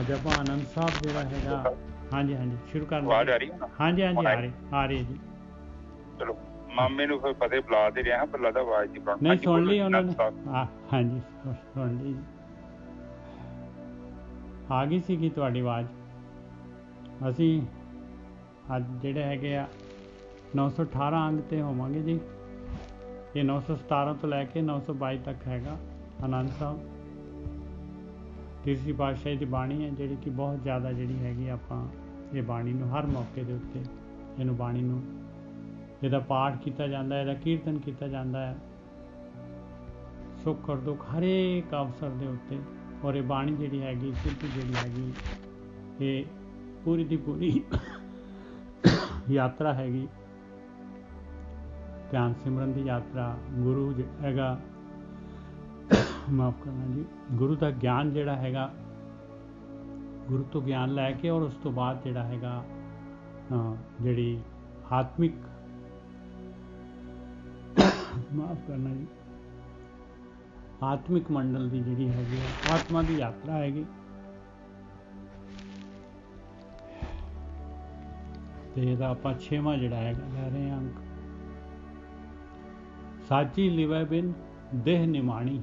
ਅੱਜ ਆਪਾਂ ਆਨੰਦ ਸਾਹਿਬ ਜਿਹੜਾ ਹੈਗਾ, ਹਾਂਜੀ ਹਾਂਜੀ ਸ਼ੁਰੂ ਕਰ ਆਵਾਜ਼ ਆ ਰਹੀ ਹੈ? ਹਾਂਜੀ ਹਾਂਜੀ ਆ ਰਹੀ ਜੀ। ਚਲੋ ਮਾਮੇ ਨੂੰ ਫਿਰ ਫਤਿਹ ਬੁਲਾ ਦੇ ਰਿਹਾ, ਪਰ ਲੱਗਦਾ ਆਵਾਜ਼ ਦੀ ਪ੍ਰੋਬਲਮ। ਨਹੀਂ ਸੁਣ ਲਈ ਉਹਨਾਂ ਨੇ, ਹਾਂਜੀ ਸੁਣ ਲਈ, ਆ ਗਈ ਸੀਗੀ ਤੁਹਾਡੀ ਆਵਾਜ਼। ਅਸੀਂ ਅੱਜ ਜਿਹੜੇ ਹੈਗੇ ਆ 918 ਅੰਗ ਤੇ ਹੋਵਾਂਗੇ ਜੀ। ਇਹ 917 ਤੋਂ ਲੈ ਕੇ 922 ਤੱਕ ਹੈਗਾ ਆਨੰਦ ਸਾਹਿਬ। ਤੀਸਰੀ ਪਾਤਸ਼ਾਹੀ ਦੀ ਬਾਣੀ ਹੈ ਜਿਹੜੀ ਕਿ ਬਹੁਤ ਜ਼ਿਆਦਾ ਜਿਹੜੀ ਹੈਗੀ, ਆਪਾਂ ਇਹ ਬਾਣੀ ਨੂੰ ਹਰ ਮੌਕੇ ਦੇ ਉੱਤੇ ਇਹਨੂੰ ਬਾਣੀ ਨੂੰ ਇਹਦਾ ਪਾਠ ਕੀਤਾ ਜਾਂਦਾ ਹੈ, ਇਹਦਾ ਕੀਰਤਨ ਕੀਤਾ ਜਾਂਦਾ ਹੈ, ਸੁੱਖ ਔਰ ਦੁੱਖ ਹਰੇਕ ਅਵਸਰ ਦੇ ਉੱਤੇ। ਔਰ ਇਹ ਬਾਣੀ ਜਿਹੜੀ ਹੈਗੀ ਸਿੱਧੀ ਜਿਹੜੀ ਹੈਗੀ, ਇਹ ਪੂਰੀ ਦੀ ਪੂਰੀ ਯਾਤਰਾ ਹੈਗੀ, ਧਿਆਨ ਸਿਮਰਨ ਦੀ ਯਾਤਰਾ। ਗੁਰੂ ਹੈਗਾ, ਮਾਫ ਕਰਨਾ ਜੀ, ਗੁਰੂ ਦਾ ਗਿਆਨ ਜਿਹੜਾ ਹੈਗਾ, ਗੁਰੂ ਤੋਂ ਗਿਆਨ ਲੈ ਕੇ ਔਰ ਉਸ ਤੋਂ ਬਾਅਦ ਜਿਹੜਾ ਹੈਗਾ ਜਿਹੜੀ ਆਤਮਿਕ, ਮਾਫ ਕਰਨਾ ਜੀ, ਆਤਮਿਕ ਮੰਡਲ ਦੀ ਜਿਹੜੀ ਹੈਗੀ ਆਤਮਾ ਦੀ ਯਾਤਰਾ ਹੈਗੀ। ਤੇ ਇਹਦਾ ਆਪਾਂ 6ਵਾਂ ਜਿਹੜਾ ਹੈਗਾ ਲੈ ਰਹੇ ਹਾਂ ਅੰਕ। ਸਾਚੀ ਲਿਵੈ ਬਿਨ ਦੇਹ ਨਿਮਾਣੀ।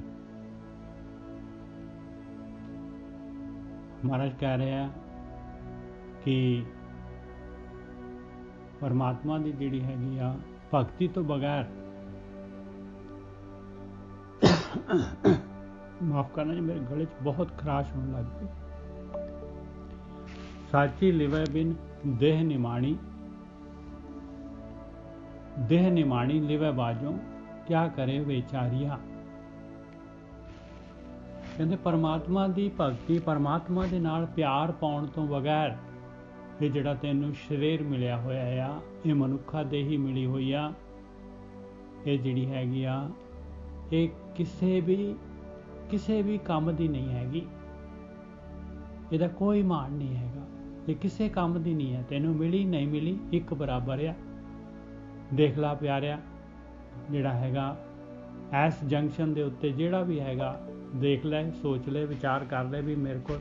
ਮਹਾਰਾਜ ਕਹਿ ਰਿਹਾ ਕਿ ਪਰਮਾਤਮਾ ਦੀ ਜਿਹੜੀ ਹੈਗੀ ਆ ਭਗਤੀ ਤੋਂ ਬਗੈਰ, ਮਾਫ ਕਰਨਾ ਜੀ ਮੇਰੇ ਗਲੇ 'ਚ ਬਹੁਤ ਖਰਾਸ਼ ਹੋਣ ਲੱਗ ਪਈ। ਸਾਚੀ ਲਿਵੈ ਬਿਨ ਦੇਹ ਨਿਮਾਣੀ, ਦੇਹ ਨਿਮਾਣੀ ਲਿਵੈ ਬਾਝੋਂ ਕਿਆ ਕਰੇ ਵਿਚਾਰੀਆ। ਕਹਿੰਦੇ ਪਰਮਾਤਮਾ ਦੀ ਭਗਤੀ, ਪਰਮਾਤਮਾ ਦੇ ਨਾਲ ਪਿਆਰ ਪਾਉਣ ਤੋਂ ਬਗੈਰ ਇਹ ਜਿਹੜਾ ਤੈਨੂੰ ਸਰੀਰ ਮਿਲਿਆ ਹੋਇਆ ਆ, ਇਹ ਮਨੁੱਖਾ ਦੇਹੀ ਮਿਲੀ ਹੋਈ ਆ, ਇਹ ਜਿਹੜੀ ਹੈਗੀ ਆ ਇਹ ਕਿਸੇ ਵੀ ਕੰਮ ਦੀ ਨਹੀਂ ਹੈਗੀ। ਇਹਦਾ ਕੋਈ ਮਾਣ ਨਹੀਂ ਹੈਗਾ, ਇਹ ਕਿਸੇ ਕੰਮ ਦੀ ਨਹੀਂ ਹੈ। ਤੈਨੂੰ ਮਿਲੀ ਨਹੀਂ ਮਿਲੀ ਇੱਕ ਬਰਾਬਰ ਆ। ਦੇਖ ਲਾ ਪਿਆਰਿਆ, ਜਿਹੜਾ ਹੈਗਾ ਇਸ ਜੰਕਸ਼ਨ ਦੇ ਉੱਤੇ ਜਿਹੜਾ ਵੀ ਹੈਗਾ, ਦੇਖ ਲੈ, ਸੋਚ ਲੈ, ਵਿਚਾਰ ਕਰ ਲੈ ਵੀ ਮੇਰੇ ਕੋਲ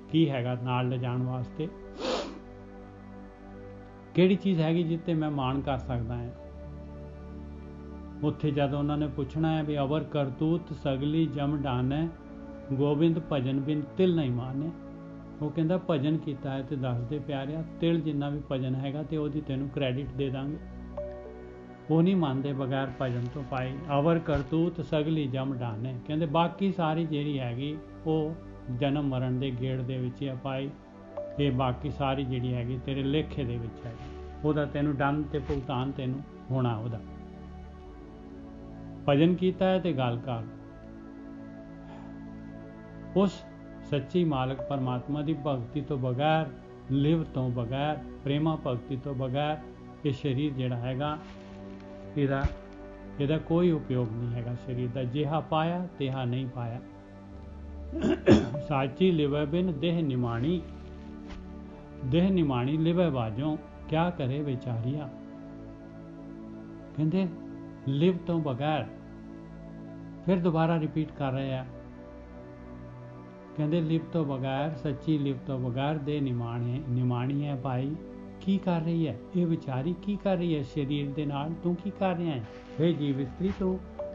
ਕੀ ਹੈਗਾ ਨਾਲ ਲਿਜਾਣ ਵਾਸਤੇ, ਕਿਹੜੀ ਚੀਜ਼ ਹੈਗੀ ਜਿੱਤੇ ਮੈਂ ਮਾਣ ਕਰ ਸਕਦਾ ਹਾਂ। ਉੱਥੇ ਜਦ ਉਹਨਾਂ ਨੇ ਪੁੱਛਣਾ ਹੈ ਵੀ ਅਵਰ ਕਰਤੂਤ ਸਗਲੀ ਜਮ ਡਾਨੈ, ਗੋਬਿੰਦ ਭਜਨ ਬਿਨ ਤਿਲ ਨਹੀਂ ਮਾਨੈ। ਉਹ ਕਹਿੰਦਾ ਭਜਨ ਕੀਤਾ ਹੈ ਤੇ ਦੱਸ ਦੇ ਪਿਆਰਿਆ, ਤਿਲ ਜਿੰਨਾ ਵੀ ਭਜਨ ਹੈਗਾ ਤੇ ਉਹਦੀ ਤੈਨੂੰ ਕ੍ਰੈਡਿਟ ਦੇ ਦਾਂਗੇ। ਉਹ ਨਹੀਂ ਮੰਨਦੇ ਬਗੈਰ ਭਜਨ ਤੋਂ ਪਾਈ। ਅਵਰ ਕਰਤੂਤ ਸਗਲੀ ਜਮ ਡਾਨੈ, ਕਹਿੰਦੇ ਬਾਕੀ ਸਾਰੀ ਜਿਹੜੀ ਹੈਗੀ ਉਹ ਜਨਮ ਮਰਨ ਦੇ ਗੇੜ ਦੇ ਵਿੱਚ ਆ ਪਾਈ। ਇਹ ਬਾਕੀ ਸਾਰੀ ਜਿਹੜੀ ਹੈਗੀ ਤੇਰੇ ਲੇਖੇ ਦੇ ਵਿੱਚ ਹੈ, ਉਹਦਾ ਤੈਨੂੰ ਦੰਡ ਤੇ ਭੁਗਤਾਨ ਤੈਨੂੰ ਹੋਣਾ। ਉਹਦਾ ਭਜਨ ਕੀਤਾ ਹੈ ਤੇ ਗੱਲ ਕਰ। ਉਸ ਸੱਚੀ ਮਾਲਕ ਪਰਮਾਤਮਾ ਦੀ ਭਗਤੀ ਤੋਂ ਬਗੈਰ, ਲਿਵ ਤੋਂ ਬਗੈਰ, ਪ੍ਰੇਮਾ ਭਗਤੀ ਤੋਂ ਬਗੈਰ ਇਹ ਸਰੀਰ ਜਿਹੜਾ ਹੈਗਾ ਇਹਦਾ ਕੋਈ ਉਪਯੋਗ ਨਹੀਂ ਹੈਗਾ। ਸਰੀਰ ਦਾ ਜਿਹਾ ਪਾਇਆ ਤਿਹਾ ਨਹੀਂ ਪਾਇਆ। ਸਾਚੀ ਲਿਵੈ ਬਿਨ ਦੇਹ ਨਿਮਾਣੀ, ਦੇਹ ਨਿਮਾਣੀ ਲਿਵੈ ਬਾਝੋਂ ਕਿਆ ਕਰੇ ਵਿਚਾਰੀਆ। ਕਹਿੰਦੇ ਲਿਵ ਤੋਂ ਬਗੈਰ, ਫਿਰ ਦੁਬਾਰਾ ਰਿਪੀਟ ਕਰ ਰਹੇ ਆ, ਕਹਿੰਦੇ ਲਿਵ ਤੋਂ ਬਗੈਰ, ਸੱਚੀ ਲਿਵ ਤੋਂ ਬਗੈਰ ਦੇਹ ਨਿਮਾਣੀ ਹੈ ਭਾਈ। ਕੀ ਕਰ ਰਹੀ ਹੈ ਇਹ ਵਿਚਾਰੀ, ਕੀ ਕਰ ਰਹੀ ਹੈ ਸਰੀਰ ਦੇ ਨਾਲ, ਤੂੰ ਕੀ ਕਰ ਰਿਹਾ ਹੈ। ਹੇ ਜੀਵ ਇਸਤਰੀ,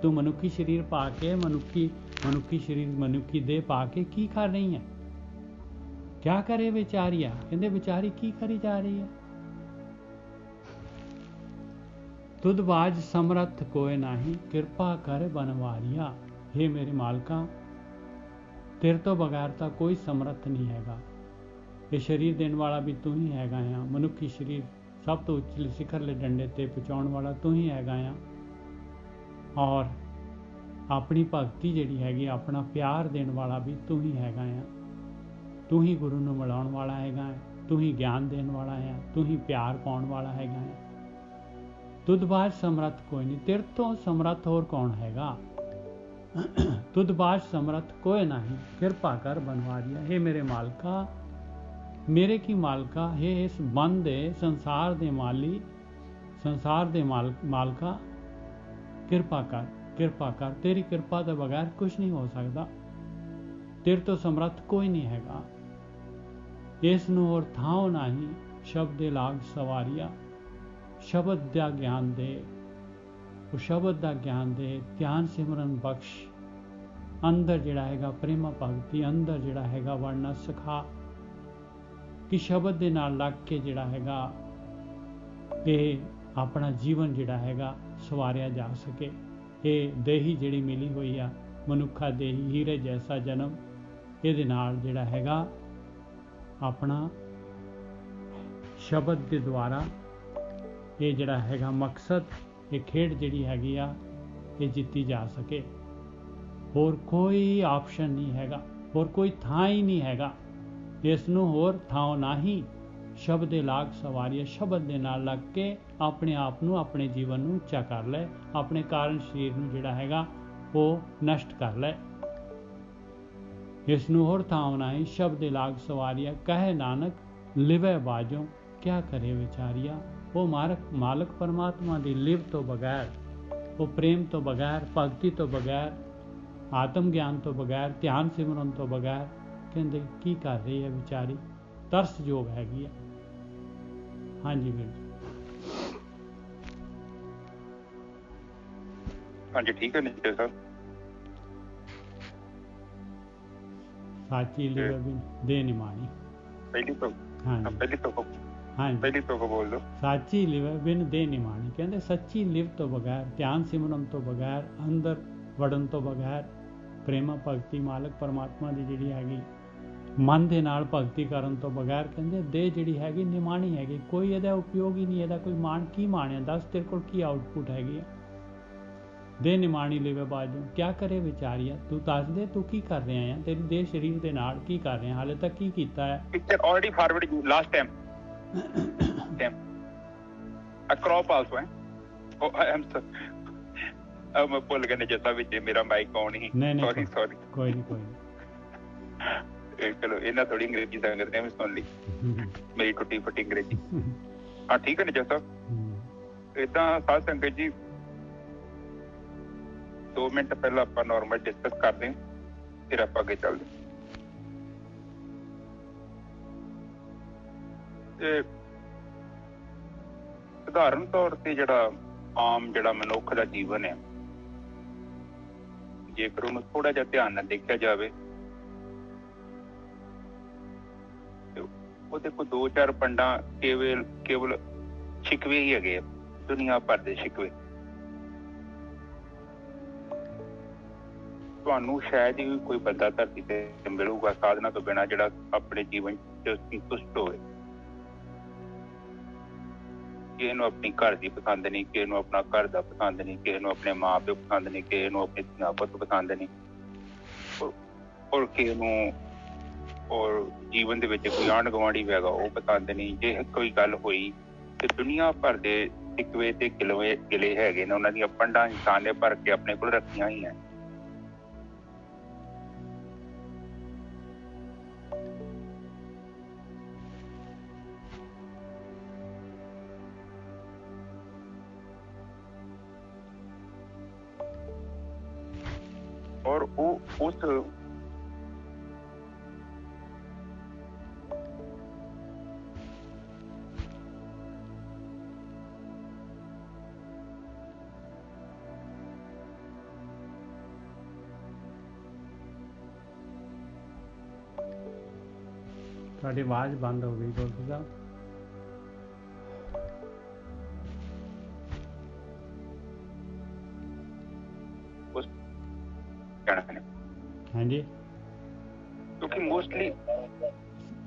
ਤੂੰ ਮਨੁੱਖੀ ਸਰੀਰ ਪਾ ਕੇ, ਮਨੁੱਖੀ ਸਰੀਰ, ਮਨੁੱਖੀ ਦੇਹ ਪਾ ਕੇ ਕੀ ਕਰ ਰਹੀ ਹੈ। ਕਿਆ ਕਰੇ ਵਿਚਾਰੀਆ, ਕਹਿੰਦੇ ਵਿਚਾਰੀ ਕੀ ਕਰੀ ਜਾ ਰਹੀ ਹੈ। ਤੁਧ ਬਾਜ ਸਮਰੱਥ ਕੋਇ ਨਾਹੀ, ਕਿਰਪਾ ਕਰ ਬਨਵਾਰੀਆ। ਹੇ ਮੇਰੇ ਮਾਲਕਾ, ਤੇਰੇ ਤੋਂ ਬਗੈਰ ਤਾਂ ਕੋਈ ਸਮਰੱਥ ਨਹੀਂ ਹੈਗਾ। ਇਹ ਸਰੀਰ ਦੇਣ ਵਾਲਾ ਵੀ ਤੂੰ ਹੀ ਹੈਗਾ ਆ। ਮਨੁੱਖੀ ਸਰੀਰ ਸਭ ਤੋਂ ਉੱਚਲੇ ਸਿਖਰਲੇ ਡੰਡੇ ਤੇ ਪਹੁੰਚਾਉਣ ਵਾਲਾ ਤੂੰ ਹੀ ਹੈਗਾ ਆ। ਔਰ ਆਪਣੀ ਭਗਤੀ ਜਿਹੜੀ ਹੈਗੀ, ਆਪਣਾ ਪਿਆਰ ਦੇਣ ਵਾਲਾ ਵੀ ਤੂੰ ਹੀ ਹੈਗਾ ਆ। ਤੂੰ ਹੀ ਗੁਰੂ ਨੂੰ ਮਿਲਾਉਣ ਵਾਲਾ ਹੈਗਾ, ਤੂੰ ਹੀ ਗਿਆਨ ਦੇਣ ਵਾਲਾ ਹੈ, ਤੂੰ ਹੀ ਪਿਆਰ ਪਾਉਣ ਵਾਲਾ ਹੈਗਾ ਹੈ। ਤੁਧ ਬਾਝ ਸਮਰੱਥ ਕੋਈ ਨਹੀਂ, ਤੇਰੇ ਤੋਂ ਸਮਰੱਥ ਹੋਰ ਕੌਣ ਹੈਗਾ। ਤੁਧ ਬਾਝ ਸਮਰੱਥ ਕੋਈ ਨਹੀਂ, ਕਿਰਪਾ ਕਰ ਬਨਵਾਰੀਆ। ਹੇ ਮੇਰੇ ਮਾਲਕਾ, ਮੇਰੇ ਕੀ ਮਾਲਕਾ, ਹੇ ਇਸ ਮਨ ਦੇ, ਸੰਸਾਰ ਦੇ ਮਾਲੀ, ਸੰਸਾਰ ਦੇ ਮਾਲਕਾ, ਕਿਰਪਾ ਕਰ, ਕਿਰਪਾ ਕਰ। ਤੇਰੀ ਕਿਰਪਾ ਤੋਂ ਬਗੈਰ ਕੁਝ ਨਹੀਂ ਹੋ ਸਕਦਾ। ਤੇਰੇ ਤੋਂ ਸਮਰੱਥ ਕੋਈ ਨਹੀਂ ਹੈਗਾ। ਇਸ ਨੂੰ ਹੋਰ ਥਾਉ ਨਹੀਂ, ਸ਼ਬਦ ਦੇ ਲਾਗ ਸਵਾਰੀਆ। ਸ਼ਬਦ ਦਾ ਗਿਆਨ ਦੇ, ਉਹ ਸ਼ਬਦ ਦਾ ਗਿਆਨ ਦੇ, ਧਿਆਨ ਸਿਮਰਨ ਬਖਸ਼, ਅੰਦਰ ਜਿਹੜਾ ਹੈਗਾ ਪ੍ਰੇਮਾ ਭਗਤੀ, ਅੰਦਰ ਜਿਹੜਾ ਹੈਗਾ ਵੜਨਾ ਸਿਖਾ, ਕਿ ਸ਼ਬਦ ਦੇ ਨਾਲ ਲੱਗ ਕੇ ਜਿਹੜਾ ਹੈਗਾ ਇਹ ਆਪਣਾ ਜੀਵਨ ਜਿਹੜਾ ਹੈਗਾ ਸਵਾਰਿਆ ਜਾ ਸਕੇ। ਇਹ ਦੇਹੀ ਜਿਹੜੀ ਮਿਲੀ ਹੋਈ ਆ ਮਨੁੱਖਾ ਦੇਹੀ, ਹੀਰੇ ਜੈਸਾ ਜਨਮ, ਇਹਦੇ ਨਾਲ ਜਿਹੜਾ ਹੈਗਾ ਆਪਣਾ ਸ਼ਬਦ ਦੇ ਦੁਆਰਾ ਇਹ ਜਿਹੜਾ ਹੈਗਾ ਮਕਸਦ, ਇਹ ਖੇਡ ਜਿਹੜੀ ਹੈਗੀ ਆ ਇਹ ਜਿੱਤੀ ਜਾ ਸਕੇ। ਹੋਰ ਕੋਈ ਆਪਸ਼ਨ ਨਹੀਂ ਹੈਗਾ, ਹੋਰ ਕੋਈ ਥਾਂ ਹੀ ਨਹੀਂ ਹੈਗਾ, ਇਸ ਨੂੰ ਹੋਰ ਥਾਂ ਨਹੀਂ। ਸ਼ਬਦ ਦੇ ਲਾਗ ਸਵਾਰੀਆ, ਸ਼ਬਦ ਦੇ ਨਾਲ ਲੱਗ ਕੇ ਆਪਣੇ ਆਪ ਨੂੰ, ਆਪਣੇ ਜੀਵਨ ਨੂੰ ਉੱਚਾ ਕਰ ਲੈ, ਆਪਣੇ ਕਾਰਨ ਸਰੀਰ ਨੂੰ ਜਿਹੜਾ ਹੈਗਾ ਉਹ ਨਸ਼ਟ ਕਰ ਲੈ। ਇਸ ਨੂੰ ਹੋਰ ਥਾਂ ਨਹੀਂ, ਸ਼ਬਦ ਦੇ ਲਾਗ ਸਵਾਰੀਆ। ਕਹੇ ਨਾਨਕ ਲਿਵੈ ਬਾਝੋਂ, ਕਿਆ ਕਰੇ ਵਿਚਾਰੀਆ। ਉਹ ਮਾਲਕ ਪਰਮਾਤਮਾ ਦੀ ਲਿਵ ਤੋਂ ਬਗੈਰ, ਉਹ ਪ੍ਰੇਮ ਤੋਂ ਬਗੈਰ, ਭਗਤੀ ਤੋਂ ਬਗੈਰ, ਆਤਮ ਗਿਆਨ ਤੋਂ ਬਗੈਰ, ਧਿਆਨ ਸਿਮਰਨ ਤੋਂ ਬਗੈਰ ਕਹਿੰਦੇ ਕੀ ਕਰ ਰਹੀ ਹੈ ਵਿਚਾਰੀ। ਤਰਸਯੋਗ ਹੈਗੀ ਆ। ਹਾਂਜੀ ਵੀਰ ਜੀ। ਹਾਂਜੀ ਠੀਕ ਹੈ ਨਿਸ਼ਚੈ ਸਾਹਿਬ। ਸਾਚੀ ਲਿਵ ਬਿਨ ਦੇ ਨਿਮਾਣੀ। ਪਹਿਲੀ ਤੋਂ ਬੋਲ ਦੋ। ਸਾਚੀ ਲਿਵ ਬਿਨ ਦੇ ਨਿਮਾਣੀ, ਕਹਿੰਦੇ ਸੱਚੀ ਲਿਵ ਤੋਂ ਬਗੈਰ, ਧਿਆਨ ਸਿਮਰਨ ਤੋਂ ਬਗੈਰ, ਅੰਦਰ ਵੜਨ ਤੋਂ ਬਗੈਰ, ਪ੍ਰੇਮਾ ਭਗਤੀ ਮਾਲਕ ਪਰਮਾਤਮਾ ਦੀ ਜਿਹੜੀ ਹੈਗੀ ਮਨ ਦੇ ਨਾਲ ਭਗਤੀ ਕਰਨ ਤੋਂ ਬਗੈਰ ਕਹਿੰਦੇ ਦੇਹ ਜਿਹੜੀ ਹੈਗੀ ਨਿਮਾਣੀ ਹੈਗੀ, ਕੋਈ ਇਹਦਾ ਉਪਯੋਗ ਹੀ ਨਹੀਂ, ਇਹਦਾ ਕੋਈ ਮਾਣ ਕੀ ਮਾਣਿਆ, ਦੱਸ ਤੇਰੇ ਕੋਲ ਕੀ ਆਊਟਪੁੱਟ ਹੈਗੀ ਆ। ਦੇ ਨਿਮਾਣੀ ਲਿਵੇ ਬਾਜੂ, ਕਿਆ ਕਰੇ ਵਿਚਾਰੀਆ। ਤੂੰ ਦੱਸ ਦੇ ਤੂੰ ਕੀ ਕਰ ਰਿਹਾ ਆ, ਤੇਰੀ ਦੇਹ ਸਰੀਰ ਦੇ ਨਾਲ ਕੀ ਕਰ ਰਿਹਾ, ਹਾਲੇ ਤੱਕ ਕੀ ਕੀਤਾ ਹੈ। Picture already forward you last time a crop also है। oh I am sorry, मैं भूल गया जैसा ਵਿੱਚ ਮੇਰਾ ਮਾਈਕ ਆਨ ਹੀ। ਸੌਰੀ ਕੋਈ ਨਹੀਂ ਚਲੋ ਇਹਨਾਂ ਥੋੜੀ ਅੰਗਰੇਜ਼ੀ ਸੰਗਤ ਨੇ ਵੀ ਸੁਣ ਲਈ ਮੇਰੀ ਟੁੱਟੀ ਫੁੱਟੀ ਅੰਗਰੇਜ਼ੀ। ਹਾਂ ਠੀਕ ਹੈ ਨਿਸ਼ਚੈ ਸਾਹਿਬ। ਏਦਾਂ ਸਾਧ ਸੰਗਤ ਜੀ 2 ਮਿੰਟ ਪਹਿਲਾਂ ਆਪਾਂ ਨਾਰਮਲ ਡਿਸਕਸ ਕਰਦੇ ਹਾਂ, ਫਿਰ ਆਪਾਂ ਅੱਗੇ ਚੱਲਦੇ। ਤੇ ਸਧਾਰਨ ਤੌਰ ਤੇ ਜਿਹੜਾ ਆਮ ਜਿਹੜਾ ਮਨੁੱਖ ਦਾ ਜੀਵਨ ਹੈ, ਜੇਕਰ ਉਹਨੂੰ ਥੋੜਾ ਜਿਹਾ ਧਿਆਨ ਨਾਲ ਦੇਖਿਆ ਜਾਵੇ ਉਹਦੇ ਕੋਲ 2-4 ਪੰਡਾਂ ਕੇਵਲ ਸ਼ਿਕਵੇ ਹੀ ਹੈਗੇ ਆ, ਦੁਨੀਆ ਭਰ ਦੇ ਸ਼ਿਕਵੇ। ਤੁਹਾਨੂੰ ਸ਼ਾਇਦ ਹੀ ਕੋਈ ਬੰਦਾ ਧਰਤੀ ਤੇ ਮਿਲੂਗਾ ਸਾਧਨਾ ਤੋਂ ਬਿਨਾਂ ਜਿਹੜਾ ਆਪਣੇ ਜੀਵਨ ਚ ਸੰਤੁਸ਼ਟ ਹੋਵੇ। ਕਿਸੇ ਨੂੰ ਆਪਣੀ ਘਰ ਦੀ ਪਸੰਦ ਨਹੀਂ, ਕਿਸੇ ਨੂੰ ਆਪਣਾ ਘਰ ਦਾ ਪਸੰਦ ਨਹੀਂ, ਕਿਸੇ ਨੂੰ ਆਪਣੇ ਮਾਂ ਪਿਓ ਪਸੰਦ ਨਹੀਂ, ਕਿਸੇ ਨੂੰ ਆਪਣੇ ਧੀਆਂ ਪੁੱਤ ਪਸੰਦ ਨਹੀਂ, ਔਰ ਕਿਸੇ ਨੂੰ ਔਰ ਜੀਵਨ ਦੇ ਵਿੱਚ ਕੋਈ ਆਂਢ ਗੁਆਂਢੀ ਵੀ ਹੈਗਾ ਉਹ ਪਸੰਦ ਨਹੀਂ। ਜੇ ਕੋਈ ਗੱਲ ਹੋਈ ਤੇ ਦੁਨੀਆ ਭਰ ਦੇ ਟਿਕਵੇ ਤੇ ਗਿਲੇ ਹੈਗੇ ਨੇ, ਉਹਨਾਂ ਦੀਆਂ ਪੰਡਾਂ ਇਨਸਾਨ ਨੇ ਭਰ ਕੇ ਆਪਣੇ ਕੋਲ ਰੱਖੀਆਂ ਹੀ ਹੈ। ਔਰ ਉਹ ਉਸ ਤੁਹਾਡੀ ਆਵਾਜ਼ ਬੰਦ ਹੋ ਗਈ ਗੋਲਦੀ ਸਾਹਿਬ। ਹਾਂਜੀ ਕਿਉਂਕਿ ਮੋਸਟਲੀ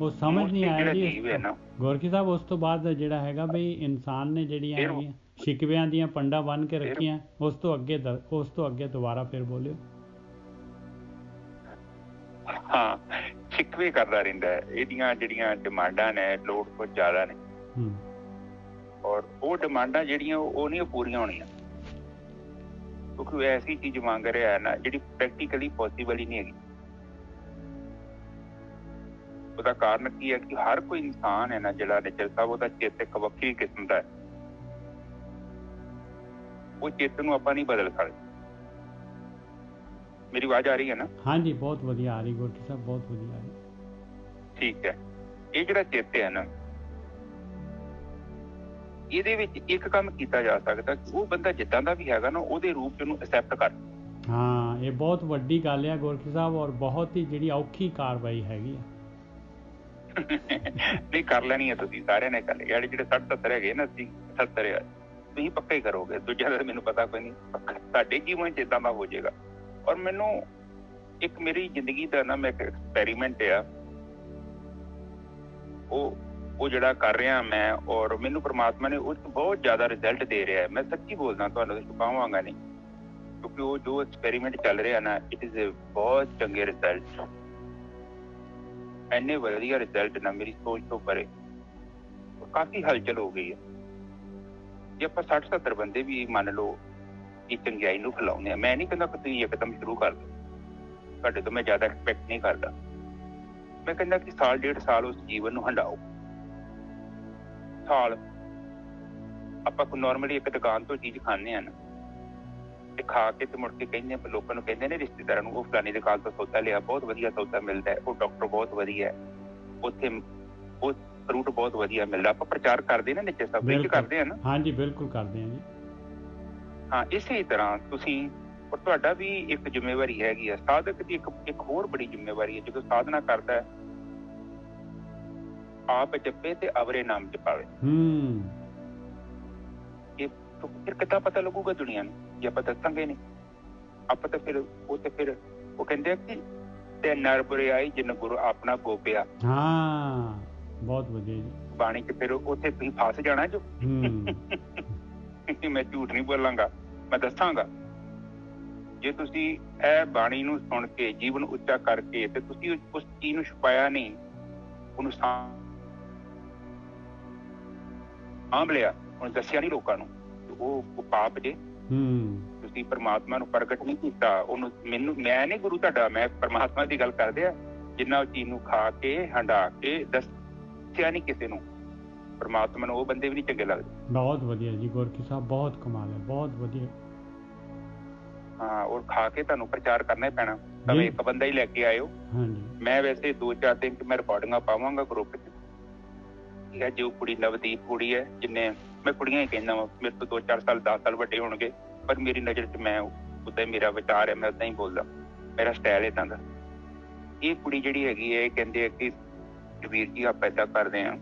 ਉਹ ਸਮਝ ਨਹੀਂ ਆਇਆ ਜੀ ਗੋਰਖੀ ਸਾਹਿਬ। ਉਸ ਤੋਂ ਬਾਅਦ ਜਿਹੜਾ ਹੈਗਾ ਬਈ ਇਨਸਾਨ ਨੇ ਜਿਹੜੀਆਂ ਹੈਗੀਆਂ ਸ਼ਿਕਵਿਆਂ ਦੀਆਂ ਪੰਡਾਂ ਬੰਨ ਕੇ ਰੱਖੀਆਂ, ਉਸ ਤੋਂ ਅੱਗੇ ਦੁਬਾਰਾ ਫਿਰ ਬੋਲਿਓ। ਹਾਂ ਸ਼ਿਕਵੇ ਕਰਦਾ ਰਹਿੰਦਾ ਹੈ, ਇਹਦੀਆਂ ਜਿਹੜੀਆਂ ਡਿਮਾਂਡਾਂ ਨੇ ਲੋੜ ਬਹੁਤ ਜ਼ਿਆਦਾ ਨੇ, ਔਰ ਉਹ ਡਿਮਾਂਡਾਂ ਜਿਹੜੀਆਂ ਉਹ ਨਹੀਂ ਪੂਰੀਆਂ ਹੋਣੀਆਂ, ਕਿਉਂਕਿ ਉਹ ਐਸੀ ਚੀਜ਼ ਮੰਗ ਰਿਹਾ ਹੈ ਨਾ ਜਿਹੜੀ ਪ੍ਰੈਕਟੀਕਲੀ ਪੋਸੀਬਲ ਹੀ ਨਹੀਂ ਹੈਗੀ। ਉਹਦਾ ਕਾਰਨ ਕੀ ਹੈ ਕਿ ਹਰ ਕੋਈ ਇਨਸਾਨ ਹੈ ਨਾ ਜਿਹੜਾ ਨਿਸ਼ਚੈ ਸਾਹਿਬ, ਉਹਦਾ ਚਿੱਤ ਇੱਕ ਵੱਖਰੀ ਕਿਸਮ ਦਾ ਹੈ। ਉਹ ਚਿੱਤ ਨੂੰ ਆਪਾਂ ਨਹੀਂ ਬਦਲ ਸਕਦੇ। ਮੇਰੀ ਆਵਾਜ਼ ਆ ਰਹੀ ਹੈ ਨਾ? ਹਾਂਜੀ ਬਹੁਤ ਵਧੀਆ ਆ ਰਹੀ ਗੋਰਖੀ ਸਾਹਿਬ, ਬਹੁਤ ਵਧੀਆ ਆ ਰਹੀ। ਠੀਕ ਹੈ। ਇਹ ਜਿਹੜਾ ਚਿੱਤ ਹੈ ਨਾ, ਇਹਦੇ ਵਿੱਚ ਇੱਕ ਕੰਮ ਕੀਤਾ ਜਾ ਸਕਦਾ ਕਿ ਉਹ ਬੰਦਾ ਜਿੱਦਾਂ ਦਾ ਵੀ ਹੈਗਾ ਨਾ, ਉਹਦੇ ਰੂਪ ਚ ਉਹਨੂੰ ਐਕਸੈਪਟ ਕਰ। ਹਾਂ, ਇਹ ਬਹੁਤ ਵੱਡੀ ਗੱਲ ਹੈ ਗੋਰਖੀ ਸਾਹਿਬ, ਔਰ ਬਹੁਤ ਹੀ ਜਿਹੜੀ ਔਖੀ ਕਾਰਵਾਈ ਹੈਗੀ ਆ। ਨਹੀਂ, ਕਰ ਲੈਣੀ ਹੈ ਤੁਸੀਂ ਸਾਰਿਆਂ ਨੇ ਕਰ ਲਈ। ਜਿਹੜੇ 60-70 ਹੈਗੇ ਨਾ, 80-70 ਤੁਸੀਂ ਪੱਕਾ ਹੀ ਕਰੋਗੇ। ਦੂਜਿਆਂ ਦਾ ਮੈਨੂੰ ਪਤਾ ਕੋਈ ਨਹੀਂ, ਤੁਹਾਡੇ ਜੀਵਨ ਚ ਏਦਾਂ ਦਾ ਹੋ ਜਾਏਗਾ। ਔਰ ਮੈਨੂੰ ਇੱਕ ਮੇਰੀ ਜ਼ਿੰਦਗੀ ਦਾ ਨਾ, ਮੈਂ ਇੱਕ ਐਕਸਪੈਰੀਮੈਂਟ ਆ, ਉਹ ਜਿਹੜਾ ਕਰ ਰਿਹਾ ਮੈਂ, ਔਰ ਮੈਨੂੰ ਪ੍ਰਮਾਤਮਾ ਨੇ ਉਹ ਬਹੁਤ ਜ਼ਿਆਦਾ ਰਿਜ਼ਲਟ ਦੇ ਰਿਹਾ ਹੈ। ਮੈਂ ਸੱਚੀ ਬੋਲਦਾ, ਤੁਹਾਨੂੰ ਛੁਪਾਵਾਂਗਾ ਨਹੀਂ, ਕਿਉਂਕਿ ਉਹ ਜੋ ਐਕਸਪੈਰੀਮੈਂਟ ਚੱਲ ਰਿਹਾ ਨਾ, ਇਟ ਇਜ਼ ਬਹੁਤ ਚੰਗੇ ਰਿਜ਼ਲਟ, ਇੰਨੇ ਵਧੀਆ ਰਿਜ਼ਲਟ ਨਾ, ਮੇਰੀ ਸੋਚ ਤੋਂ ਪਰੇ। ਕਾਫੀ ਹਲਚਲ ਹੋ ਗਈ ਹੈ। ਜੇ ਆਪਾਂ 60-70 ਬੰਦੇ ਵੀ ਮੰਨ ਲਓ ਇਹ ਚੰਗਿਆਈ ਨੂੰ ਫੈਲਾਉਂਦੇ ਆ, ਮੈਂ ਨਹੀਂ ਕਹਿੰਦਾ ਕਿ ਤੁਸੀਂ ਇੱਕਦਮ ਸ਼ੁਰੂ ਕਰ ਦਿਓ, ਤੁਹਾਡੇ ਤੋਂ ਮੈਂ ਜ਼ਿਆਦਾ ਐਕਸਪੈਕਟ ਨਹੀਂ ਕਰਦਾ। ਮੈਂ ਕਹਿੰਦਾ ਕਿ 1.5 ਸਾਲ ਉਸ ਜੀਵਨ ਨੂੰ ਹੰਡਾਓ। ਸਾਲ ਆਪਾਂ ਕੋਈ ਨੋਰਮਲੀ ਇੱਕ ਦੁਕਾਨ ਤੋਂ ਚੀਜ਼ ਖਾਂਦੇ ਆ ਨਾ, ਤੇ ਖਾ ਕੇ ਤੇ ਮੁੜ ਕੇ ਕਹਿੰਦੇ, ਲੋਕਾਂ ਨੂੰ ਕਹਿੰਦੇ ਨੇ ਰਿਸ਼ਤੇਦਾਰਾਂ ਨੂੰ, ਉਹ ਫਲਾਨੀ ਦੁਕਾਨ ਤੋਂ ਸੌਦਾ ਲਿਆ, ਬਹੁਤ ਵਧੀਆ ਸੌਦਾ ਮਿਲਦਾ ਹੈ, ਉਹ ਡਾਕਟਰ ਬਹੁਤ ਵਧੀਆ ਹੈ, ਉੱਥੇ ਉਹ ਫਰੂਟ ਬਹੁਤ ਵਧੀਆ ਮਿਲਦਾ। ਆਪਾਂ ਪ੍ਰਚਾਰ ਕਰਦੇ ਨਾ ਨਿੱਚੇ ਸਭ ਵਿੱਚ ਕਰਦੇ ਆ ਨਾ। ਹਾਂਜੀ, ਬਿਲਕੁਲ ਕਰਦੇ ਆ ਜੀ। ਹਾਂ, ਇਸੇ ਤਰ੍ਹਾਂ ਤੁਸੀਂ, ਔਰ ਤੁਹਾਡਾ ਵੀ ਇੱਕ ਜ਼ਿੰਮੇਵਾਰੀ ਹੈਗੀ ਆ। ਸਾਧਕ ਦੀ ਇੱਕ ਹੋਰ ਬੜੀ ਜ਼ਿੰਮੇਵਾਰੀ ਹੈ। ਜਦੋਂ ਸਾਧਨਾ ਕਰਦਾ ਹੈ, ਆਪ ਜਪੇ ਤੇ ਅਵਰੇ ਨਾਮ ਜਪਾਵੇ। ਇਹ ਫਿਰ ਕਿੱਦਾਂ ਪਤਾ ਲੱਗੂਗਾ ਦੁਨੀਆ ਨੂੰ ਜੇ ਆਪਾਂ ਦੱਸਾਂਗੇ ਨਹੀਂ? ਆਪਾਂ ਤਾਂ ਫਿਰ ਉਹ ਕਹਿੰਦੇ ਆ ਕਿ ਤੇ ਨਰ ਬੁਰਿਆਈ ਜਿਨ ਗੁਰੂ ਆਪਣਾ ਗੋਪਿਆ। ਹਾਂ, ਬਹੁਤ ਵਧੀਆ ਜੀ। ਬਾਣੀ ਚ ਫਿਰ ਉੱਥੇ ਤੁਸੀਂ ਫਸ ਜਾਣਾ ਜੋ। ਮੈਂ ਝੂਠ ਨਹੀਂ ਬੋਲਾਂਗਾ, ਮੈਂ ਦੱਸਾਂਗਾ। ਜੇ ਤੁਸੀਂ ਇਹ ਬਾਣੀ ਨੂੰ ਸੁਣ ਕੇ ਜੀਵਨ ਉੱਚਾ ਕਰਕੇ ਤੇ ਤੁਸੀਂ ਉਸ ਚੀਜ਼ ਨੂੰ ਛੁਪਾਇਆ ਨਹੀਂ, ਉਹਨੂੰ ਸਾਂਭ ਲਿਆ, ਉਹਨੂੰ ਦੱਸਿਆ ਨਹੀਂ ਲੋਕਾਂ ਨੂੰ, ਉਹ ਪਾਪ ਜੇ। ਤੁਸੀਂ ਪਰਮਾਤਮਾ ਨੂੰ ਪ੍ਰਗਟ ਨਹੀਂ ਕੀਤਾ, ਉਹਨੂੰ ਮੈਂ ਨਹੀਂ ਗੁਰੂ ਤੁਹਾਡਾ, ਮੈਂ ਪਰਮਾਤਮਾ ਦੀ ਗੱਲ ਕਰਦੇ ਆ, ਜਿੰਨਾ ਉਹ ਚੀਜ਼ ਨੂੰ ਖਾ ਕੇ ਹੰਡਾ ਕੇ ਦੱਸਿਆ ਨਹੀਂ ਕਿਸੇ ਨੂੰ, ਪਰਮਾਤਮਾ ਨੂੰ ਉਹ ਬੰਦੇ ਵੀ ਨਹੀਂ ਚੰਗੇ ਲੱਗਦੇ। ਬਹੁਤ ਵਧੀਆ ਜੀ ਗੋਰਖੀ ਸਾਹਿਬ, ਬਹੁਤ ਕਮਾਲ ਹੈ, ਬਹੁਤ ਵਧੀਆ। ਹਾਂ, ਔਰ ਖਾ ਕੇ ਤੁਹਾਨੂੰ ਪ੍ਰਚਾਰ ਕਰਨਾ ਹੀ ਪੈਣਾ। ਭਾਵੇਂ ਇੱਕ ਬੰਦਾ ਹੀ ਲੈ ਕੇ ਆਇਓ। ਮੈਂ ਵੈਸੇ 2-4 ਦਿਨ ਚ ਮੈਂ ਰਿਕਾਰਡਿੰਗਾਂ ਪਾਵਾਂਗਾ ਗਰੁੱਪ ਚ। ਠੀਕ ਹੈ, ਜੋ ਕੁੜੀ ਨਵਦੀਪ ਕੁੜੀ ਹੈ, ਜਿੰਨੇ ਮੈਂ ਕੁੜੀਆਂ ਹੀ ਕਹਿੰਦਾ ਵਾ, ਮੇਰੇ ਤੋਂ 2-4 ਸਾਲ 10 ਸਾਲ ਵੱਡੇ ਹੋਣਗੇ, ਪਰ ਮੇਰੀ ਨਜ਼ਰ ਚ ਮੈਂ ਉਦਾਂ ਹੀ, ਮੇਰਾ ਵਿਚਾਰ ਹੈ, ਮੈਂ ਉਦਾਂ ਹੀ ਬੋਲਦਾ, ਮੇਰਾ ਸਟਾਈਲ ਏਦਾਂ ਦਾ। ਇਹ ਕੁੜੀ ਜਿਹੜੀ ਹੈਗੀ ਹੈ, ਇਹ ਕਹਿੰਦੇ ਆ ਕਿ ਵੀਰ ਜੀ ਆਪਾਂ ਏਦਾਂ ਕਰਦੇ ਹਾਂ,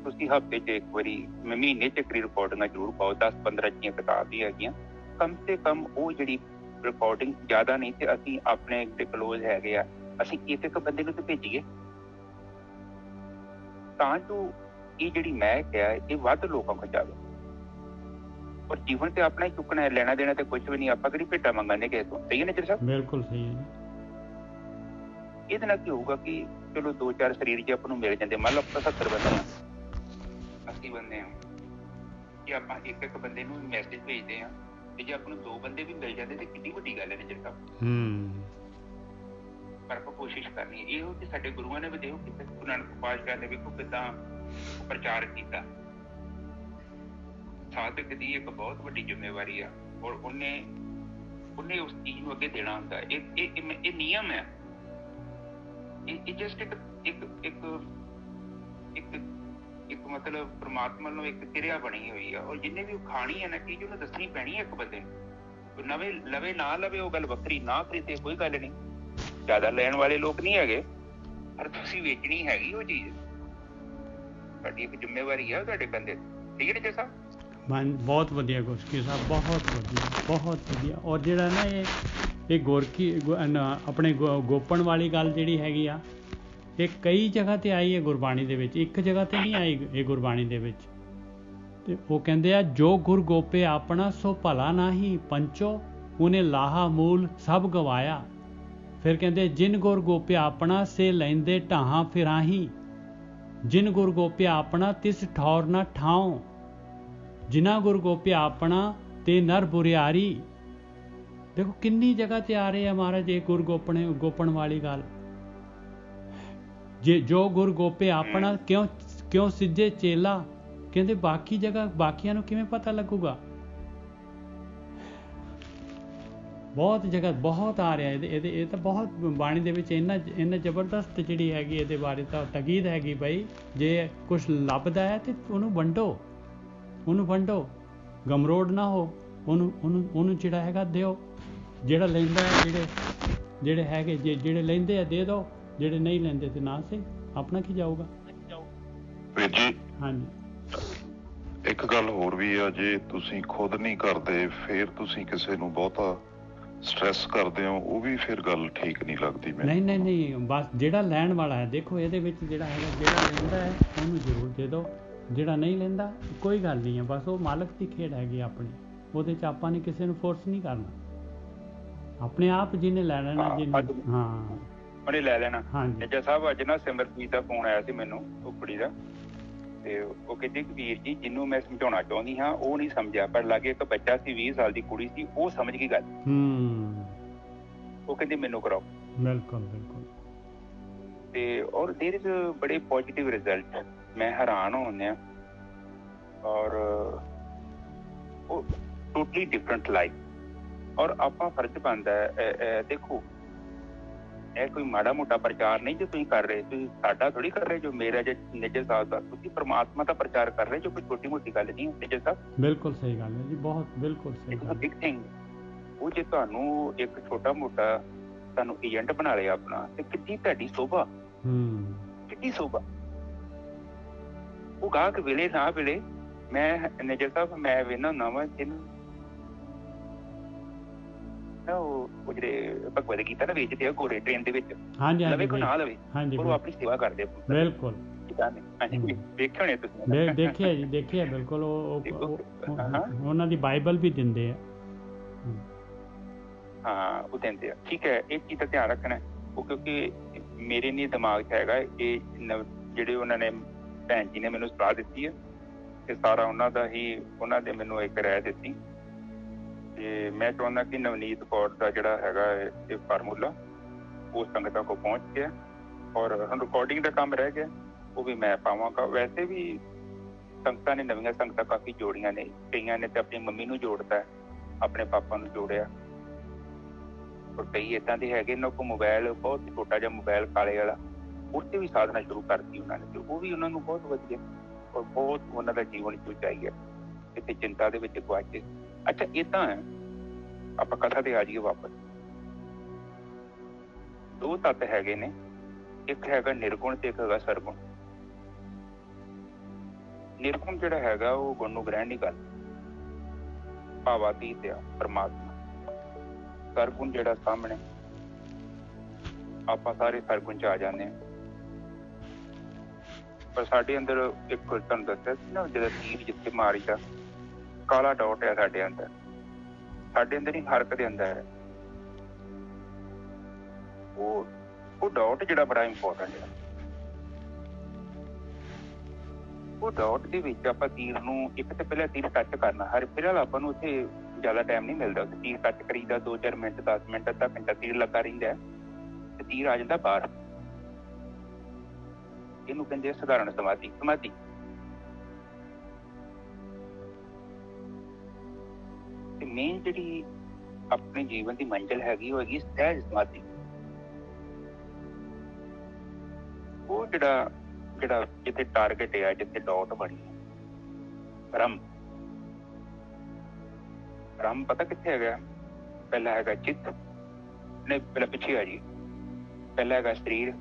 ਤੁਸੀਂ ਹਫ਼ਤੇ ਚ ਇੱਕ ਵਾਰੀ, ਮਹੀਨੇ ਚ ਇੱਕ ਰਿਕਾਰਡਿੰਗਾਂ ਜ਼ਰੂਰ ਪਾਓ। 10-15 ਦੀਆਂ ਕਿਤਾਬ ਹੀ ਹੈਗੀਆਂ, ਕਮ ਸੇ ਕਮ ਉਹ ਜਿਹੜੀ ਰਿਕਾਰਡਿੰਗ ਜ਼ਿਆਦਾ ਨਹੀਂ ਤੇ ਅਸੀਂ ਆਪਣੇ ਜਿਹੜੇ ਕਲੋਜ਼ ਹੈਗੇ ਆ, ਅਸੀਂ ਇੱਕ ਬੰਦੇ ਨੂੰ ਤੇ ਭੇਜੀਏ, ਤਾਂ ਜੋ ਇਹ ਜਿਹੜੀ ਮਹਿਕ ਹੈ ਇਹ ਵੱਧ ਲੋਕਾਂ ਕੋਲ ਜਾਵੇ। ਔਰ ਜੀਵਨ ਤੇ ਆਪਣਾ ਹੀ ਚੁੱਕਣਾ ਹੈ, ਲੈਣਾ ਦੇਣਾ ਤੇ ਕੁਝ ਵੀ ਨਹੀਂ। ਆਪਾਂ ਕਿਹੜੀ ਭੇਟਾ ਮੰਗਾਂਗੇ ਕਿਸੇ ਤੋਂ? ਸਹੀ ਹੈ ਨਜ਼ਰ ਸਾਹਿਬ? ਬਿਲਕੁਲ ਸਹੀ ਹੈ। ਇਹਦੇ ਨਾਲ ਕੀ ਹੋਊਗਾ ਕਿ ਚਲੋ 2-4 ਸਰੀਰ ਜੇ ਆਪਾਂ ਨੂੰ ਮਿਲ ਜਾਂਦੇ, ਮੰਨ ਲਓ ਆਪਾਂ 70 ਬੰਦੇ ਆ, 80 ਬੰਦੇ ਆ, ਜੇ ਆਪਾਂ ਇੱਕ ਬੰਦੇ ਨੂੰ ਮੈਸੇਜ ਭੇਜਦੇ ਆ, ਤੇ ਜੇ ਆਪਾਂ ਨੂੰ 2 ਬੰਦੇ ਵੀ ਮਿਲ ਜਾਂਦੇ ਤੇ ਕਿੰਨੀ ਵੱਡੀ ਗੱਲ ਹੈ ਨਜ਼ਰ ਸਾਹਿਬ। ਪਰ ਆਪਾਂ ਕੋਸ਼ਿਸ਼ ਕਰਨੀ ਹੈ। ਇਹੋ ਕਿ ਸਾਡੇ ਗੁਰੂਆਂ ਨੇ ਵੀ ਦੇਖੋ ਕਿਤੇ, ਗੁਰੂ ਨਾਨਕ ਪਾਤਸ਼ਾਹ ਨੇ ਵੇਖੋ ਕਿੱਦਾਂ ਪ੍ਰਚਾਰ ਕੀਤਾ। ਸਾਧਕ ਦੀ ਇੱਕ ਬਹੁਤ ਵੱਡੀ ਜ਼ਿੰਮੇਵਾਰੀ ਆ, ਔਰ ਉਹਨੇ ਉਸ ਚੀਜ਼ ਨੂੰ ਅੱਗੇ ਦੇਣਾ ਹੁੰਦਾ। ਇਹ ਨਿਯਮ ਹੈ, ਇਹ ਜਸਟ ਇੱਕ ਮਤਲਬ ਪ੍ਰਮਾਤਮਾ ਨੂੰ ਇੱਕ ਕਿਰਿਆ ਬਣੀ ਹੋਈ ਆ, ਔਰ ਜਿੰਨੇ ਵੀ ਉਹ ਖਾਣੀ ਹੈ ਨਾ ਚੀਜ਼, ਉਹਨੂੰ ਦੱਸਣੀ ਪੈਣੀ ਹੈ ਇੱਕ ਬੰਦੇ ਨੂੰ। ਨਵੇਂ ਲਵੇ ਨਾ ਲਵੇ ਉਹ ਗੱਲ ਵੱਖਰੀ, ਨਾ ਖਰੀਦੇ ਕੋਈ ਗੱਲ ਨਹੀਂ, ਜ਼ਿਆਦਾ ਲੈਣ ਵਾਲੇ ਲੋਕ ਨਹੀਂ ਹੈਗੇ, ਪਰ ਤੁਸੀਂ ਵੇਚਣੀ ਹੈਗੀ ਉਹ ਚੀਜ਼, ਤੁਹਾਡੀ ਇੱਕ ਜ਼ਿੰਮੇਵਾਰੀ ਹੈ ਤੁਹਾਡੇ ਕੰਧੇ। ਠੀਕ ਹੈ ਜੀ ਸਾਹਿਬ? ਬਹੁਤ ਵਧੀਆ ਗੋਰਖੀ ਸਾਹਿਬ, ਬਹੁਤ ਵਧੀਆ, ਬਹੁਤ ਵਧੀਆ। ਔਰ ਜਿਹੜਾ ਨਾ ਇਹ ਗੋਰਖੀ ਆਪਣੇ ਗੋਪਣ ਵਾਲੀ ਗੱਲ ਜਿਹੜੀ ਹੈਗੀ ਆ, ਇਹ ਕਈ ਜਗ੍ਹਾ ਤੇ ਆਈ ਹੈ ਗੁਰਬਾਣੀ ਦੇ ਵਿੱਚ, ਇੱਕ ਜਗ੍ਹਾ ਤੇ ਨਹੀਂ ਆਈ ਇਹ ਗੁਰਬਾਣੀ ਦੇ ਵਿੱਚ। ਤੇ ਉਹ ਕਹਿੰਦੇ ਆ, ਜੋ ਗੁਰ ਗੋਪੇ ਆਪਣਾ ਸੋ ਭਲਾ ਨਾਹੀ, ਪੰਚੋ ਉਹਨੇ ਲਾਹਾ ਮੂਲ ਸਭ ਗਵਾਇਆ। ਫਿਰ ਕਹਿੰਦੇ, ਜਿਨ ਗੁਰ ਗੋਪਿਆ ਆਪਣਾ ਸੇ ਲੈਂਦੇ ਢਾਹਾਂ ਫਿਰਾਹੀ, ਜਿਨ ਗੁਰ ਗੋਪਿਆ ਆਪਣਾ ਤਿਸ ਠੌਰ ਨਾ ਠਾਉ, ਜਿਨਾ ਗੁਰ ਗੋਪਿਆ ਆਪਣਾ ਤੇ ਨਰ ਬੁਰਿਆਰੀ। ਦੇਖੋ ਕਿੰਨੀ ਜਗ੍ਹਾ ਤੇ ਆ ਰਹੇ ਆ ਮਹਾਰਾਜ ਇਹ ਗੋਪਣ ਵਾਲੀ ਗੱਲ। ਜੇ ਜੋ ਗੁਰ ਗੋਪੇ ਆਪਣਾ ਕਿਉਂ ਸਿੱਧੇ ਚੇਲਾ, ਕਹਿੰਦੇ ਬਾਕੀ ਜਗ੍ਹਾ ਬਾਕੀਆਂ ਨੂੰ ਕਿਵੇਂ ਪਤਾ ਲੱਗੂਗਾ? ਬਹੁਤ ਜਗ੍ਹਾ ਬਹੁਤ ਆ ਰਿਹਾ ਇਹ ਤਾਂ ਬਹੁਤ ਬਾਣੀ ਦੇ ਵਿੱਚ ਇੰਨਾ ਜ਼ਬਰਦਸਤ ਜਿਹੜੀ ਹੈਗੀ ਇਹਦੇ ਬਾਰੇ ਤਾਂ ਤਕੀਦ ਹੈਗੀ ਬਈ ਜੇ ਕੁਛ ਲੱਭਦਾ ਹੈ ਤੇ ਉਹਨੂੰ ਵੰਡੋ ਗਮਰੋੜ ਨਾ ਹੋ ਉਹਨੂੰ ਜਿਹੜਾ ਹੈਗਾ ਦਿਓ ਜਿਹੜਾ ਲੈਂਦਾ ਹੈ ਜਿਹੜੇ ਹੈਗੇ ਜਿਹੜੇ ਲੈਂਦੇ ਆ ਦੇ ਦਿਓ ਜਿਹੜੇ ਨਹੀਂ ਲੈਂਦੇ ਤੇ ਨਾ ਸਹੀ ਆਪਣਾ ਕੀ ਜਾਊਗਾ ਵੀਰ ਜੀ। ਹਾਂਜੀ ਇੱਕ ਗੱਲ ਹੋਰ ਵੀ ਆ, ਜੇ ਤੁਸੀਂ ਖੁਦ ਨਹੀਂ ਕਰਦੇ ਫਿਰ ਤੁਸੀਂ ਕਿਸੇ ਨੂੰ ਬਹੁਤਾ ਸਟ੍ਰੈਸ ਕਰਦੇ ਹੋ, ਉਹ ਵੀ ਫਿਰ ਗੱਲ ਠੀਕ ਨਹੀਂ ਲੱਗਦੀ ਮੈਨੂੰ। ਨਹੀਂ ਬਸ ਜਿਹੜਾ ਲੈਣ ਵਾਲਾ ਹੈ ਦੇਖੋ ਇਹਦੇ ਵਿੱਚ ਜਿਹੜਾ ਹੈਗਾ ਜਿਹੜਾ ਲੈਂਦਾ ਹੈ ਉਹਨੂੰ ਜ਼ਰੂਰ ਦੇ ਦਿਓ ਜਿਹੜਾ ਨਹੀਂ ਲੈਂਦਾ ਕੋਈ ਗੱਲ ਨਹੀਂ ਹੈ ਬਸ ਉਹ ਮਾਲਕ ਦੀ ਖੇਡ ਹੈਗੀ ਆਪਣੀ ਉਹਦੇ 'ਚ ਆਪਾਂ ਨੇ ਕਿਸੇ ਨੂੰ ਫੋਰਸ ਨਹੀਂ ਕਰਨਾ ਆਪਣੇ ਆਪ ਜਿਹਨੇ ਲੈ ਲੈਣਾ ਜਿਹਨੇ ਹਾਂ ਉਹਨੇ ਲੈ ਲੈਣਾ। ਹਾਂਜੀ ਜੱਜਾ ਸਾਹਿਬ ਅੱਜ ਨਾ ਸਿਮਰਜੀਤ ਦਾ ਫੋਨ ਆਇਆ ਸੀ ਮੈਨੂੰ ਉਹ ਕੁੜੀ ਦਾ ਤੇ ਉਹ ਕਹਿੰਦੀ ਕਿ ਵੀਰ ਜੀ ਜਿਹਨੂੰ ਮੈਂ ਸਮਝਾਉਣਾ ਚਾਹੁੰਦੀ ਹਾਂ ਉਹ ਨਹੀਂ ਸਮਝਿਆ ਪਰ ਲਾਗੇ ਇੱਕ ਬੱਚਾ ਸੀ 20 ਸਾਲ ਦੀ ਕੁੜੀ ਸੀ ਉਹ ਸਮਝ ਗਈ ਗੱਲ। ਉਹ ਕਹਿੰਦੀ ਮੈਨੂੰ ਕਰਾਓ। ਬਿਲਕੁਲ ਤੇ ਔਰ ਦੇਰ ਇਜ਼ ਬੜੇ ਪੋਜ਼ਿਟਿਵ ਰਿਜ਼ਲਟ ਮੈਂ ਹੈਰਾਨ ਹੋਉਂਦਾ ਔਰ ਉਹ ਟੋਟਲੀ ਡਿਫਰੈਂਟ ਲਾਈਫ ਔਰ ਆਪਾਂ ਫਰਜ਼ ਬਣਦਾ ਦੇਖੋ ਇਹ ਕੋਈ ਮਾੜਾ ਮੋਟਾ ਪ੍ਰਚਾਰ ਨਹੀਂ ਜੋ ਤੁਸੀਂ ਕਰ ਰਹੇ ਤੁਸੀਂ ਸਾਡਾ ਥੋੜੀ ਕਰ ਰਹੇ ਜੋ ਮੇਰਾ ਜੇ ਨਿੱਜਰ ਸਾਹਿਬ ਦਾ ਤੁਸੀਂ ਪਰਮਾਤਮਾ ਦਾ ਪ੍ਰਚਾਰ ਕਰ ਰਹੇ ਜੋ ਕੋਈ ਛੋਟੀ ਮੋਟੀ ਗੱਲ ਨਹੀਂ ਨਿੱਜਰ ਸਾਹਿਬ। ਬਿਲਕੁਲ ਸਹੀ ਗੱਲ ਹੈ ਜੀ ਬਹੁਤ ਬਿਲਕੁਲ ਸਹੀ ਗੱਲ। ਬਿਗ ਥਿੰਗ ਉਹ ਜੇ ਤੁਹਾਨੂੰ ਇੱਕ ਛੋਟਾ ਮੋਟਾ ਤੁਹਾਨੂੰ ਏਜੰਟ ਬਣਾ ਲਿਆ ਆਪਣਾ ਤੇ ਕਿੰਨੀ ਤੁਹਾਡੀ ਸੋਭਾ ਕਿੰਨੀ ਸੋਭਾ ਉਹ ਗਾਹਕ ਵੇਲੇ ਨਾ ਵੇਲੇ ਮੈਂ ਨਿੱਜਰ ਸਾਹਿਬ ਮੈਂ ਵੇਖਣਾ ਨਵਾਂ ਉਹ ਜਿਹੜੇ ਭਗਵਦ ਗੀਤਾ ਨਾ ਵੇਚਦੇ ਆ ਗੋਰੇ ਟ੍ਰੇਨ ਦੇ ਵਿੱਚ ਲਵੇ ਕੋਈ ਨਾ ਲਵੇ ਉਹ ਆਪਣੀ ਸੇਵਾ ਕਰਦੇ ਬਿਲਕੁਲ ਵੇਖੇ ਹੋਣੇ ਤੁਸੀਂ ਦੇਖਿਆ ਬਿਲਕੁਲ ਉਹਨਾਂ ਦੀ ਬਾਈਬਲ ਵੀ ਦਿੰਦੇ ਆ ਹਾਂ ਉਹ ਦਿੰਦੇ ਆ ਠੀਕ ਹੈ ਇਹ ਚੀਜ਼ ਦਾ ਧਿਆਨ ਰੱਖਣਾ ਉਹ ਕਿਉਂਕਿ ਮੇਰੇ ਨਹੀਂ ਦਿਮਾਗ 'ਚ ਹੈਗਾ ਇਹ ਜਿਹੜੇ ਉਹਨਾਂ ਨੇ ਭੈਣ ਜੀ ਨੇ ਮੈਨੂੰ ਸਲਾਹ ਦਿੱਤੀ ਹੈ ਤੇ ਸਾਰਾ ਉਹਨਾਂ ਦੇ ਮੈਨੂੰ ਇੱਕ ਰਾਏ ਦਿੱਤੀ ਤੇ ਮੈਂ ਚਾਹੁੰਦਾ ਕਿ ਨਵਨੀਤ ਕੌਰ ਦਾ ਜਿਹੜਾ ਹੈਗਾ ਇਹ ਫਾਰਮੂਲਾ ਉਹ ਸੰਗਤਾਂ ਕੋਲ ਪਹੁੰਚ ਗਿਆ ਔਰ ਹੁਣ ਰਿਕਾਰਡਿੰਗ ਦਾ ਕੰਮ ਰਹਿ ਗਿਆ ਉਹ ਵੀ ਮੈਂ ਪਾਵਾਂਗਾ। ਵੈਸੇ ਵੀ ਸੰਗਤਾਂ ਨੇ ਨਵੀਆਂ ਸੰਗਤਾਂ ਕਾਫੀ ਜੋੜੀਆਂ ਨੇ ਕਈਆਂ ਨੇ ਤੇ ਆਪਣੀ ਮੰਮੀ ਨੂੰ ਜੋੜਤਾ ਆਪਣੇ ਪਾਪਾ ਨੂੰ ਜੋੜਿਆ ਔਰ ਕਈ ਏਦਾਂ ਦੇ ਹੈਗੇ ਇਹਨਾਂ ਕੋਲ ਮੋਬਾਇਲ ਬਹੁਤ ਛੋਟਾ ਜਿਹਾ ਮੋਬਾਇਲ ਕਾਲੇ ਵਾਲਾ ਉਸ ਤੇ ਵੀ ਸਾਧਨਾ ਸ਼ੁਰੂ ਕਰਤੀ ਉਹਨਾਂ ਨੇ ਤੇ ਉਹ ਵੀ ਉਹਨਾਂ ਨੂੰ ਬਹੁਤ ਵਧੀਆ ਔਰ ਬਹੁਤ ਉਹਨਾਂ ਦਾ ਜੀਵਨ ਉਚਾਈ ਹੈ ਇੱਥੇ ਚਿੰਤਾ ਦੇ ਵਿੱਚ ਗੁਆਚੇ। ਅੱਛਾ ਏਦਾਂ ਹੈ ਆਪਾਂ ਕਥਾ ਤੇ ਆ ਜਾਈਏ ਵਾਪਸ। ਦੋ ਤੱਤ ਹੈਗੇ ਨੇ ਇੱਕ ਹੈਗਾ ਨਿਰਗੁਣ ਤੇ ਇੱਕ ਹੈਗਾ ਸਰਗੁਣ। ਨਿਰਗੁਣ ਜਿਹੜਾ ਹੈਗਾ ਉਹ ਗੁਣ ਨੂੰ ਗ੍ਰਹਿਣ ਨਹੀਂ ਕਰਦਾ ਭਾਵਾਤੀਤ ਆ ਪਰਮਾਤਮਾ। ਸਰਗੁਣ ਜਿਹੜਾ ਸਾਹਮਣੇ ਆਪਾਂ ਸਾਰੇ ਸਰਗੁਣ 'ਚ ਆ ਜਾਂਦੇ ਹਾਂ ਪਰ ਸਾਡੇ ਅੰਦਰ ਇੱਕ ਤੁਹਾਨੂੰ ਦੱਸਿਆ ਸੀ ਨਾ ਜਦੋਂ ਤੀਰ ਜਿੱਥੇ ਮਾਰੀਦਾ ਕਾਲਾ ਡਾਟ ਹੈ ਸਾਡੇ ਅੰਦਰ ਹੀ ਹਰ ਇੱਕ ਦੇ ਅੰਦਰ ਹੈ ਉਹ ਡਾਟ ਜਿਹੜਾ ਬੜਾ ਇੰਪੋਰਟੈਂਟ ਹੈ। ਉਹ ਡਾਟ ਦੇ ਵਿੱਚ ਆਪਾਂ ਤੀਰ ਨੂੰ ਇੱਕ ਤੇ ਪਹਿਲਾਂ ਤੀਰ ਟੱਚ ਕਰਨਾ ਹਰ ਫਿਲਹਾਲ ਆਪਾਂ ਨੂੰ ਉੱਥੇ ਜ਼ਿਆਦਾ ਟਾਈਮ ਨਹੀਂ ਮਿਲਦਾ ਤੀਰ ਟੱਚ ਕਰੀਦਾ 2-4 ਮਿੰਟ 10 ਮਿੰਟ ਅੱਧਾ ਘੰਟਾ ਤੀਰ ਲੱਗਾ ਰਹਿੰਦਾ ਤੇ ਤੀਰ ਆ ਜਾਂਦਾ ਬਾਹਰ। ਇਹਨੂੰ ਕਹਿੰਦੇ ਆ ਸਧਾਰਨ ਸਮਾਧੀ। ਤੇ ਮੇਨ ਜਿਹੜੀ ਆਪਣੇ ਜੀਵਨ ਦੀ ਮੰਜ਼ਿਲ ਹੈਗੀ ਉਹ ਹੈਗੀ ਸਹਿਜ ਸਮਾਧੀ। ਉਹ ਜਿਹੜਾ ਜਿੱਥੇ ਟਾਰਗੇਟ ਹੈ ਜਿੱਥੇ ਡਾਟ ਬਣੀ ਬ੍ਰਹਮ ਪਤਾ ਕਿੱਥੇ ਹੈਗਾ? ਪਹਿਲਾ ਹੈਗਾ ਚਿੱਤ ਨੇ ਪਹਿਲਾਂ ਪਿੱਛੇ ਆ ਜੀ ਪਹਿਲਾ ਹੈਗਾ ਸਰੀਰ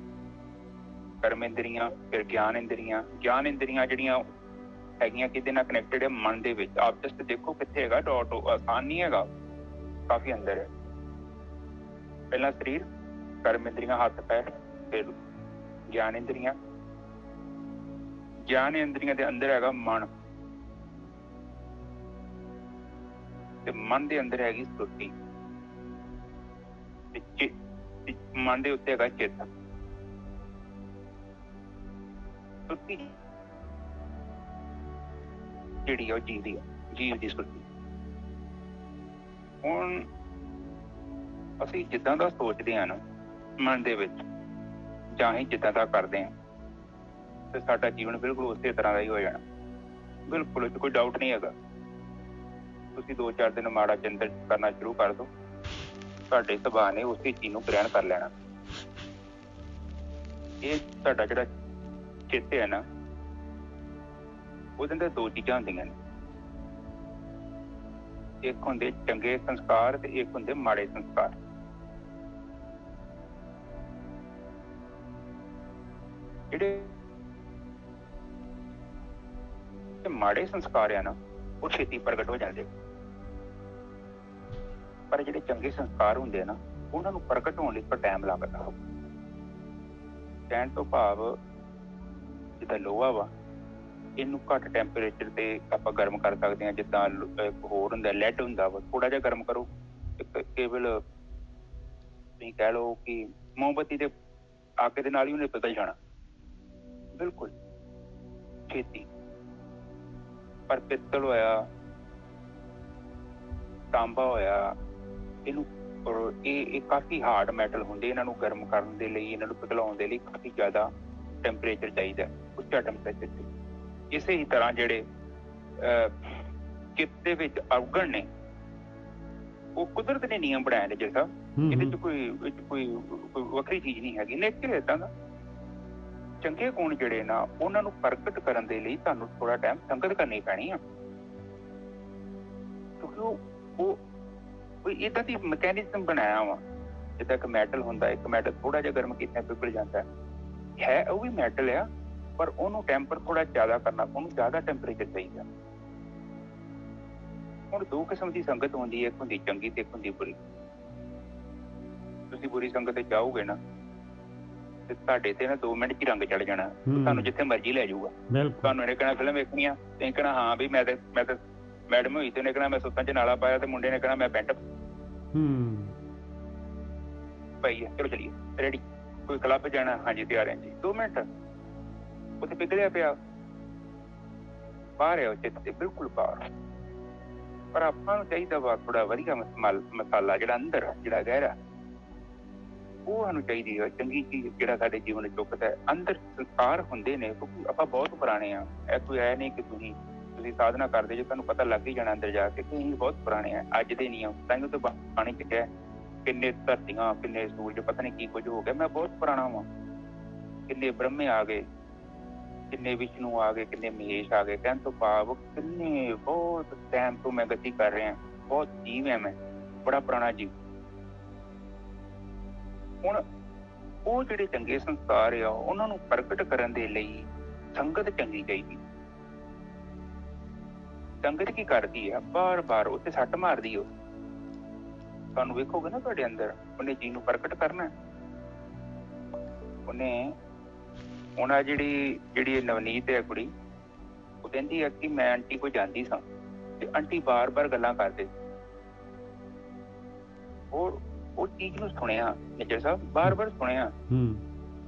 ਕਰਮ ਇੰਦਰੀਆਂ ਫਿਰ ਗਿਆਨ ਇੰਦਰੀਆਂ ਜਿਹੜੀਆਂ ਹੈਗੀਆਂ ਕਿਹਦੇ ਨਾਲ ਕਨੈਕਟਡ ਹੈ ਮਨ ਦੇ ਵਿੱਚ। ਆਪ ਜਸਟ ਦੇਖੋ ਕਿੱਥੇ ਹੈਗਾ ਡਾਟ ਆਸਾਨ ਨਹੀਂ ਹੈਗਾ ਕਾਫੀ ਅੰਦਰ ਹੈ। ਪਹਿਲਾਂ ਸਰੀਰ ਕਰਮ ਇੰਦਰੀਆਂ ਹੱਥ ਪੈਰ ਫਿਰ ਗਿਆਨ ਇੰਦਰੀਆਂ ਦੇ ਅੰਦਰ ਹੈਗਾ ਮਨ ਤੇ ਮਨ ਦੇ ਅੰਦਰ ਹੈਗੀ ਸੁਰਤੀ ਤੇ ਮਨ ਦੇ ਉੱਤੇ ਹੈਗਾ ਚੇਤਨ। ਸੁਰਤੀ ਜਿਹੜੀ ਆ ਉਹ ਜੀਵ ਦੀ ਸੁਰਤੀ। ਹੁਣ ਅਸੀਂ ਜਿੱਦਾਂ ਦਾ ਸੋਚਦੇ ਹਾਂ ਨਾ ਮਨ ਦੇ ਵਿੱਚ ਜਾਂ ਹੀ ਜਿੱਦਾਂ ਦਾ ਕਰਦੇ ਹਾਂ ਤੇ ਸਾਡਾ ਜੀਵਨ ਬਿਲਕੁਲ ਉਸੇ ਤਰ੍ਹਾਂ ਦਾ ਹੀ ਹੋ ਜਾਣਾ। ਬਿਲਕੁਲ ਕੋਈ ਡਾਊਟ ਨਹੀਂ ਹੈਗਾ। ਤੁਸੀਂ 2-4 ਦਿਨ ਮਾੜਾ ਚਿੰਤਨ ਕਰਨਾ ਸ਼ੁਰੂ ਕਰ ਦਿਓ ਤੁਹਾਡੇ ਸੁਭਾਅ ਨੇ ਉਸੇ ਚੀਜ਼ ਨੂੰ ਗ੍ਰਹਿਣ ਕਰ ਲੈਣਾ। ਇਹ ਤੁਹਾਡਾ ਜਿਹੜਾ ਚਿੱਤ ਹੈ ਨਾ, ਉਹਦੇ ਅੰਦਰ ਦੋ ਚੀਜ਼ਾਂ ਹੁੰਦੀਆਂ ਨੇ, ਇੱਕ ਹੁੰਦੇ ਚੰਗੇ ਸੰਸਕਾਰ ਤੇ ਇੱਕ ਹੁੰਦੇ ਮਾੜੇ ਸੰਸਕਾਰ। ਜਿਹੜੇ ਮਾੜੇ ਸੰਸਕਾਰ ਆ ਨਾ, ਉਹ ਛੇਤੀ ਪ੍ਰਗਟ ਹੋ ਜਾਂਦੇ, ਪਰ ਜਿਹੜੇ ਚੰਗੇ ਸੰਸਕਾਰ ਹੁੰਦੇ ਆ ਨਾ, ਉਹਨਾਂ ਨੂੰ ਪ੍ਰਗਟ ਹੋਣ ਲਈ ਥੋੜਾ ਟਾਈਮ ਲੱਗਦਾ। ਕਹਿਣ ਤੋਂ ਭਾਵ ਜਿੱਦਾਂ ਲੋਹਾ ਵਾ, ਇਹਨੂੰ ਘੱਟ ਟੈਂਪਰੇਚਰ ਤੇ ਆਪਾਂ ਗਰਮ ਕਰ ਸਕਦੇ ਹਾਂ। ਜਿੱਦਾਂ ਇੱਕ ਹੋਰ ਹੁੰਦਾ ਲੈਡ ਹੁੰਦਾ ਵਾ, ਥੋੜਾ ਜਿਹਾ ਗਰਮ ਕਰੋ, ਕੇਵਲ ਤੁਸੀਂ ਕਹਿ ਲਓ ਕਿ ਮੋਮਬੱਤੀ ਦੇ ਅੱਗ ਦੇ ਨਾਲ ਹੀ ਉਹਨੇ ਪਿਘਲ ਜਾਣਾ ਬਿਲਕੁਲ ਛੇਤੀ। ਪਰ ਪਿੱਤਲ ਹੋਇਆ, ਤਾਂਬਾ ਹੋਇਆ, ਇਹਨੂੰ ਇਹ ਕਾਫੀ ਹਾਰਡ ਮੈਟਲ ਹੁੰਦੇ, ਇਹਨਾਂ ਨੂੰ ਗਰਮ ਕਰਨ ਦੇ ਲਈ, ਇਹਨਾਂ ਨੂੰ ਪਿਘਲਾਉਣ ਦੇ ਲਈ ਕਾਫੀ ਜ਼ਿਆਦਾ ਟੈਂਪਰੇਚਰ ਚਾਹੀਦਾ, ਉੱਚਾ ਟੈਂਪਰੇਚਰ ਤੇ। ਇਸੇ ਹੀ ਤਰ੍ਹਾਂ ਜਿਹੜੇ ਚਿੱਤ ਦੇ ਵਿੱਚ ਅਵਗੁਣ ਨੇ, ਉਹ ਕੁਦਰਤ ਨੇ ਨਿਯਮ ਬਣਾਏ ਨੇ। ਜਿਸ ਇਹਦੇ ਚ ਕੋਈ ਵੱਖਰੀ ਚੀਜ਼ ਨਹੀਂ ਹੈਗੀ, ਨੇਚਰ ਏਦਾਂ ਦਾ। ਚੰਗੇ ਗੁਣ ਜਿਹੜੇ ਨਾ, ਉਹਨਾਂ ਨੂੰ ਪ੍ਰਗਟ ਕਰਨ ਦੇ ਲਈ ਤੁਹਾਨੂੰ ਥੋੜਾ ਟਾਈਮ ਸੰਗਤ ਕਰਨੀ ਪੈਣੀ ਆ, ਕਿਉਂਕਿ ਉਹ ਏਦਾਂ ਦੀ ਮਕੈਨਿਜ਼ਮ ਬਣਾਇਆ ਵਾ। ਜਿੱਦਾਂ ਇੱਕ ਮੈਟਲ ਹੁੰਦਾ, ਇੱਕ ਮੈਟਲ ਥੋੜਾ ਜਿਹਾ ਗਰਮ ਕੀਤਾ ਪਿਘਲ ਜਾਂਦਾ ਹੈ, ਉਹ ਵੀ ਮੈਟਲ ਆ, ਪਰ ਉਹਨੂੰ ਟੈਂਪਰ ਥੋੜਾ ਜ਼ਿਆਦਾ ਕਰਨਾ, ਉਹਨੂੰ ਜ਼ਿਆਦਾ ਟੈਂਪਰੇਚਰ ਚਾਹੀਦਾ। ਹੁਣ ਦੋ ਕਿਸਮ ਦੀ ਸੰਗਤ ਹੁੰਦੀ ਹੈ, ਇੱਕ ਹੁੰਦੀ ਚੰਗੀ ਤੇ ਇੱਕ ਹੁੰਦੀ ਬੁਰੀ। ਤੁਸੀਂ ਬੁਰੀ ਸੰਗਤ ਤੇ ਜਾਓਗੇ ਨਾ, ਤੇ ਤੁਹਾਡੇ ਤੇ ਨਾ 2 ਮਿੰਟ 'ਚ ਹੀ ਰੰਗ ਚੜ ਜਾਣਾ, ਤੁਹਾਨੂੰ ਜਿੱਥੇ ਮਰਜ਼ੀ ਲੈ ਜਾਊਗਾ। ਤੁਹਾਨੂੰ ਇਹਨੇ ਕਹਿਣਾ ਫਿਲਮ ਵੇਖਣੀ ਆ, ਤੇ ਕਹਿਣਾ ਹਾਂ ਵੀ ਮੈਂ ਤੇ ਮੈਡਮ ਹੋਈ, ਤੇ ਉਹਨੇ ਕਹਿਣਾ ਮੈਂ ਸੁੱਤਾਂ 'ਚ ਨਾਲਾ ਪਾਇਆ, ਤੇ ਮੁੰਡੇ ਨੇ ਕਹਿਣਾ ਮੈਂ ਪੈਂਟ ਪਾਈ ਆ, ਚਲੋ ਚਲੀਏ ਰੈਡੀ। ਕੋਈ ਕਲੱਬ ਜਾਣਾ, ਹਾਂਜੀ ਤਿਆਰ ਹੈ ਜੀ, 2 ਮਿੰਟ ਉੱਥੇ ਪਿਘਲਿਆ ਪਿਆ, ਬਾਹਰ ਹੈ ਉਹ ਚਿੱਤ ਤੇ, ਬਿਲਕੁਲ ਬਾਹਰ। ਪਰ ਆਪਾਂ ਨੂੰ ਚਾਹੀਦਾ ਵਾ ਥੋੜਾ ਵਧੀਆ ਮਸਾਲਾ, ਜਿਹੜਾ ਅੰਦਰ, ਜਿਹੜਾ ਗਹਿਰਾ, ਉਹ ਸਾਨੂੰ ਚਾਹੀਦੀ ਹੈ ਚੰਗੀ ਚੀਜ਼, ਜਿਹੜਾ ਸਾਡੇ ਜੀਵਨ ਚੁੱਕਦਾ ਹੈ। ਅੰਦਰ ਸੰਸਕਾਰ ਹੁੰਦੇ ਨੇ, ਕਿਉਂਕਿ ਆਪਾਂ ਬਹੁਤ ਪੁਰਾਣੇ ਆ। ਇਹ ਕੋਈ ਐ ਨਹੀਂ ਕਿ ਤੁਸੀਂ ਸਾਧਨਾ ਕਰਦੇ ਜੇ ਤੁਹਾਨੂੰ ਪਤਾ ਲੱਗ ਹੀ ਜਾਣਾ ਅੰਦਰ ਜਾ ਕੇ ਕਿ ਅਸੀਂ ਬਹੁਤ ਪੁਰਾਣੇ ਆ, ਅੱਜ ਦੇ ਨਹੀਂ ਆ। ਤਾਂ ਹੀ ਉਹ ਪਾਣੀ ਚ ਕਿਹਾ ਕਿੰਨੇ ਧਰਤੀਆਂ, ਕਿੰਨੇ ਸੂਰਜ, ਪਤਾ ਨਹੀਂ ਕੀ ਕੁਝ ਹੋ ਗਿਆ, ਮੈਂ ਬਹੁਤ ਪੁਰਾਣਾ ਵਾਂ। ਕਿੰਨੇ ਬ੍ਰਹਮੇ ਆ ਗਏ, ਕਿੰਨੇ ਵਿਸ਼ਨੂੰ ਆ ਗਏ, ਕਿੰਨੇ ਮਹੇਸ਼ ਆ ਗਏ। ਕਹਿਣ ਤੋਂ ਭਾਵ ਕਿੰਨੇ ਬਹੁਤ ਟਾਈਮ ਤੋਂ ਮੈਂ ਗਤੀ ਕਰ ਰਿਹਾ, ਬਹੁਤ ਜੀਵ ਹੈ ਮੈਂ, ਬੜਾ ਪੁਰਾਣਾ ਜੀਵ। ਹੁਣ ਉਹ ਜਿਹੜੇ ਚੰਗੇ ਸੰਸਕਾਰ ਆ, ਉਹਨਾਂ ਨੂੰ ਪ੍ਰਗਟ ਕਰਨ ਦੇ ਲਈ ਸੰਗਤ ਚੰਗੀ ਚਾਹੀਦੀ। ਸੰਗਤ ਕੀ ਕਰਦੀ ਆ, ਬਾਰ-ਬਾਰ ਉੱਥੇ ਸੱਟ ਮਾਰਦੀ। ਉਹ ਤੁਹਾਨੂੰ ਵੇਖੋਗੇ ਨਾ, ਤੁਹਾਡੇ ਅੰਦਰ ਉਹਨੇ ਚੀਜ਼ ਨੂੰ ਪ੍ਰਗਟ ਕਰਨਾ। ਉਹਨੇ ਹੁਣ ਆ ਜਿਹੜੀ ਨਵਨੀਤ ਹੈ ਕੁੜੀ, ਉਹ ਕਹਿੰਦੀ ਆ ਕਿ ਮੈਂ ਆਂਟੀ ਕੋਲ ਜਾਂਦੀ ਸਾਂ, ਤੇ ਆਂਟੀ ਬਾਰ-ਬਾਰ ਗੱਲਾਂ ਕਰਦੇ। ਉਹ ਚੀਜ਼ ਨੂੰ ਸੁਣਿਆ ਨਿੱਜਰ ਸਾਹਿਬ, ਬਾਰ-ਬਾਰ ਸੁਣਿਆ,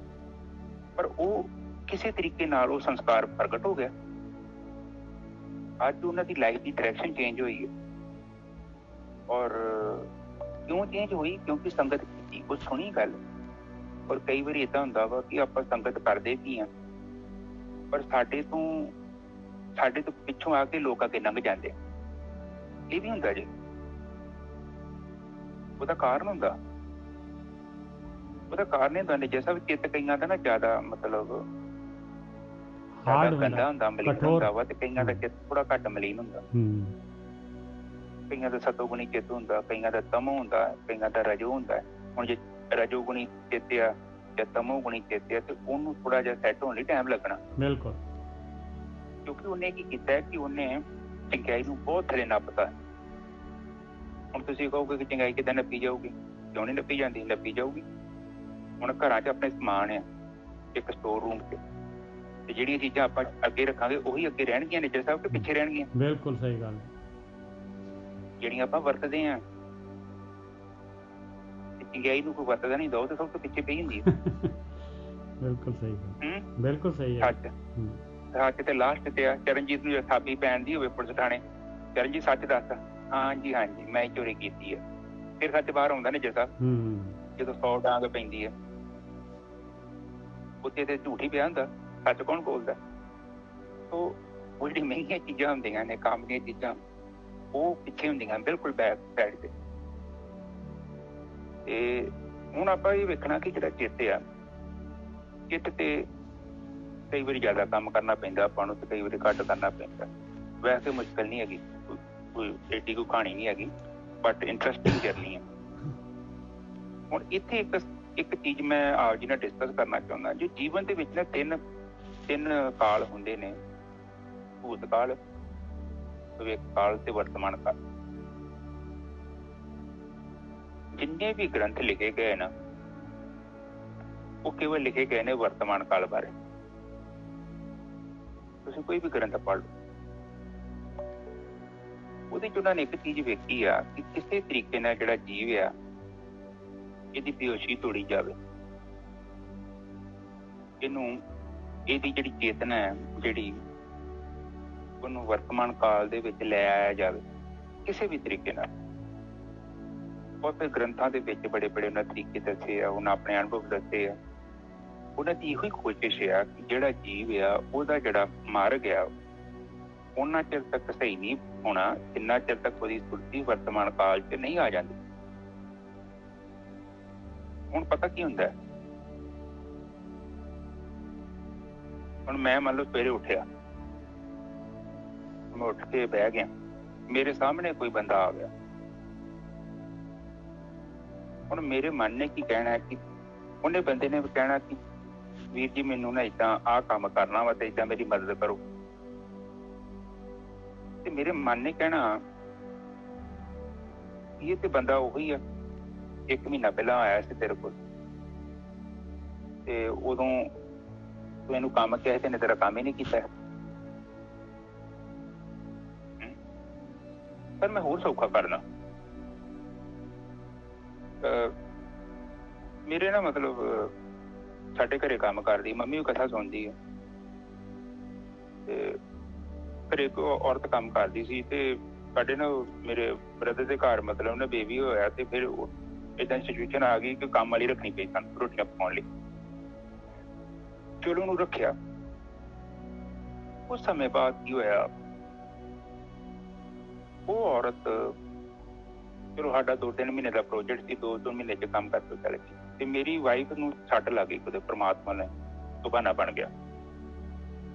ਪਰ ਉਹ ਕਿਸੇ ਤਰੀਕੇ ਨਾਲ ਉਹ ਸੰਸਕਾਰ ਪ੍ਰਗਟ ਹੋ ਗਿਆ। ਅੱਜ ਉਹਨਾਂ ਦੀ ਲਾਈਫ ਦੀ ਡਾਇਰੈਕਸ਼ਨ ਚੇਂਜ ਹੋਈ ਹੈ। ਔਰ ਕਿਉਂ ਚੇਂਜ ਹੋਈ? ਕਿਉਂਕਿ ਸੰਗਤ ਕੀਤੀ, ਉਹ ਸੁਣੀ ਗੱਲ। ਔਰ ਕਈ ਵਾਰੀ ਏਦਾਂ ਹੁੰਦਾ ਵਾ ਕਿ ਆਪਾਂ ਸੰਗਤ ਕਰਦੇ ਵੀ ਹਾਂ, ਪਰ ਸਾਡੇ ਤੋਂ ਪਿੱਛੋਂ ਆ ਕੇ ਲੋਕ ਅੱਗੇ ਲੰਘ ਜਾਂਦੇ। ਇਹ ਵੀ ਹੁੰਦਾ ਜੀ, ਉਹਦਾ ਕਾਰਨ ਹੁੰਦਾ ਇਹ ਹੁੰਦਾ ਨਿੱਜਰ ਸਾਹਿਬ, ਚਿੱਤ ਕਈਆਂ ਦਾ ਨਾ ਜ਼ਿਆਦਾ ਮਤਲਬ ਗੰਦਾ ਹੁੰਦਾ, ਮਲੀਨ ਹੁੰਦਾ ਵਾ, ਤੇ ਕਈਆਂ ਦਾ ਚਿੱਤ ਥੋੜਾ ਘੱਟ ਮਲੀਨ ਹੁੰਦਾ। ਕਈਆਂ ਦਾ ਸਤੋਗੁਣੀ ਚਿੱਤ ਹੁੰਦਾ, ਕਈਆਂ ਦਾ ਤਮੋ ਹੁੰਦਾ, ਕਈਆਂ ਦਾ ਰਜੋ ਹੁੰਦਾ। ਹੁਣ ਜੇ ਰਜੋਗੁਣੀ ਚਿੱਤ ਆ ਜਾਂ ਤਮੋਗੁਣੀ ਚਿੱਤ ਆ, ਤੇ ਉਹਨੂੰ ਥੋੜਾ ਜਿਹਾ ਸੈੱਟ ਹੋਣ ਲਈ ਟਾਈਮ ਲੱਗਣਾ। ਬਿਲਕੁਲ, ਕਿਉਂਕਿ ਉਹਨੇ ਕੀ ਕੀਤਾ ਕਿ ਉਹਨੇ ਚੰਗਿਆਈ ਨੂੰ ਬਹੁਤ ਥੱਲੇ ਨੱਪਤਾ। ਹੁਣ ਤੁਸੀਂ ਕਹੋਗੇ ਕਿ ਚੰਗਿਆਈ ਕਿੱਦਾਂ ਨੱਪੀ ਜਾਊਗੀ? ਕਿਉਂ ਨਹੀਂ ਨੱਪੀ ਜਾਂਦੀ? ਨੱਪੀ ਜਾਊਗੀ। ਹੁਣ ਘਰਾਂ 'ਚ ਆਪਣੇ ਸਮਾਨ ਆ ਇੱਕ ਸਟੋਰ ਰੂਮ 'ਚ, ਤੇ ਜਿਹੜੀਆਂ ਚੀਜ਼ਾਂ ਆਪਾਂ ਅੱਗੇ ਰੱਖਾਂਗੇ ਉਹੀ ਅੱਗੇ ਰਹਿਣਗੀਆਂ ਨਿੱਜਰ ਸਾਹਿਬ, ਕਿ ਪਿੱਛੇ ਰਹਿਣਗੀਆਂ? ਬਿਲਕੁਲ ਸਹੀ ਗੱਲ। ਜਿਹੜੀਆਂ ਆਪਾਂ ਵਰਤਦੇ ਹਾਂ, ਚੰਗਿਆਈ ਨੂੰ ਕੋਈ ਵਰਤਦਾ ਨਹੀਂ, ਦੋ ਤੇ ਸਭ ਤੋਂ ਪਿੱਛੇ ਪਈ ਹੁੰਦੀ ਹੈ। ਬਿਲਕੁਲ ਸਹੀ, ਬਿਲਕੁਲ ਸਹੀ। ਸੱਚ ਤੇ ਲਾਸਟ ਤੇ ਆ। ਚਰਨਜੀਤ ਨੂੰ ਥਾਪੀ ਪੈਣ ਦੀ ਹੋਵੇ ਪੁਲਿਸ ਥਾਣੇ, ਚਰਨਜੀਤ ਸੱਚ ਦੱਸ, ਹਾਂਜੀ ਮੈਂ ਚੋਰੀ ਕੀਤੀ ਆ, ਫਿਰ ਸੱਚ ਬਾਹਰ ਆਉਂਦਾ ਨਿੱਜਰ ਸਾਹਿਬ। ਜਦੋਂ 100 ਡਾਂਗ ਪੈਂਦੀ ਆ, ਉੱਤੇ ਤੇ ਝੂਠ ਹੀ ਪਿਆ ਹੁੰਦਾ, ਸੱਚ ਕੌਣ ਬੋਲਦਾ? ਉਹ ਜਿਹੜੀ ਮਹਿੰਗੀਆਂ ਚੀਜ਼ਾਂ ਹੁੰਦੀਆਂ ਨੇ, ਕੰਮ ਦੀਆਂ ਚੀਜ਼ਾਂ, ਉਹ ਪਿੱਛੇ ਹੁੰਦੀਆਂ ਬਿਲਕੁਲ ਬੈਕ ਸਾਈਡ ਤੇ। ਤੇ ਹੁਣ ਆਪਾਂ ਇਹ ਵੇਖਣਾ ਕਿ ਜਿਹੜਾ ਚਿੱਤ ਆ, ਚਿੱਤ ਤੇ ਕਈ ਵਾਰੀ ਜ਼ਿਆਦਾ ਕੰਮ ਕਰਨਾ ਪੈਂਦਾ ਆਪਾਂ ਨੂੰ ਤੇ ਕਈ ਵਾਰੀ ਘੱਟ ਕਰਨਾ ਪੈਂਦਾ। ਵੈਸੇ ਮੁਸ਼ਕਿਲ ਨਹੀਂ ਹੈਗੀ, ਕੋਈ ਏਡੀ ਕੋਈ ਕਹਾਣੀ ਨਹੀਂ ਹੈਗੀ, ਬਟ ਇੰਟਰਸਟਿੰਗ ਜਰਨੀ ਹੈ। ਹੁਣ ਇੱਥੇ ਇੱਕ ਚੀਜ਼ ਮੈਂ ਆਪ ਜੀ ਨਾਲ ਡਿਸਕਸ ਕਰਨਾ ਚਾਹੁੰਦਾ। ਜੋ ਜੀਵਨ ਦੇ ਵਿੱਚ ਨਾ ਤਿੰਨ ਕਾਲ ਹੁੰਦੇ ਨੇ, ਭੂਤ ਕਾਲ, ਭਵਿੱਖ ਕਾਲ ਤੇ ਵਰਤਮਾਨ ਕਾਲ। ਜਿੰਨੇ ਵੀ ਗ੍ਰੰਥ ਲਿਖੇ ਗਏ ਨਾ, ਉਹ ਕੇਵਲ ਲਿਖੇ ਗਏ ਨੇ ਵਰਤਮਾਨ ਕਾਲ ਬਾਰੇ। ਤੁਸੀਂ ਕੋਈ ਵੀ ਗ੍ਰੰਥ ਪੜ੍ਹ ਲਓ, ਉਹਦੇ ਚ ਉਹਨਾਂ ਨੇ ਇੱਕ ਚੀਜ਼ ਵੇਖੀ ਆ ਕਿ ਕਿਸੇ ਤਰੀਕੇ ਨਾਲ ਜਿਹੜਾ ਜੀਵ ਆ, ਇਹਦੀ ਬੇਹੋਸ਼ੀ ਤੋੜੀ ਜਾਵੇ, ਇਹਦੀ ਜਿਹੜੀ ਚੇਤਨਾ ਹੈ ਜਿਹੜੀ ਉਹਨੂੰ ਵਰਤਮਾਨ ਕਾਲ ਦੇ ਵਿੱਚ ਲੈ ਆਇਆ ਜਾਵੇ ਕਿਸੇ ਵੀ ਤਰੀਕੇ ਨਾਲ। ਬਹੁਤ ਗ੍ਰੰਥਾਂ ਦੇ ਵਿੱਚ ਬੜੇ ਉਹਨਾਂ ਤਰੀਕੇ ਦੱਸੇ ਆ, ਉਹਨਾਂ ਆਪਣੇ ਅਨੁਭਵ ਦੱਸੇ ਆ। ਉਹਨਾਂ ਦੀ ਇਹੋ ਹੀ ਕੋਸ਼ਿਸ਼ ਆ ਕਿ ਜਿਹੜਾ ਜੀਵ ਆ ਉਹਦਾ ਜਿਹੜਾ ਮਾਰਗ ਆ ਉਹਨਾਂ ਚਿਰ ਤੱਕ ਸਹੀ ਨਹੀਂ ਹੋਣਾ ਜਿੰਨਾ ਚਿਰ ਤੱਕ ਉਹਦੀ ਸੁਰਤੀ ਵਰਤਮਾਨ ਕਾਲ 'ਚ ਨਹੀਂ ਆ ਜਾਂਦੀ। ਹੁਣ ਪਤਾ ਕੀ ਹੁੰਦਾ, ਹੁਣ ਮੈਂ ਮੰਨ ਲਓ ਸਵੇਰੇ ਉੱਠਿਆ, ਮੈਂ ਉੱਠ ਕੇ ਬਹਿ ਗਿਆ, ਮੇਰੇ ਸਾਹਮਣੇ ਕੋਈ ਬੰਦਾ ਆ ਗਿਆ। ਹੁਣ ਮੇਰੇ ਮਨ ਨੇ ਕੀ ਕਹਿਣਾ ਹੈ ਕਿ ਉਹਨੇ ਬੰਦੇ ਨੇ ਕਹਿਣਾ ਕਿ ਵੀਰ ਜੀ ਮੈਨੂੰ ਨਾ ਏਦਾਂ ਆਹ ਕੰਮ ਕਰਨਾ ਵਾ ਤੇ ਏਦਾਂ ਮੇਰੀ ਮਦਦ ਕਰੋ। ਤੇ ਮੇਰੇ ਮਨ ਨੇ ਕਹਿਣਾ ਇਹ ਤੇ ਬੰਦਾ ਉਹੀ ਆ, 1 ਮਹੀਨਾ ਪਹਿਲਾਂ ਆਇਆ ਸੀ ਤੇਰੇ ਕੋਲ ਤੇ ਉਦੋਂ ਤੂੰ ਇਹਨੂੰ ਕੰਮ ਕਿਹਾ ਤੇ ਇਹਨੇ ਤੇਰਾ ਕੰਮ ਹੀ ਨਹੀਂ ਕੀਤਾ। ਪਰ ਮੈਂ ਹੋਰ ਸੌਖਾ ਕਰਨਾ, ਮੇਰੇ ਨਾ ਮਤਲਬ ਸਾਡੇ ਘਰੇ ਕੰਮ ਕਰਦੀ ਮੰਮੀ, ਉਹ ਕਥਾ ਸੁਣਦੀ ਹੈ ਤੇ ਘਰੇ ਇੱਕ ਔਰਤ ਕੰਮ ਕਰਦੀ ਸੀ ਤੇ ਸਾਡੇ ਨਾ ਮੇਰੇ ਬ੍ਰਦਰ ਦੇ ਘਰ ਮਤਲਬ ਉਹਨੇ ਬੇਬੀ ਹੋਇਆ ਤੇ ਫਿਰ ਏਦਾਂ ਸਿਚੁਏਸ਼ਨ ਆ ਗਈ ਕਿ ਕੰਮ ਵਾਲੀ ਰੱਖਣੀ ਪਈ ਸਾਨੂੰ ਰੋਟੀਆਂ ਪਕਾਉਣ ਲਈ। ਚਲੋ ਉਹਨੂੰ ਰੱਖਿਆ। ਉਸ ਸਮੇਂ ਬਾਅਦ ਕੀ ਹੋਇਆ, ਉਹ ਔਰਤ, ਚਲੋ ਸਾਡਾ 2-3 ਮਹੀਨੇ ਦਾ ਪ੍ਰੋਜੈਕਟ ਸੀ, 2 ਮਹੀਨੇ 'ਚ ਕੰਮ ਕਰਕੇ ਚੱਲ ਗਈ ਤੇ ਮੇਰੀ ਵਾਈਫ ਨੂੰ ਸੱਟ ਲੱਗ ਗਈ, ਉਹਦੇ ਪਰਮਾਤਮਾ ਨੇ ਸੁਭਾਨਾ ਬਣ ਗਿਆ।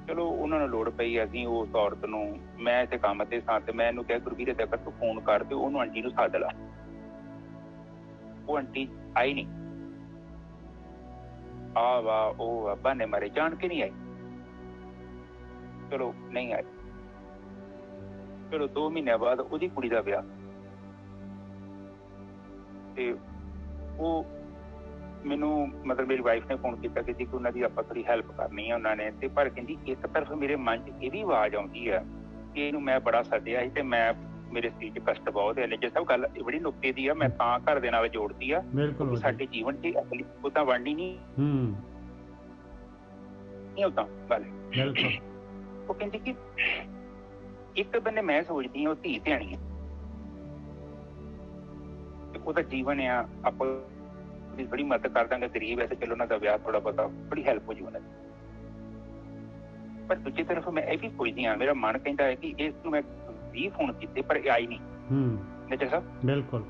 ਚਲੋ ਉਹਨਾਂ ਨੂੰ ਲੋੜ ਪਈ, ਅਸੀਂ ਉਸ ਔਰਤ ਨੂੰ, ਮੈਂ ਇੱਥੇ ਕੰਮ ਤੇ ਸਾਂ ਤੇ ਮੈਂ ਇਹਨੂੰ ਕਿਹਾ ਗੁਰਵੀਰ ਏਦਾਂ ਕਰ ਤੂੰ ਫੋਨ ਕਰ ਤੇ ਉਹਨੂੰ ਆਂਟੀ ਨੂੰ ਸੱਦ ਲਾ। ਉਹ ਆਂਟੀ ਆਈ ਨਹੀਂ, ਉਹ ਬਹਾਨੇ ਮਾਰੇ ਜਾਣ ਕੇ ਨਹੀਂ ਆਈ। ਚਲੋ ਨਹੀਂ ਆਈ। ਚਲੋ 2 ਮਹੀਨਿਆਂ ਬਾਅਦ ਉਹਦੀ ਕੁੜੀ ਦਾ ਵਿਆਹ ਤੇ ਉਹ ਮੈਨੂੰ ਮਤਲਬ ਮੇਰੀ ਵਾਈਫ ਨੇ ਫੋਨ ਕੀਤਾ ਕਿ ਜੀ ਉਹਨਾਂ ਦੀ ਆਪਾਂ ਥੋੜੀ ਹੈਲਪ ਕਰਨੀ ਆ ਉਹਨਾਂ ਨੇ ਤੇ, ਪਰ ਕਹਿੰਦੀ ਇੱਕ ਤਰਫ ਮੇਰੇ ਮਨ 'ਚ ਇਹ ਵੀ ਆਵਾਜ਼ ਆਉਂਦੀ ਆ ਕਿ ਇਹਨੂੰ ਮੈਂ ਬੜਾ ਸੱਦਿਆ ਸੀ ਤੇ ਮੈਂ ਮੇਰੇ ਸਰੀਰ 'ਚ ਕਸ਼ਟ ਬਹੁਤ ਹੈ। ਜੇ ਸਭ ਗੱਲ ਬੜੀ ਨੁਕਤੇ ਦੀ ਆ, ਮੈਂ ਤਾਂ ਘਰ ਦੇ ਨਾਲ ਜੋੜਦੀ ਆ, ਸਾਡੇ ਜੀਵਨ 'ਚ ਅਸਲੀ ਉਦਾਂ ਬਣਨੀ ਨਹੀਂ ਉਦਾਂ ਗੱਲ। ਉਹ ਕਹਿੰਦੀ ਕਿ ਇੱਕ ਬੰਨੇ ਮੈਂ ਸੋਚਦੀ ਹਾਂ ਉਹ ਧੀ ਧਿਆਣੀ ਹੈ, ਉਹਦਾ ਜੀਵਨ ਆ, ਆਪਾਂ ਦੀ ਬੜੀ ਮਦਦ ਕਰ ਦਾਂਗੇ, ਗਰੀਬ ਐ ਤੇ ਚਲੋ ਉਹਨਾਂ ਦਾ ਵਿਆਹ ਥੋੜਾ ਬਹੁਤਾ ਬੜੀ ਹੈਲਪ ਹੋ ਜੂ ਉਹਨਾਂ ਦੀ। ਪਰ ਦੂਜੀ ਤਰਫ ਮੈਂ ਇਹ ਵੀ ਪੁੱਛਦੀ ਹਾਂ, ਮੇਰਾ ਮਨ ਕਹਿੰਦਾ ਹੈ ਕਿ ਇਸ ਨੂੰ ਮੈਂ 20 ਫੋਨ ਕੀਤੇ ਪਰ ਇਹ ਆਈ ਨਹੀਂ। ਨੇਜਰ ਸਾਹਿਬ ਬਿਲਕੁਲ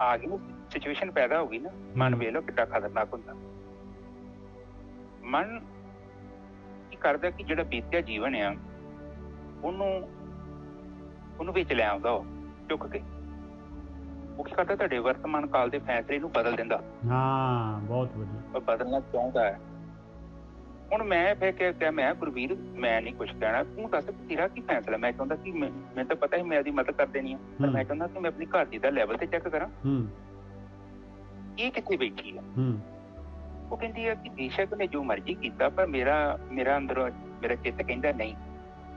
ਆ ਗਈ ਸਿਚੁਏਸ਼ਨ ਪੈਦਾ ਹੋ ਗਈ ਨਾ। ਮਨ ਵੇਖ ਲਓ ਕਿੱਡਾ ਖਤਰਨਾਕ ਹੁੰਦਾ। ਮਨ ਕੀ ਕਰਦਾ ਕਿ ਜਿਹੜਾ ਬੀਤਿਆ ਜੀਵਨ ਆ ਉਹਨੂੰ ਵਿੱਚ ਲੈ ਆਉਂਦਾ, ਉਹ ਚੁੱਕ ਕੇ ਉਹ ਕੀ ਕਰਦਾ ਤੁਹਾਡੇ ਵਰਤਮਾਨ ਕਾਲ ਦੇ ਫੈਸਲੇ ਨੂੰ ਬਦਲ ਦਿੰਦਾ। ਹਾਂ, ਬਹੁਤ ਵਧੀਆ। ਉਹ ਬਦਲਣਾ ਚਾਹੁੰਦਾ ਹੈ। ਹੁਣ ਮੈਂ ਫਿਰ ਕਿਹਾ, ਮੈਂ ਗੁਰਵੀਰ ਮੈਂ ਨਹੀਂ ਕੁਛ ਕਹਿਣਾ, ਤੂੰ ਦੱਸ ਤੇਰਾ ਕੀ ਫੈਸਲਾ। ਮੈਂ ਚਾਹੁੰਦਾ ਕਿ ਮੈਨੂੰ ਤਾਂ ਪਤਾ ਹੀ ਮੈਂ ਉਹਦੀ ਮਦਦ ਕਰ ਦੇਣੀ ਆ, ਪਰ ਮੈਂ ਚਾਹੁੰਦਾ ਕਿ ਮੈਂ ਆਪਣੀ ਘਰ ਦੀ ਦਾ ਲੈਵਲ ਤੇ ਚੈੱਕ ਕਰਾਂ ਇਹ ਕਿੱਥੇ ਬੈਠੀ ਆ। ਉਹ ਕਹਿੰਦੀ ਆ ਕਿ ਬੇਸ਼ੱਕ ਨੇ ਜੋ ਮਰਜ਼ੀ ਕੀਤਾ ਪਰ ਮੇਰਾ ਅੰਦਰੋਂ ਮੇਰਾ ਚਿੱਤ ਕਹਿੰਦਾ ਨਹੀਂ,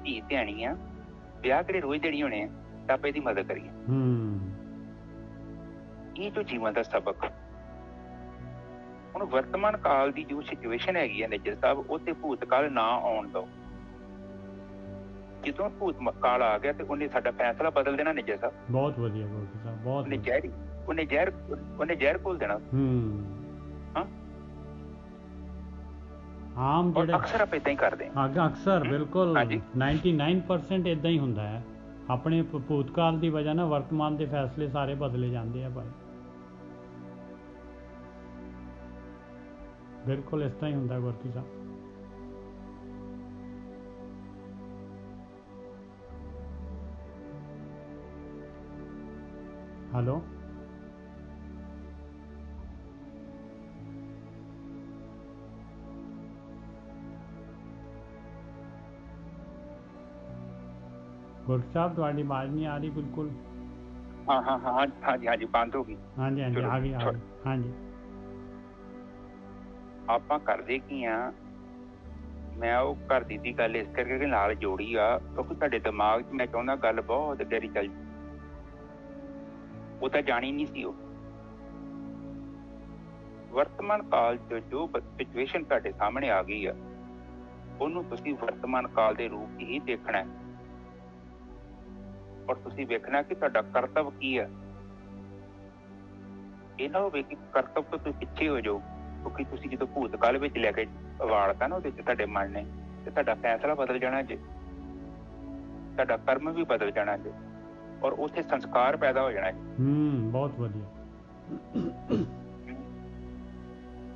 ਧੀ ਧਿਆਣੀ ਆ, ਵਿਆਹ ਕਿਹੜੇ ਰੋਜ਼ ਦੇਣੀ ਹੋਣੇ ਆ, ਤਾਂ ਆਪਾਂ ਇਹਦੀ ਮਦਦ ਕਰੀਏ। ਇਹ ਜੋ ਜੀਵਨ ਦਾ ਸਬਕ। ਹੁਣ ਵਰਤਮਾਨ ਕਾਲ ਦੀ ਜੋ ਸਿਚੁਏਸ਼ਨ ਹੈਗੀ ਹੈ ਨੇਜਰ ਸਾਹਿਬ, ਉਹ ਤੇ ਭੂਤ ਕਾਲ ਨਾ ਆਉਣ ਦਿਓ। ਜਦੋਂ ਭੂਤ ਕਾਲ ਆ ਗਿਆ ਤੇ ਉਹਨੇ ਸਾਡਾ ਫੈਸਲਾ ਬਦਲ ਦੇਣਾ ਨੇਜਰ ਸਾਹਿਬ। ਬਹੁਤ ਵਧੀਆ, ਬਹੁਤ ਉਹਨੇ ਜ਼ਹਿਰ ਘੋਲ ਦੇਣਾ। ਆਮ ਜਿਹੜੇ ਅਕਸਰ ਆਪਾਂ ਏਦਾਂ ਹੀ ਕਰਦੇ ਹਾਂ। ਅਕਸਰ ਬਿਲਕੁਲ 99% ਏਦਾਂ ਹੀ ਹੁੰਦਾ ਹੈ। ਆਪਣੇ ਭੂਤਕਾਲ ਦੀ ਵਜ੍ਹਾ ਨਾਲ ਵਰਤਮਾਨ ਦੇ ਫੈਸਲੇ ਸਾਰੇ ਬਦਲੇ ਜਾਂਦੇ ਆ ਭਾਈ। ਬਿਲਕੁਲ ਇਸ ਤਰ੍ਹਾਂ ਹੀ ਹੁੰਦਾ ਗੁਰਕੀ ਸਾਹਿਬ। ਹੈਲੋ, ਗੁਰਕੀ ਸਾਹਿਬ ਤੁਹਾਡੀ ਆਵਾਜ਼ ਨਹੀਂ ਆ ਰਹੀ ਬਿਲਕੁਲ। ਹਾਂ ਹਾਂ ਹਾਂ ਹਾਂਜੀ ਹਾਂਜੀ ਬੰਦ ਹੋ ਗਈ। ਹਾਂਜੀ ਹਾਂਜੀ ਆ ਗਈ ਆ ਗਈ ਹਾਂਜੀ। ਆਪਾਂ ਕਰਦੇ ਕੀ ਆ, ਮੈਂ ਉਹ ਘਰ ਦੀ ਗੱਲ ਇਸ ਕਰਕੇ ਨਾਲ ਜੋੜੀ ਆ ਕਿਉਂਕਿ ਤੁਹਾਡੇ ਦਿਮਾਗ 'ਚ ਮੈਂ ਚਾਹੁੰਦਾ ਗੱਲ ਬਹੁਤ ਗਹਿਰੀ ਚੱਲ। ਉਹ ਤਾਂ ਜਾਣੀ ਨਹੀਂ ਸੀ। ਉਹ ਵਰਤਮਾਨ ਕਾਲ 'ਚ ਜੋ ਸਿਚੁਏਸ਼ਨ ਤੁਹਾਡੇ ਸਾਹਮਣੇ ਆ ਗਈ ਆ ਉਹਨੂੰ ਤੁਸੀਂ ਵਰਤਮਾਨ ਕਾਲ ਦੇ ਰੂਪ 'ਚ ਹੀ ਦੇਖਣਾ ਔਰ ਤੁਸੀਂ ਵੇਖਣਾ ਕਿ ਤੁਹਾਡਾ ਕਰਤੱਵ ਕੀ ਹੈ। ਇਹ ਨਾ ਹੋਵੇ ਕਿ ਕਰਤੱਵ ਤੋਂ ਤੁਸੀਂ ਪਿੱਛੇ ਹੋ ਜਾਓ, ਕਿਉਂਕਿ ਤੁਸੀਂ ਜਦੋਂ ਭੂਤਕਾਲ ਵਿੱਚ ਲੈ ਕੇ ਵਾੜਤਾ ਨਾ ਉਹਦੇ 'ਚ ਤੁਹਾਡੇ ਮਨ ਨੇ, ਤੇ ਤੁਹਾਡਾ ਫੈਸਲਾ ਬਦਲ ਜਾਣਾ ਜੇ, ਤੁਹਾਡਾ ਕਰਮ ਵੀ ਬਦਲ ਜਾਣਾ ਜੇ ਔਰ ਉੱਥੇ ਸੰਸਕਾਰ ਪੈਦਾ ਹੋ ਜਾਣਾ ਜੀ। ਬਹੁਤ ਵਧੀਆ।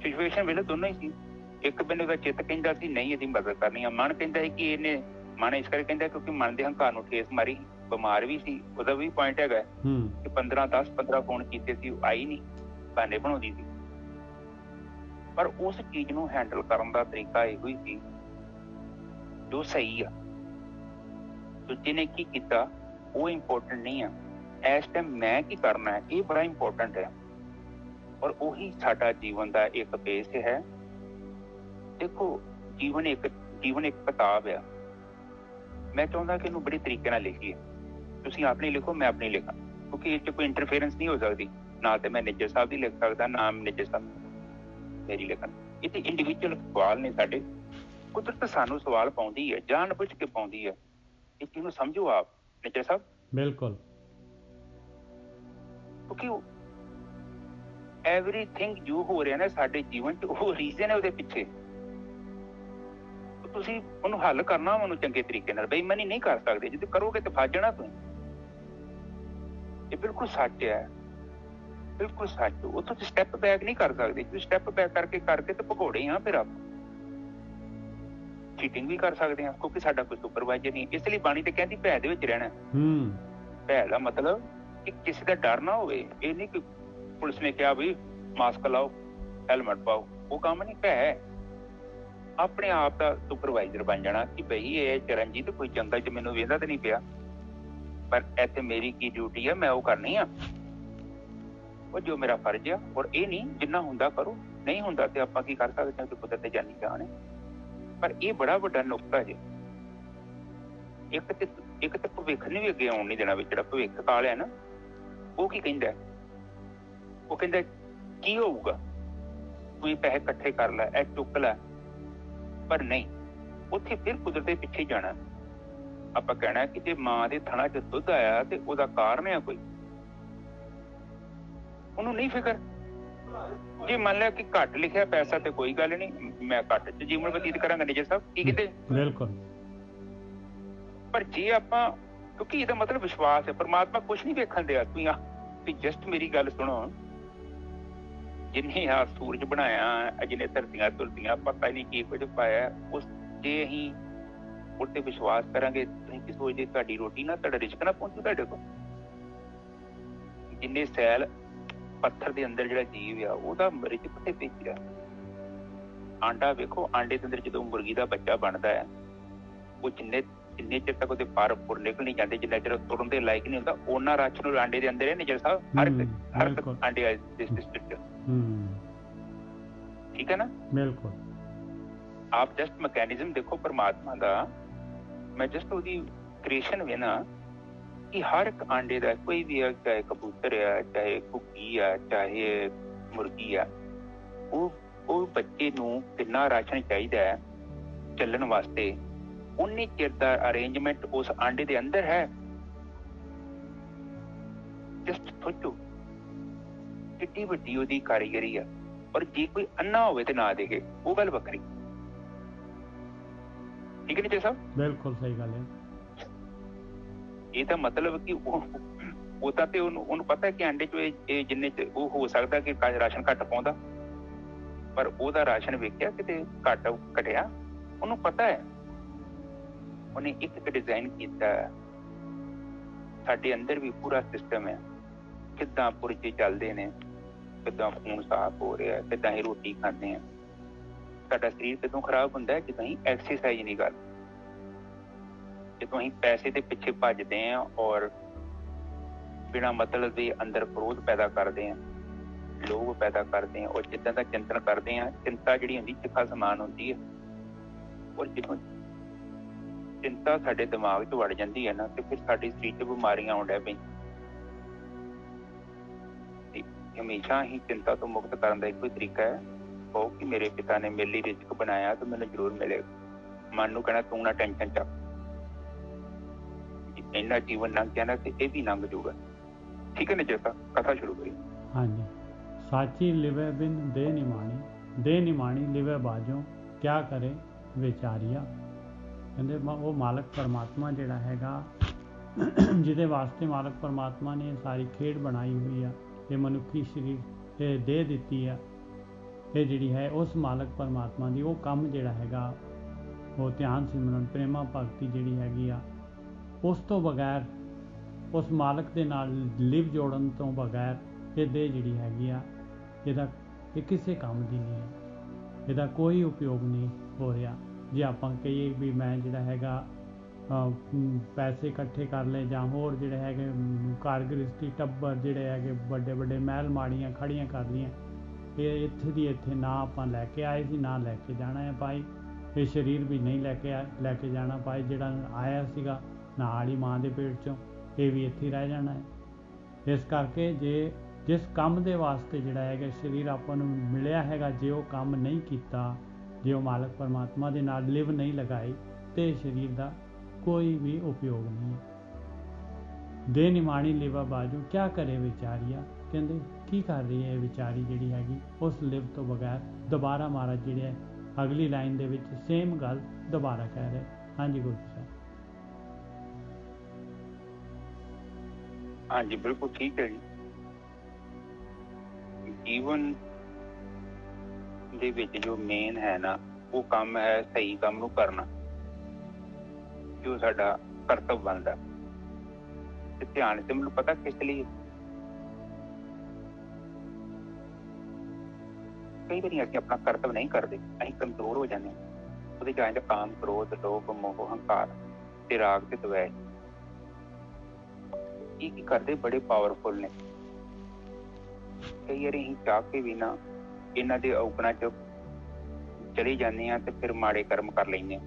ਸਿਚੁਏਸ਼ਨ ਵੇਲੇ ਦੋਨੋਂ ਹੀ ਸੀ। ਇੱਕ ਬੰਦੇ ਦਾ ਚਿੱਤ ਕਹਿੰਦਾ ਸੀ ਨਹੀਂ ਇਹਦੀ ਮਦਦ ਕਰਨੀ ਆ, ਮਨ ਕਹਿੰਦਾ ਸੀ ਕਿ ਇਹਨੇ, ਮਨ ਇਸ ਕਰਕੇ ਕਹਿੰਦਾ ਕਿਉਂਕਿ ਮਨ ਦੇ ਹੰਕਾਰ ਨੂੰ ਠੇਸ ਮਾਰੀ, ਬਿਮਾਰ ਵੀ ਸੀ, ਉਹਦਾ ਵੀ ਪੁਆਇੰਟ ਹੈਗਾ ਕਿ 15 ਫੋਨ ਕੀਤੇ ਸੀ, ਉਹ ਆਈ ਨਹੀਂ, ਬਹਾਨੇ ਬਣਾਉਂਦੀ ਸੀ। ਪਰ ਉਸ ਚੀਜ਼ ਨੂੰ ਹੈਂਡਲ ਕਰਨ ਦਾ ਤਰੀਕਾ ਇਹੋ ਹੀ ਸੀ ਜੋ ਸਹੀ ਆ। ਦੂਜੇ ਨੇ ਕੀ ਕੀਤਾ ਉਹ ਇੰਪੋਰਟੈਂਟ ਨਹੀਂ ਆ, ਇਸ ਟਾਈਮ ਮੈਂ ਕੀ ਕਰਨਾ ਹੈ ਇਹ ਬੜਾ ਇੰਪੋਰਟੈਂਟ ਹੈ। ਔਰ ਉਹੀ ਸਾਡਾ ਜੀਵਨ ਦਾ ਇੱਕ ਬੇਸ ਹੈ। ਦੇਖੋ ਜੀਵਨ ਇੱਕ ਕਿਤਾਬ ਆ। ਮੈਂ ਚਾਹੁੰਦਾ ਕਿ ਇਹਨੂੰ ਬੜੇ ਤਰੀਕੇ ਨਾਲ ਲਿਖੀਏ। ਤੁਸੀਂ ਆਪਣੀ ਲਿਖੋ, ਮੈਂ ਆਪਣੀ ਲਿਖਾਂ, ਕਿਉਂਕਿ ਇਹ 'ਚ ਕੋਈ ਇੰਟਰਫੇਰੈਂਸ ਨਹੀਂ ਹੋ ਸਕਦੀ। ਨਾ ਤੇ ਮੈਂ ਨਿੱਜਰ ਸਾਹਿਬ ਦੀ ਲਿਖ ਸਕਦਾ, ਨਾ ਨਿੱਜਰ ਸਾਹਿਬ ਮੇਰੀ ਲਿਖਣ। ਇਹ ਤੇ ਇੰਡੀਵਿਜੂਅਲ ਸਵਾਲ ਨੇ ਸਾਡੇ। ਕੁਦਰਤ ਸਾਨੂੰ ਸਵਾਲ ਪਾਉਂਦੀ ਹੈ, ਜਾਣ ਬੁੱਝ ਕੇ ਪਾਉਂਦੀ ਹੈ। ਇਹ ਚੀਜ਼ ਨੂੰ ਸਮਝੋ ਆਪ ਨਿੱਜਰ ਸਾਹਿਬ। ਬਿਲਕੁਲ, ਕਿਉਂਕਿ ਐਵਰੀਥਿੰਗ ਜੋ ਹੋ ਰਿਹਾ ਨਾ ਸਾਡੇ ਜੀਵਨ 'ਚ ਉਹ ਰੀਜ਼ਨ ਹੈ ਉਹਦੇ ਪਿੱਛੇ। ਤੁਸੀਂ ਉਹਨੂੰ ਹੱਲ ਕਰਨਾ ਉਹਨੂੰ ਚੰਗੇ ਤਰੀਕੇ ਨਾਲ। ਬੇਈਮਾਨੀ ਨਹੀਂ ਕਰ ਸਕਦੇ, ਜੇ ਕਰੋਗੇ ਤਾਂ ਫਸ ਜਾਣਾ ਤੁਸੀਂ। ਇਹ ਬਿਲਕੁਲ ਸੱਚ ਹੈ, ਬਿਲਕੁਲ ਸੱਚ। ਉਹ ਤੁਸੀਂ ਸਟੈਪ ਬੈਕ ਨਹੀਂ ਕਰ ਸਕਦੇ। ਤੁਸੀਂ ਸਟੈਪ ਬੈਕ ਕਰਕੇ ਤੇ ਭਗੌੜੇ ਹਾਂ ਫਿਰ ਆਪਾਂ। ਚੀਟਿੰਗ ਵੀ ਕਰ ਸਕਦੇ ਹਾਂ ਕਿਉਂਕਿ ਸਾਡਾ ਕੋਈ ਸੁਪਰਵਾਈਜ਼ਰ ਨਹੀਂ। ਇਸ ਲਈ ਬਾਣੀ ਤੇ ਕਹਿੰਦੀ ਭੈ ਦੇ ਵਿੱਚ ਰਹਿਣਾ। ਭੈ ਦਾ ਮਤਲਬ ਕਿ ਕਿਸੇ ਦਾ ਡਰ ਨਾ ਹੋਵੇ। ਇਹ ਨਹੀਂ ਕਿ ਪੁਲਿਸ ਨੇ ਕਿਹਾ ਵੀ ਮਾਸਕ ਲਾਓ, ਹੈਲਮਟ ਪਾਓ, ਉਹ ਕੰਮ ਨਹੀਂ। ਭੈ ਆਪਣੇ ਆਪ ਦਾ ਸੁਪਰਵਾਈਜ਼ਰ ਬਣ ਜਾਣਾ ਕਿ ਬਈ ਇਹ ਚਰਨਜੀਤ ਕੋਈ ਜੰਗਲ 'ਚ ਮੈਨੂੰ ਵੇਂਦਾ ਤੇ ਨਹੀਂ ਪਿਆ, ਪਰ ਇੱਥੇ ਮੇਰੀ ਕੀ ਡਿਊਟੀ ਆ, ਮੈਂ ਉਹ ਕਰਨੀ ਆ, ਉਹ ਜੋ ਮੇਰਾ ਫਰਜ਼ ਆ। ਔਰ ਇਹ ਨਹੀਂ ਜਿੰਨਾ ਹੁੰਦਾ ਕਰੋ, ਨਹੀਂ ਹੁੰਦਾ ਤੇ ਆਪਾਂ ਕੀ ਕਰ ਸਕਦੇ ਹਾਂ ਕਿ ਕੁਦਰਤ ਤੇ ਜਾਨੀ ਜਾਣ ਹੈ। ਪਰ ਇਹ ਬੜਾ ਵੱਡਾ ਨੁਕਤਾ ਜੇ। ਇੱਕ ਤੇ ਭਵਿੱਖ ਨੂੰ ਵੀ ਅੱਗੇ ਆਉਣ ਨਹੀਂ ਦੇਣਾ। ਜਿਹੜਾ ਭਵਿੱਖ ਕਾਲ ਹੈ ਨਾ, ਉਹ ਕੀ ਕਹਿੰਦਾ? ਉਹ ਕਹਿੰਦਾ ਕੀ ਹੋਊਗਾ, ਤੂੰ ਪੈਸੇ ਇਕੱਠੇ ਕਰ ਲੈ, ਇਹ ਚੁੱਕ ਲੈ। ਪਰ ਨਹੀਂ, ਉੱਥੇ ਫਿਰ ਕੁਦਰਤ ਦੇ ਪਿੱਛੇ ਜਾਣਾ। ਆਪਾਂ ਕਹਿਣਾ ਕਿ ਜੇ ਮਾਂ ਦੇ ਥਣਾ 'ਚ ਦੁੱਧ ਆਇਆ ਤੇ ਉਹਦਾ ਕਾਰਨ ਆ ਕੋਈ, ਉਹਨੂੰ ਨਹੀਂ ਫਿਕਰ। ਜੇ ਮੰਨ ਲਿਆ ਕਿ ਘੱਟ ਲਿਖਿਆ ਪੈਸਾ ਤੇ ਕੋਈ ਗੱਲ ਨਹੀਂ, ਮੈਂ ਘੱਟ 'ਚ ਜੀਵਨ ਬਤੀਤ ਕਰਾਂਗਾ। ਨਿੱਜਰ ਸਾਹਿਬ ਕੀ ਕਹਿੰਦੇ? ਬਿਲਕੁਲ। ਪਰ ਜੇ ਆਪਾਂ, ਕਿਉਂਕਿ ਇਹਦਾ ਮਤਲਬ ਵਿਸ਼ਵਾਸ ਹੈ। ਪਰਮਾਤਮਾ ਕੁਛ ਨਹੀਂ ਵੇਖਣ ਦਿਆ। ਤੁਸੀਂ ਜਸਟ ਮੇਰੀ ਗੱਲ ਸੁਣੋ। ਜਿੰਨੇ ਆ ਸੂਰਜ ਬਣਾਇਆ, ਜਿਹਨੇ ਧਰਤੀਆਂ ਧੁਰਤੀਆਂ, ਪਤਾ ਨਹੀਂ ਕੀ ਕੁਝ ਪਾਇਆ, ਉਸ ਜੇ ਅਸੀਂ ਉੱਤੇ ਵਿਸ਼ਵਾਸ ਕਰਾਂਗੇ, ਤੁਸੀਂ ਕੀ ਸੋਚਦੇ ਤੁਹਾਡੀ ਰੋਟੀ ਨਾ, ਤੁਹਾਡਾ ਰਿਜ਼ਕ ਨਾ ਪਹੁੰਚੂ ਤੁਹਾਡੇ ਕੋਲ? ਜਿੰਨੇ ਸੈਲ ਪੱਥਰ ਦੇ ਅੰਦਰ ਜਿਹੜਾ ਜੀਵ ਆ ਉਹਦਾ ਰਿਜ਼ਕ ਤੇ ਭੇਜਿਆ। ਆਂਡਾ ਵੇਖੋ, ਆਂਡੇ ਦੇ ਅੰਦਰ ਜਦੋਂ ਮੁਰਗੀ ਦਾ ਬੱਚਾ ਬਣਦਾ ਹੈ, ਉਹ ਜਿੰਨੇ ਚਿਰ ਤੱਕ ਉਹਦੇ ਪਰ ਪੁਰ ਨਿਕਲ ਨਹੀਂ ਜਾਂਦੇ, ਜਿੰਨਾ ਚਿਰ ਤੁਰਨ ਦੇ ਲਾਇਕ ਨਹੀਂ ਹੁੰਦਾ, ਉਹਨਾਂ ਰਾਸ਼ਨ ਆਂਡੇ ਦੇ ਅੰਦਰ ਹੈ। ਨਿੱਜਰ ਸਾਹਿਬ ਹਰ ਆਂਡੇ ਠੀਕ ਹੈ ਨਾ? ਬਿਲਕੁਲ। ਆਪ ਜਸਟ ਮਕੈਨਿਜ਼ਮ ਦੇਖੋ ਪਰਮਾਤਮਾ ਦਾ। ਮੈਂ ਜਸਟ ਉਹਦੀ ਕ੍ਰੀਏਸ਼ਨ ਵੇਖਣਾ ਕਿ ਹਰ ਇੱਕ ਆਂਡੇ ਦਾ, ਕੋਈ ਵੀ ਆ, ਚਾਹੇ ਕਬੂਤਰ ਆ, ਚਾਹੇ ਘੁੱਗੀ ਆ, ਚਾਹੇ ਮੁਰਗੀ ਆ, ਉਹ ਬੱਚੇ ਨੂੰ ਕਿੰਨਾ ਰਾਸ਼ਨ ਚਾਹੀਦਾ ਹੈ ਚੱਲਣ ਵਾਸਤੇ, ਉਨੇ ਚਿਰ ਦਾ ਅਰੇਂਜਮੈਂਟ ਉਸ ਆਂਡੇ ਦੇ ਅੰਦਰ ਹੈ। ਜਸਟ ਸੋਚੋ ਕਿੱਡੀ ਵੱਡੀ ਉਹਦੀ ਕਾਰੀਗਰੀ ਆ। ਔਰ ਜੇ ਕੋਈ ਅੰਨਾ ਹੋਵੇ ਤੇ ਨਾ ਦੇਗੇ, ਉਹ ਗੱਲ ਵੱਖਰੀ। ਠੀਕ ਹੈ ਨੀ ਸਾਹਿਬ? ਬਿਲਕੁਲ ਸਹੀ ਗੱਲ ਹੈ। ਇਹਦਾ ਮਤਲਬ ਕਿ ਉਹ ਤਾਂ ਤੇ ਉਹਨੂੰ ਪਤਾ ਕਿ ਆਂਡੇ 'ਚ ਇਹ ਜਿੰਨੇ 'ਚ ਉਹ ਹੋ ਸਕਦਾ ਕਿ ਰਾਸ਼ਨ ਘੱਟ ਪਾਉਂਦਾ, ਪਰ ਉਹਦਾ ਰਾਸ਼ਨ ਵੇਖਿਆ ਕਿਤੇ ਘੱਟ ਘਟਿਆ? ਉਹਨੂੰ ਪਤਾ ਹੈ, ਉਹਨੇ ਇੱਕ ਡਿਜ਼ਾਈਨ ਕੀਤਾ। ਸਾਡੇ ਅੰਦਰ ਵੀ ਪੂਰਾ ਸਿਸਟਮ ਹੈ, ਕਿੱਦਾਂ ਪੁਰਜੇ ਚੱਲਦੇ ਨੇ, ਕਿੱਦਾਂ ਖੂਨ ਸਾਫ਼ ਹੋ ਰਿਹਾ, ਕਿੱਦਾਂ ਹੀ ਰੋਟੀ ਖਾਂਦੇ ਹਾਂ। ਸਾਡਾ ਸਰੀਰ ਕਦੋਂ ਖਰਾਬ ਹੁੰਦਾ ਹੈ? ਜਦੋਂ ਅਸੀਂ ਐਕਸਰਸਾਈਜ਼ ਨਹੀਂ ਕਰਦੇ, ਜਦੋਂ ਅਸੀਂ ਪੈਸੇ ਦੇ ਪਿੱਛੇ ਭੱਜਦੇ ਹਾਂ ਔਰ ਬਿਨਾਂ ਮਤਲਬ ਦੇ ਅੰਦਰ ਕ੍ਰੋਧ ਪੈਦਾ ਕਰਦੇ ਹਾਂ, ਲੋਭ ਪੈਦਾ ਕਰਦੇ ਹਾਂ, ਔਰ ਜਿੱਦਾਂ ਦਾ ਚਿੰਤਨ ਕਰਦੇ ਹਾਂ। ਚਿੰਤਾ ਜਿਹੜੀ ਹੁੰਦੀ ਚਿੱਖਾ ਸਮਾਨ ਹੁੰਦੀ ਹੈ, ਔਰ ਜਦੋਂ ਚਿੰਤਾ ਸਾਡੇ ਦਿਮਾਗ 'ਚ ਵੜ ਜਾਂਦੀ ਹੈ ਨਾ, ਤੇ ਫਿਰ ਸਾਡੇ ਸਰੀਰ 'ਚ ਬਿਮਾਰੀਆਂ ਆਉਣ ਲੱਗ ਪੈਂਦੀਆਂ। ਹਮੇਸ਼ਾ ਹੀ ਚਿੰਤਾ ਤੋਂ ਮੁਕਤ ਕਰਨ ਦਾ ਇੱਕੋ ਹੀ ਤਰੀਕਾ ਹੈ, ਕਹੋ ਕਿ ਮੇਰੇ ਪਿਤਾ ਨੇ ਮੇਰੇ ਲਈ ਰਿਜ਼ਕ ਬਣਾਇਆ ਤੇ ਮੈਨੂੰ ਜ਼ਰੂਰ ਮਿਲੇਗਾ। ਮਨ ਨੂੰ ਕਹਿਣਾ ਤੂੰ ਨਾ ਟੈਨਸ਼ਨ ਚੱਕ, ਇੰਨਾ ਜੀਵਨ ਲੰਘ ਗਿਆ ਨਾ ਤੇ ਇਹ ਵੀ ਲੰਘ ਜਾਊਗਾ। ਠੀਕ ਹੈ ਨਾ? ਕਥਾ ਸ਼ੁਰੂ ਕਰੀ। ਹਾਂਜੀ। ਸਾਚੀ ਲਿਵੇ ਬਿਨ ਦੇ ਨਿਮਾਣੀ, ਦੇ ਨਿਮਾਣੀ ਲਿਵੇ ਬਾਝੋਂ, ਕਿਆ ਕਰੇ ਵਿਚਾਰੀਆ। ਕਹਿੰਦੇ ਉਹ ਮਾਲਕ ਪਰਮਾਤਮਾ ਜਿਹੜਾ ਹੈਗਾ, ਜਿਹਦੇ ਵਾਸਤੇ ਮਾਲਕ ਪਰਮਾਤਮਾ ਨੇ ਸਾਰੀ ਖੇਡ ਬਣਾਈ ਹੋਈ ਆ, ਇਹ ਮਨੁੱਖੀ ਸਰੀਰ ਇਹ ਦੇ ਦਿੱਤੀ ਆ, ਇਹ ਜਿਹੜੀ ਹੈ ਉਸ ਮਾਲਕ ਪਰਮਾਤਮਾ ਦੀ ਉਹ ਕੰਮ ਜਿਹੜਾ ਹੈਗਾ, ਉਹ ਧਿਆਨ ਸਿਮਰਨ ਪ੍ਰੇਮਾ ਭਗਤੀ ਜਿਹੜੀ ਹੈਗੀ ਆ, ਉਸ ਤੋਂ ਬਗੈਰ, ਉਸ ਮਾਲਕ ਦੇ ਨਾਲ ਲਿਵ ਜੋੜਨ ਤੋਂ ਬਗੈਰ ਇਹ ਦੇਹ ਜਿਹੜੀ ਹੈਗੀ ਆ, ਇਹਦਾ ਇਹ ਕਿਸੇ ਕੰਮ ਦੀ ਨਹੀਂ ਹੈ, ਇਹਦਾ ਕੋਈ ਉਪਯੋਗ ਨਹੀਂ ਹੋ ਰਿਹਾ। ਜੇ ਆਪਾਂ ਕਹੀਏ ਵੀ ਮੈਂ ਜਿਹੜਾ ਹੈਗਾ ਪੈਸੇ ਇਕੱਠੇ ਕਰ ਲਏ, ਜਾਂ ਹੋਰ ਜਿਹੜੇ ਹੈਗੇ ਘਰ ਗ੍ਰਸਤੀ ਟੱਬਰ ਜਿਹੜੇ ਹੈਗੇ ਵੱਡੇ ਵੱਡੇ ਮਹਿਲ ਮਾੜੀਆਂ ਖੜੀਆਂ ਕਰ ਲਈਆਂ, ਇਹ ਇੱਥੇ ਦੀ ਇੱਥੇ ਨਾ ਆਪਾਂ ਲੈ ਕੇ ਆਏ ਸੀ, ਨਾ ਲੈ ਕੇ ਜਾਣਾ ਹੈ ਭਾਈ। ਇਹ ਸਰੀਰ ਵੀ ਨਹੀਂ ਲੈ ਕੇ ਜਾਣਾ ਭਾਈ, ਜਿਹੜਾ ਆਇਆ ਸੀਗਾ ਨਾਲ ਹੀ ਮਾਂ ਦੇ ਪੇਟ 'ਚੋਂ, ਇਹ ਵੀ ਇੱਥੇ ਰਹਿ ਜਾਣਾ ਹੈ। ਇਸ ਕਰਕੇ ਜਿਸ ਕੰਮ ਦੇ ਵਾਸਤੇ ਜਿਹੜਾ ਹੈਗਾ ਸਰੀਰ ਆਪਾਂ ਨੂੰ ਮਿਲਿਆ ਹੈਗਾ, ਜੇ ਉਹ ਕੰਮ ਨਹੀਂ ਕੀਤਾ, ਜੇ ਉਹ ਮਾਲਕ ਪਰਮਾਤਮਾ ਦੇ ਨਾਲ ਲਿਵ ਨਹੀਂ ਲਗਾਈ, ਤੇ ਸਰੀਰ ਦਾ ਕੋਈ ਵੀ ਉਪਯੋਗ ਨਹੀਂ ਹੈ। ਦੇ ਨਿਮਾਣੀ ਲਿਵਾ ਬਾਜੂ, ਕਿਆ ਕਰੇ ਵਿਚਾਰੀਆ। ਕਹਿੰਦੇ ਕੀ ਕਰ ਰਹੀ ਹੈ ਇਹ ਵਿਚਾਰੀ ਜਿਹੜੀ ਹੈਗੀ ਉਸ ਲਿਵ ਤੋਂ ਬਗੈਰ। ਦੁਬਾਰਾ ਮਹਾਰਾਜ ਜਿਹੜੇ ਹੈ ਅਗਲੀ ਲਾਈਨ ਦੇ ਵਿੱਚ ਸੇਮ ਗੱਲ ਦੁਬਾਰਾ ਕਹਿ ਰਹੇ। ਹਾਂਜੀ ਗੁਰੂ ਸਾਹਿਬ। ਹਾਂਜੀ ਬਿਲਕੁਲ ਠੀਕ ਹੈ ਜੀ। ਜੀਵਨ ਦੇ ਵਿੱਚ ਜੋ ਮੇਨ ਹੈ ਨਾ, ਉਹ ਕੰਮ ਹੈ ਸਹੀ ਕੰਮ ਨੂੰ ਕਰਨਾ, ਜੋ ਸਾਡਾ ਕਰਤੱਵ ਬਣਦਾ। ਤੇ ਧਿਆਨ ਤੇ ਮੈਨੂੰ ਪਤਾ ਕਿਸ ਲਈ, ਕਈ ਵਾਰੀ ਅਸੀਂ ਆਪਣਾ ਕਰਤੱਵ ਨਹੀਂ ਕਰਦੇ, ਅਸੀਂ ਕਮਜ਼ੋਰ ਹੋ ਜਾਂਦੇ ਹਾਂ। ਉਹਦੇ 'ਚ ਆ ਜਾਂਦਾ ਕਾਮ, ਕ੍ਰੋਧ, ਲੋਭ, ਮੋਹ, ਹੰਕਾਰ ਤੇ ਰਾਗ ਤੇ ਦਵੈਸ਼। ਇਹ ਕੀ ਕਰਦੇ? ਬੜੇ ਪਾਵਰਫੁਲ ਨੇ। ਕਈ ਵਾਰੀ ਅਸੀਂ ਚਾਹ ਕੇ ਵੀ ਨਾ ਇਹਨਾਂ ਦੇ ਔਗਣਾਂ 'ਚ ਚਲੇ ਜਾਂਦੇ ਹਾਂ ਤੇ ਫਿਰ ਮਾੜੇ ਕਰਮ ਕਰ ਲੈਂਦੇ ਹਾਂ।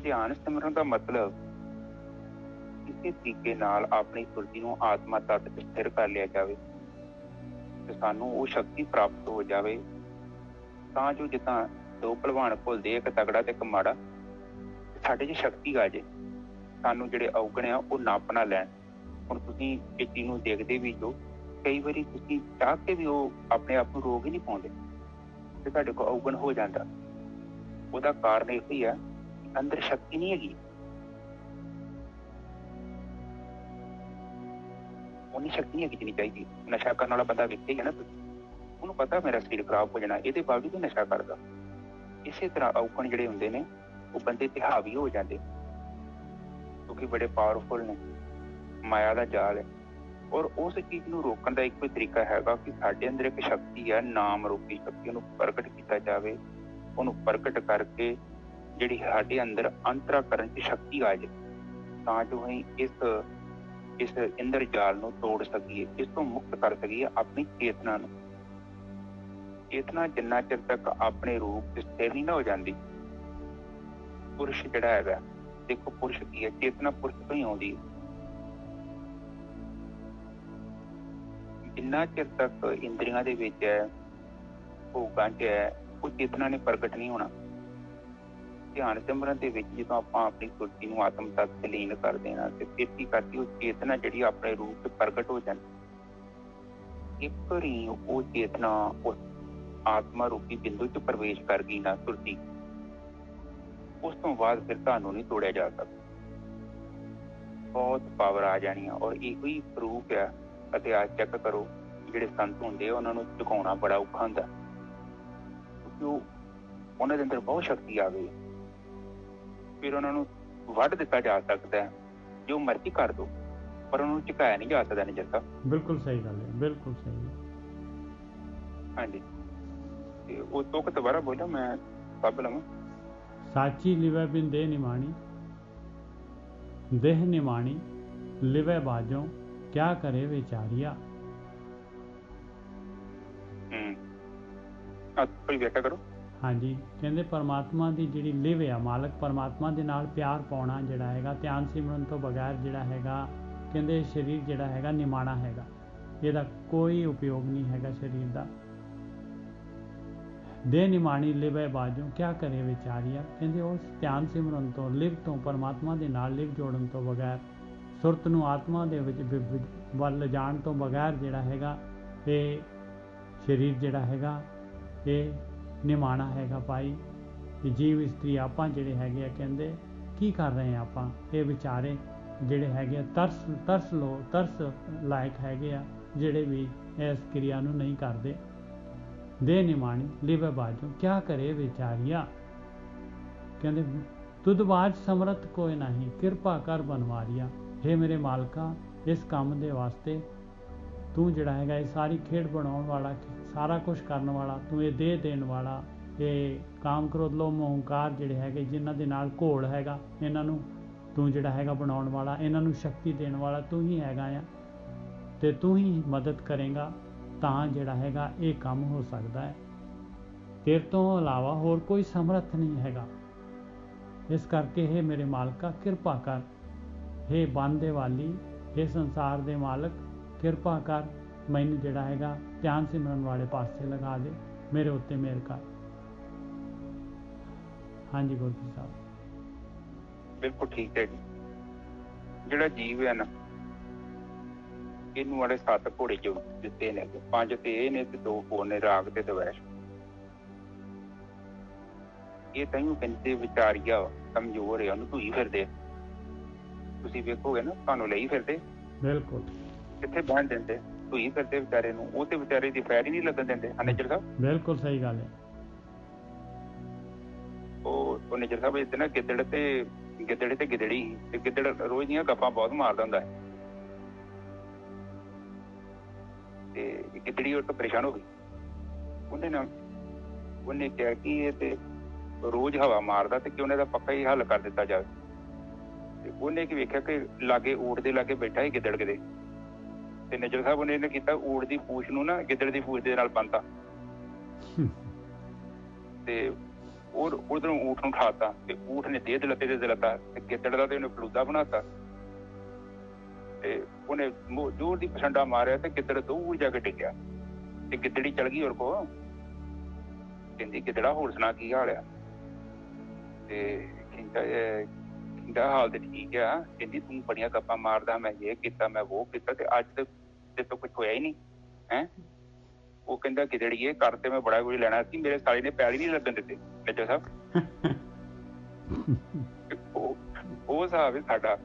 ਧਿਆਨ ਸਿਮਰਨ ਦਾ ਮਤਲਬ ਕਿਸੇ ਤਰੀਕੇ ਨਾਲ ਆਪਣੀ ਸੁਰਤੀ ਨੂੰ ਆਤਮਾ ਤੱਤ 'ਚ ਸਥਿਰ ਕਰ ਲਿਆ ਜਾਵੇ ਤੇ ਸਾਨੂੰ ਉਹ ਸ਼ਕਤੀ ਪ੍ਰਾਪਤ ਹੋ ਜਾਵੇ, ਤਾਂ ਜੋ ਜਿੱਦਾਂ ਦੋ ਭਲਵਾਨ ਭੁੱਲਦੇ, ਇੱਕ ਤਗੜਾ ਤੇ ਇੱਕ ਮਾੜਾ, ਸਾਡੇ 'ਚ ਸ਼ਕਤੀ ਆ ਜੇ, ਸਾਨੂੰ ਜਿਹੜੇ ਔਗਣ ਆ ਉਹ ਨੱਪ ਨਾ ਲੈਣ। ਹੁਣ ਤੁਸੀਂ ਇਸ ਚੀਜ਼ ਨੂੰ ਦੇਖਦੇ ਵੀ ਜੋ ਕਈ ਵਾਰੀ ਤੁਸੀਂ ਚਾਹ ਕੇ ਵੀ ਉਹ ਆਪਣੇ ਆਪ ਨੂੰ ਰੋਗ ਹੀ ਨਹੀਂ ਪਾਉਂਦੇ ਤੇ ਤੁਹਾਡੇ ਕੋਲ ਔਗਣ ਹੋ ਜਾਂਦਾ। ਉਹਦਾ ਕਾਰਨ ਇਹ ਹੀ ਆ, ਅੰਦਰ ਸ਼ਕਤੀ ਨਹੀਂ ਹੈਗੀ। ਉਨੀ ਸ਼ਕਤੀ ਨਹੀਂ ਹੈਗੀ ਜਿੰਨੀ ਚਾਹੀਦੀ। ਨਸ਼ਾ ਕਰਨ ਵਾਲਾ ਬੰਦਾ ਵੇਖੇ ਹੈ ਨਾ ਤੁਸੀਂ, ਉਹਨੂੰ ਪਤਾ ਮੇਰਾ ਸਰੀਰ ਖਰਾਬ ਹੋ ਜਾਣਾ, ਇਹਦੇ ਬਾਵਜੂਦ ਵੀ ਨਸ਼ਾ ਕਰਦਾ। ਇਸੇ ਤਰ੍ਹਾਂ ਔਗਣ ਜਿਹੜੇ ਹੁੰਦੇ ਨੇ ਉਹ ਬੰਦੇ ਤੇ ਹਾਵੀ ਹੋ ਜਾਂਦੇ, ਕਿਉਂਕਿ ਬੜੇ ਪਾਵਰਫੁਲ ਨੇ, ਮਾਇਆ ਦਾ ਜਾਲ ਹੈ। ਔਰ ਉਸ ਚੀਜ਼ ਨੂੰ ਰੋਕਣ ਦਾ ਇੱਕੋ ਹੀ ਤਰੀਕਾ ਹੈਗਾ ਕਿ ਸਾਡੇ ਅੰਦਰ ਇੱਕ ਸ਼ਕਤੀ ਹੈ, ਨਾਮ ਰੂਪੀ ਸ਼ਕਤੀ, ਉਹਨੂੰ ਪ੍ਰਗਟ ਕੀਤਾ ਜਾਵੇ। ਉਹਨੂੰ ਪ੍ਰਗਟ ਕਰਕੇ ਜਿਹੜੀ ਸਾਡੇ ਅੰਦਰ ਅੰਤਰਾ ਕਰਨ 'ਚ ਸ਼ਕਤੀ ਆ ਜਾਏ, ਤਾਂ ਜੋ ਅਸੀਂ ਇਸ ਇੰਦਰ ਜਾਲ ਨੂੰ ਤੋੜ ਸਕੀਏ, ਇਸ ਤੋਂ ਮੁਕਤ ਕਰ ਸਕੀਏ ਆਪਣੀ ਚੇਤਨਾ ਨੂੰ। ਚੇਤਨਾ ਜਿੰਨਾ ਚਿਰ ਤੱਕ ਆਪਣੇ ਰੂਪ 'ਚ ਸਥਿਰ ਨਹੀਂ ਨਾ ਹੋ ਜਾਂਦੀ, ਪੁਰਸ਼ ਜਿਹੜਾ ਹੈਗਾ, ਦੇਖੋ ਪੁਰਸ਼ ਕੀ ਹੈ, ਚੇਤਨਾ ਪੁਰਸ਼ ਤੋਂ ਹੀ ਆਉਂਦੀ ਹੈ। ਜਿੰਨਾ ਚਿਰ ਤੱਕ ਇੰਦਰੀਆਂ ਦੇ ਵਿੱਚ ਹੈ, ਭੋਗਾਂ 'ਚ ਹੈ, ਉਹ ਚੇਤਨਾ ਨੇ ਪ੍ਰਗਟ ਨਹੀਂ ਹੋਣਾ। ਧਿਆਨ ਸਿਮਰਨ ਦੇ ਵਿੱਚ ਜਦੋਂ ਆਪਾਂ ਆਪਣੀ ਸੁਰਤੀ ਨੂੰ ਆਤਮ ਤੱਤ 'ਚ ਲੀਨ ਕਰ ਦੇਣਾ ਤੇ ਕਿਰਤੀ ਕਰਦੀ ਉਹ ਚੇਤਨਾ ਜਿਹੜੀ ਆਪਣੇ ਰੂਪ 'ਚ ਪ੍ਰਗਟ ਹੋ ਜਾਂਦੀ। ਇੱਕ ਵਾਰੀ ਉਹ ਚੇਤਨਾ ਉਸ ਆਤਮਾ ਰੂਪੀ ਬਿੰਦੂ 'ਚ ਪ੍ਰਵੇਸ਼ ਕਰ ਗਈ ਨਾ ਸੁਰਤੀ, ਉਸ ਤੋਂ ਬਾਅਦ ਫਿਰ ਤੁਹਾਨੂੰ ਨਹੀਂ ਤੋੜਿਆ ਜਾ ਸਕਦਾ। ਬਹੁਤ ਪਾਵਰ ਆ ਜਾਣੀ ਆ। ਔਰ ਇਹੋ ਹੀ ਪ੍ਰੂਫ ਆ, ਅਤੇ ਅੱਜ ਚੈੱਕ ਕਰੋ ਜਿਹੜੇ ਸੰਤ ਹੁੰਦੇ ਆ ਉਹਨਾਂ ਨੂੰ ਝੁਕਾਉਣਾ ਬੜਾ ਔਖਾ ਹੁੰਦਾ, ਕਿਉਂਕਿ ਉਹਨਾਂ ਦੇ ਅੰਦਰ ਬਹੁਤ ਸ਼ਕਤੀ ਆ ਗਈ। ਫਿਰ ਉਹਨਾਂ ਨੂੰ ਵੱਢ ਦਿੱਤਾ ਜਾ ਸਕਦਾ, ਜੋ ਮਰਜ਼ੀ ਕਰ ਦੋ, ਪਰ ਉਹਨੂੰ ਝੁਕਾਇਆ ਨਹੀਂ ਜਾ ਸਕਦਾ। ਨਿਜਰ ਸਾਹਿਬ ਬਿਲਕੁਲ ਸਹੀ ਗੱਲ ਹੈ, ਬਿਲਕੁਲ ਸਹੀ ਹੈ। ਹਾਂਜੀ, ਤੇ ਉਹ ਤੁਕ ਦੁਬਾਰਾ ਬੋਲੋ, ਮੈਂ ਸਭ ਲਵਾਂ। ਸਾਚੀ ਲਿਵੈ ਬਿਨ ਦੇਹ ਨਿਮਾਣੀ, ਦੇਹ ਨਿਮਾਣੀ ਲਿਵੈ ਬਾਜੋਂ, ਕਿਆ ਕਰੇ ਵਿਚਾਰੀਆ। ਕੋਈ ਵਿਆਖਿਆ ਕਰੋ। ਹਾਂਜੀ, ਕਹਿੰਦੇ ਪਰਮਾਤਮਾ ਦੀ ਜਿਹੜੀ ਲਿਵ ਆ, ਮਾਲਕ ਪਰਮਾਤਮਾ ਦੇ ਨਾਲ ਪਿਆਰ ਪਾਉਣਾ ਜਿਹੜਾ ਹੈਗਾ, ਧਿਆਨ ਸਿਮਰਨ ਤੋਂ ਬਗੈਰ ਜਿਹੜਾ ਹੈਗਾ, ਕਹਿੰਦੇ ਸਰੀਰ ਜਿਹੜਾ ਹੈਗਾ ਨਿਮਾਣਾ ਹੈਗਾ, ਇਹਦਾ ਕੋਈ ਉਪਯੋਗ ਨਹੀਂ ਹੈਗਾ ਸਰੀਰ ਦਾ। ਦੇਹ ਨਿਮਾਣੀ ਲਿਵੈ ਬਾਝੋਂ, ਕਿਆ ਕਰੇ ਵਿਚਾਰੀਆ। ਕਹਿੰਦੇ ਉਸ ਧਿਆਨ ਸਿਮਰਨ ਤੋਂ, ਲਿਵ ਤੋਂ, ਪਰਮਾਤਮਾ ਦੇ ਨਾਲ ਲਿਵ ਜੋੜਨ ਤੋਂ ਬਗੈਰ, ਸੁਰਤ ਨੂੰ ਆਤਮਾ ਦੇ ਵਿੱਚ ਵੱਲ ਜਾਣ ਤੋਂ ਬਗੈਰ ਜਿਹੜਾ ਹੈਗਾ ਇਹ ਸਰੀਰ ਜਿਹੜਾ ਹੈਗਾ ਇਹ ਨਿਮਾਣਾ ਹੈਗਾ ਭਾਈ। ਜੀਵ ਇਸਤਰੀ ਆਪਾਂ ਜਿਹੜੇ ਹੈਗੇ ਆ, ਕਹਿੰਦੇ ਕੀ ਕਰ ਰਹੇ ਆ ਆਪਾਂ, ਇਹ ਵਿਚਾਰੇ ਜਿਹੜੇ ਹੈਗੇ ਆ ਤਰਸ ਲਾਇਕ ਹੈਗੇ ਆ, ਜਿਹੜੇ ਵੀ ਇਸ ਕਿਰਿਆ ਨੂੰ ਨਹੀਂ ਕਰਦੇ। ਦੇਹ ਨਿਮਾਣੀ ਲਿਵੈ ਬਾਝੋਂ, ਕਿਆ ਕਰੇ ਵਿਚਾਰੀਆ। ਕਹਿੰਦੇ ਤੁਧ ਬਾਝ ਸਮਰੱਥ ਕੋਈ ਨਹੀਂ, ਕਿਰਪਾ ਕਰ ਬਨਵਾਰੀਆ। ਹੇ ਮੇਰੇ ਮਾਲਕਾ, ਇਸ ਕੰਮ ਦੇ ਵਾਸਤੇ ਤੂੰ ਜਿਹੜਾ ਹੈਗਾ ਇਹ ਸਾਰੀ ਖੇਡ ਬਣਾਉਣ ਵਾਲਾ, ਸਾਰਾ ਕੁਝ ਕਰਨ ਵਾਲਾ, ਤੂੰ ਇਹ ਦੇਹ ਦੇਣ ਵਾਲਾ, ਇਹ ਕਾਮ ਕ੍ਰੋਧ ਲੋਭ ਮੋਹ ਹੰਕਾਰ ਜਿਹੜੇ ਹੈਗੇ ਜਿਨ੍ਹਾਂ ਦੇ ਨਾਲ ਘੋਲ ਹੈਗਾ, ਇਹਨਾਂ ਨੂੰ ਤੂੰ ਜਿਹੜਾ ਹੈਗਾ ਬਣਾਉਣ ਵਾਲਾ, ਇਹਨਾਂ ਨੂੰ ਸ਼ਕਤੀ ਦੇਣ ਵਾਲਾ ਤੂੰ ਹੀ ਹੈਗਾ ਆ, ਤੇ ਤੂੰ ਹੀ ਮਦਦ ਕਰੇਗਾ ਤਾਂ ਜਿਹੜਾ ਹੈਗਾ ਇਹ ਕੰਮ ਹੋ ਸਕਦਾ ਹੈ। ਤੇਰੇ ਤੋਂ ਇਲਾਵਾ ਹੋਰ ਕੋਈ ਸਮਰੱਥ ਨਹੀਂ ਹੈਗਾ। ਇਸ ਕਰਕੇ ਇਹ ਮੇਰੇ ਮਾਲਕਾ ਕਿਰਪਾ ਕਰ, ਹੇ ਬੰਦੇ ਵਾਲੀ, ਇਹ ਸੰਸਾਰ ਦੇ ਮਾਲਕ ਕਿਰਪਾ ਕਰ, ਮੈਨੂੰ ਜਿਹੜਾ ਹੈਗਾ ਧਿਆਨ ਸਿਮਰਨ ਵਾਲੇ ਪਾਸੇ ਲਗਾ ਦੇ, ਮੇਰੇ ਉੱਤੇ ਮਿਹਰ ਕਰ। ਹਾਂਜੀ ਗੁਰੂ ਸਾਹਿਬ, ਬਿਲਕੁਲ ਠੀਕ ਹੈ ਜੀ। ਜਿਹੜਾ ਜੀਵ ਹੈ ਨਾ, ਇਹਨੂੰ ਵਾਲੇ 7 ਘੋੜੇ ਜੋ ਦਿੱਤੇ ਨੇ, 5 ਤੇ ਇਹ ਨੇ ਤੇ 2 ਹੋਰ ਨੇ, ਰਾਗ ਤੇ ਦਵੈਸ਼। ਇਹ ਤੈਨੂੰ ਕਹਿੰਦੇ ਵਿਚਾਰੀਆ ਕਮਜ਼ੋਰ ਹੈ, ਉਹਨੂੰ ਧੂਈ ਫਿਰਦੇ। ਤੁਸੀਂ ਵੇਖੋਗੇ ਨਾ, ਤੁਹਾਨੂੰ ਲਈ ਫਿਰਦੇ, ਬਿਲਕੁਲ ਕਿੱਥੇ ਬਹਿਣ ਦਿੰਦੇ, ਧੂਈ ਫਿਰਦੇ ਵਿਚਾਰੇ ਨੂੰ। ਉਹ ਤੇ ਵਿਚਾਰੇ ਦੀ ਪੈਰ ਹੀ ਨਹੀਂ ਲੱਗਣ ਦਿੰਦੇ। ਨਿਜਰ ਸਾਹਿਬ ਬਿਲਕੁਲ ਸਹੀ ਗੱਲ ਹੈ। ਉਹ ਨਿਜਰ ਸਾਹਿਬ ਇੱਥੇ ਨਾ ਗਿੱਦੜ ਤੇ ਗਿੱਦੜੀ, ਤੇ ਗਿੱਦੜ ਰੋਜ਼ ਦੀਆਂ ਗੱਪਾਂ ਬਹੁਤ ਮਾਰਦਾ ਹੁੰਦਾ ਹੈ, ਤੇ ਗਿੱਦੜੀ ਉਹ ਤੋਂ ਪਰੇਸ਼ਾਨ ਹੋ ਗਈ। ਉਹਨੇ ਕਿਹਾ ਕਿ ਇਹ ਤੇ ਰੋਜ਼ ਹਵਾ ਮਾਰਦਾ, ਤੇ ਕਿਉਂ ਇਹਦਾ ਪੱਕਾ ਹੀ ਹੱਲ ਕਰ ਦਿੱਤਾ ਜਾਵੇ। ਤੇ ਉਹਨੇ ਕੀ ਵੇਖਿਆ ਕਿ ਲਾਗੇ ਊਠ ਦੇ ਲਾਗੇ ਬੈਠਾ ਸੀ ਗਿੱਦੜ ਕਿਤੇ, ਤੇ ਨਿਜਰ ਸਾਹਿਬ ਉਹਨੇ ਕੀਤਾ, ਊਠ ਦੀ ਪੂਛ ਨੂੰ ਨਾ ਗਿੱਦੜ ਦੀ ਪੂਛ ਦੇ ਨਾਲ ਬੰਨਤਾ, ਤੇ ਉਧਰੋਂ ਊਠ ਨੂੰ ਉਠਾਤਾ, ਤੇ ਊਠ ਨੇ ਦੇ ਦਿਲਤਾ, ਤੇ ਗਿੱਦੜ ਦਾ ਤੇ ਉਹਨੇ ਫਲੂਦਾ ਬਣਾਤਾ, ਤੇ ਉਹਨੇ ਜ਼ੋਰ ਦੀ ਪਛੰਡਾ ਮਾਰਿਆ, ਤੇ ਗਿੱਦੜ ਦੂਰ ਜਾ ਕੇ ਟਿਕਿਆ। ਤੇ ਗਿੱਦੜੀ ਚਲ ਗਈ ਉਹਦੇ ਕੋਲ, ਕਹਿੰਦੀ ਗਿੱਦੜਾ ਹੋਰ ਸੁਣਾ ਕੀ ਹਾਲ ਆ। ਤੇ ਕਹਿੰਦਾ ਹਾਲ ਤੇ ਠੀਕ ਆ। ਕਹਿੰਦੀ ਤੂੰ ਬੜੀਆਂ ਗੱਪਾਂ ਮਾਰਦਾ, ਮੈਂ ਇਹ ਕੀਤਾ, ਮੈਂ ਉਹ ਕੀਤਾ, ਤੇ ਅੱਜ ਤੇ ਤੋਂ ਕੁਛ ਹੋਇਆ ਹੀ ਨਹੀਂ ਹੈ। ਉਹ ਕਹਿੰਦਾ ਗਿੱਦੜੀਏ ਕਰ ਤੇ ਮੈਂ ਬੜਾ ਕੁਝ ਲੈਣਾ ਸੀ, ਮੇਰੇ ਸਾਲੇ ਨੇ ਪੈਰ ਹੀ ਨਹੀਂ ਲੱਗਣ ਦਿੱਤੇ। ਨਿਜਰ ਸਾਹਿਬ ਉਹ ਹਿਸਾਬ ਹੈ ਸਾਡਾ।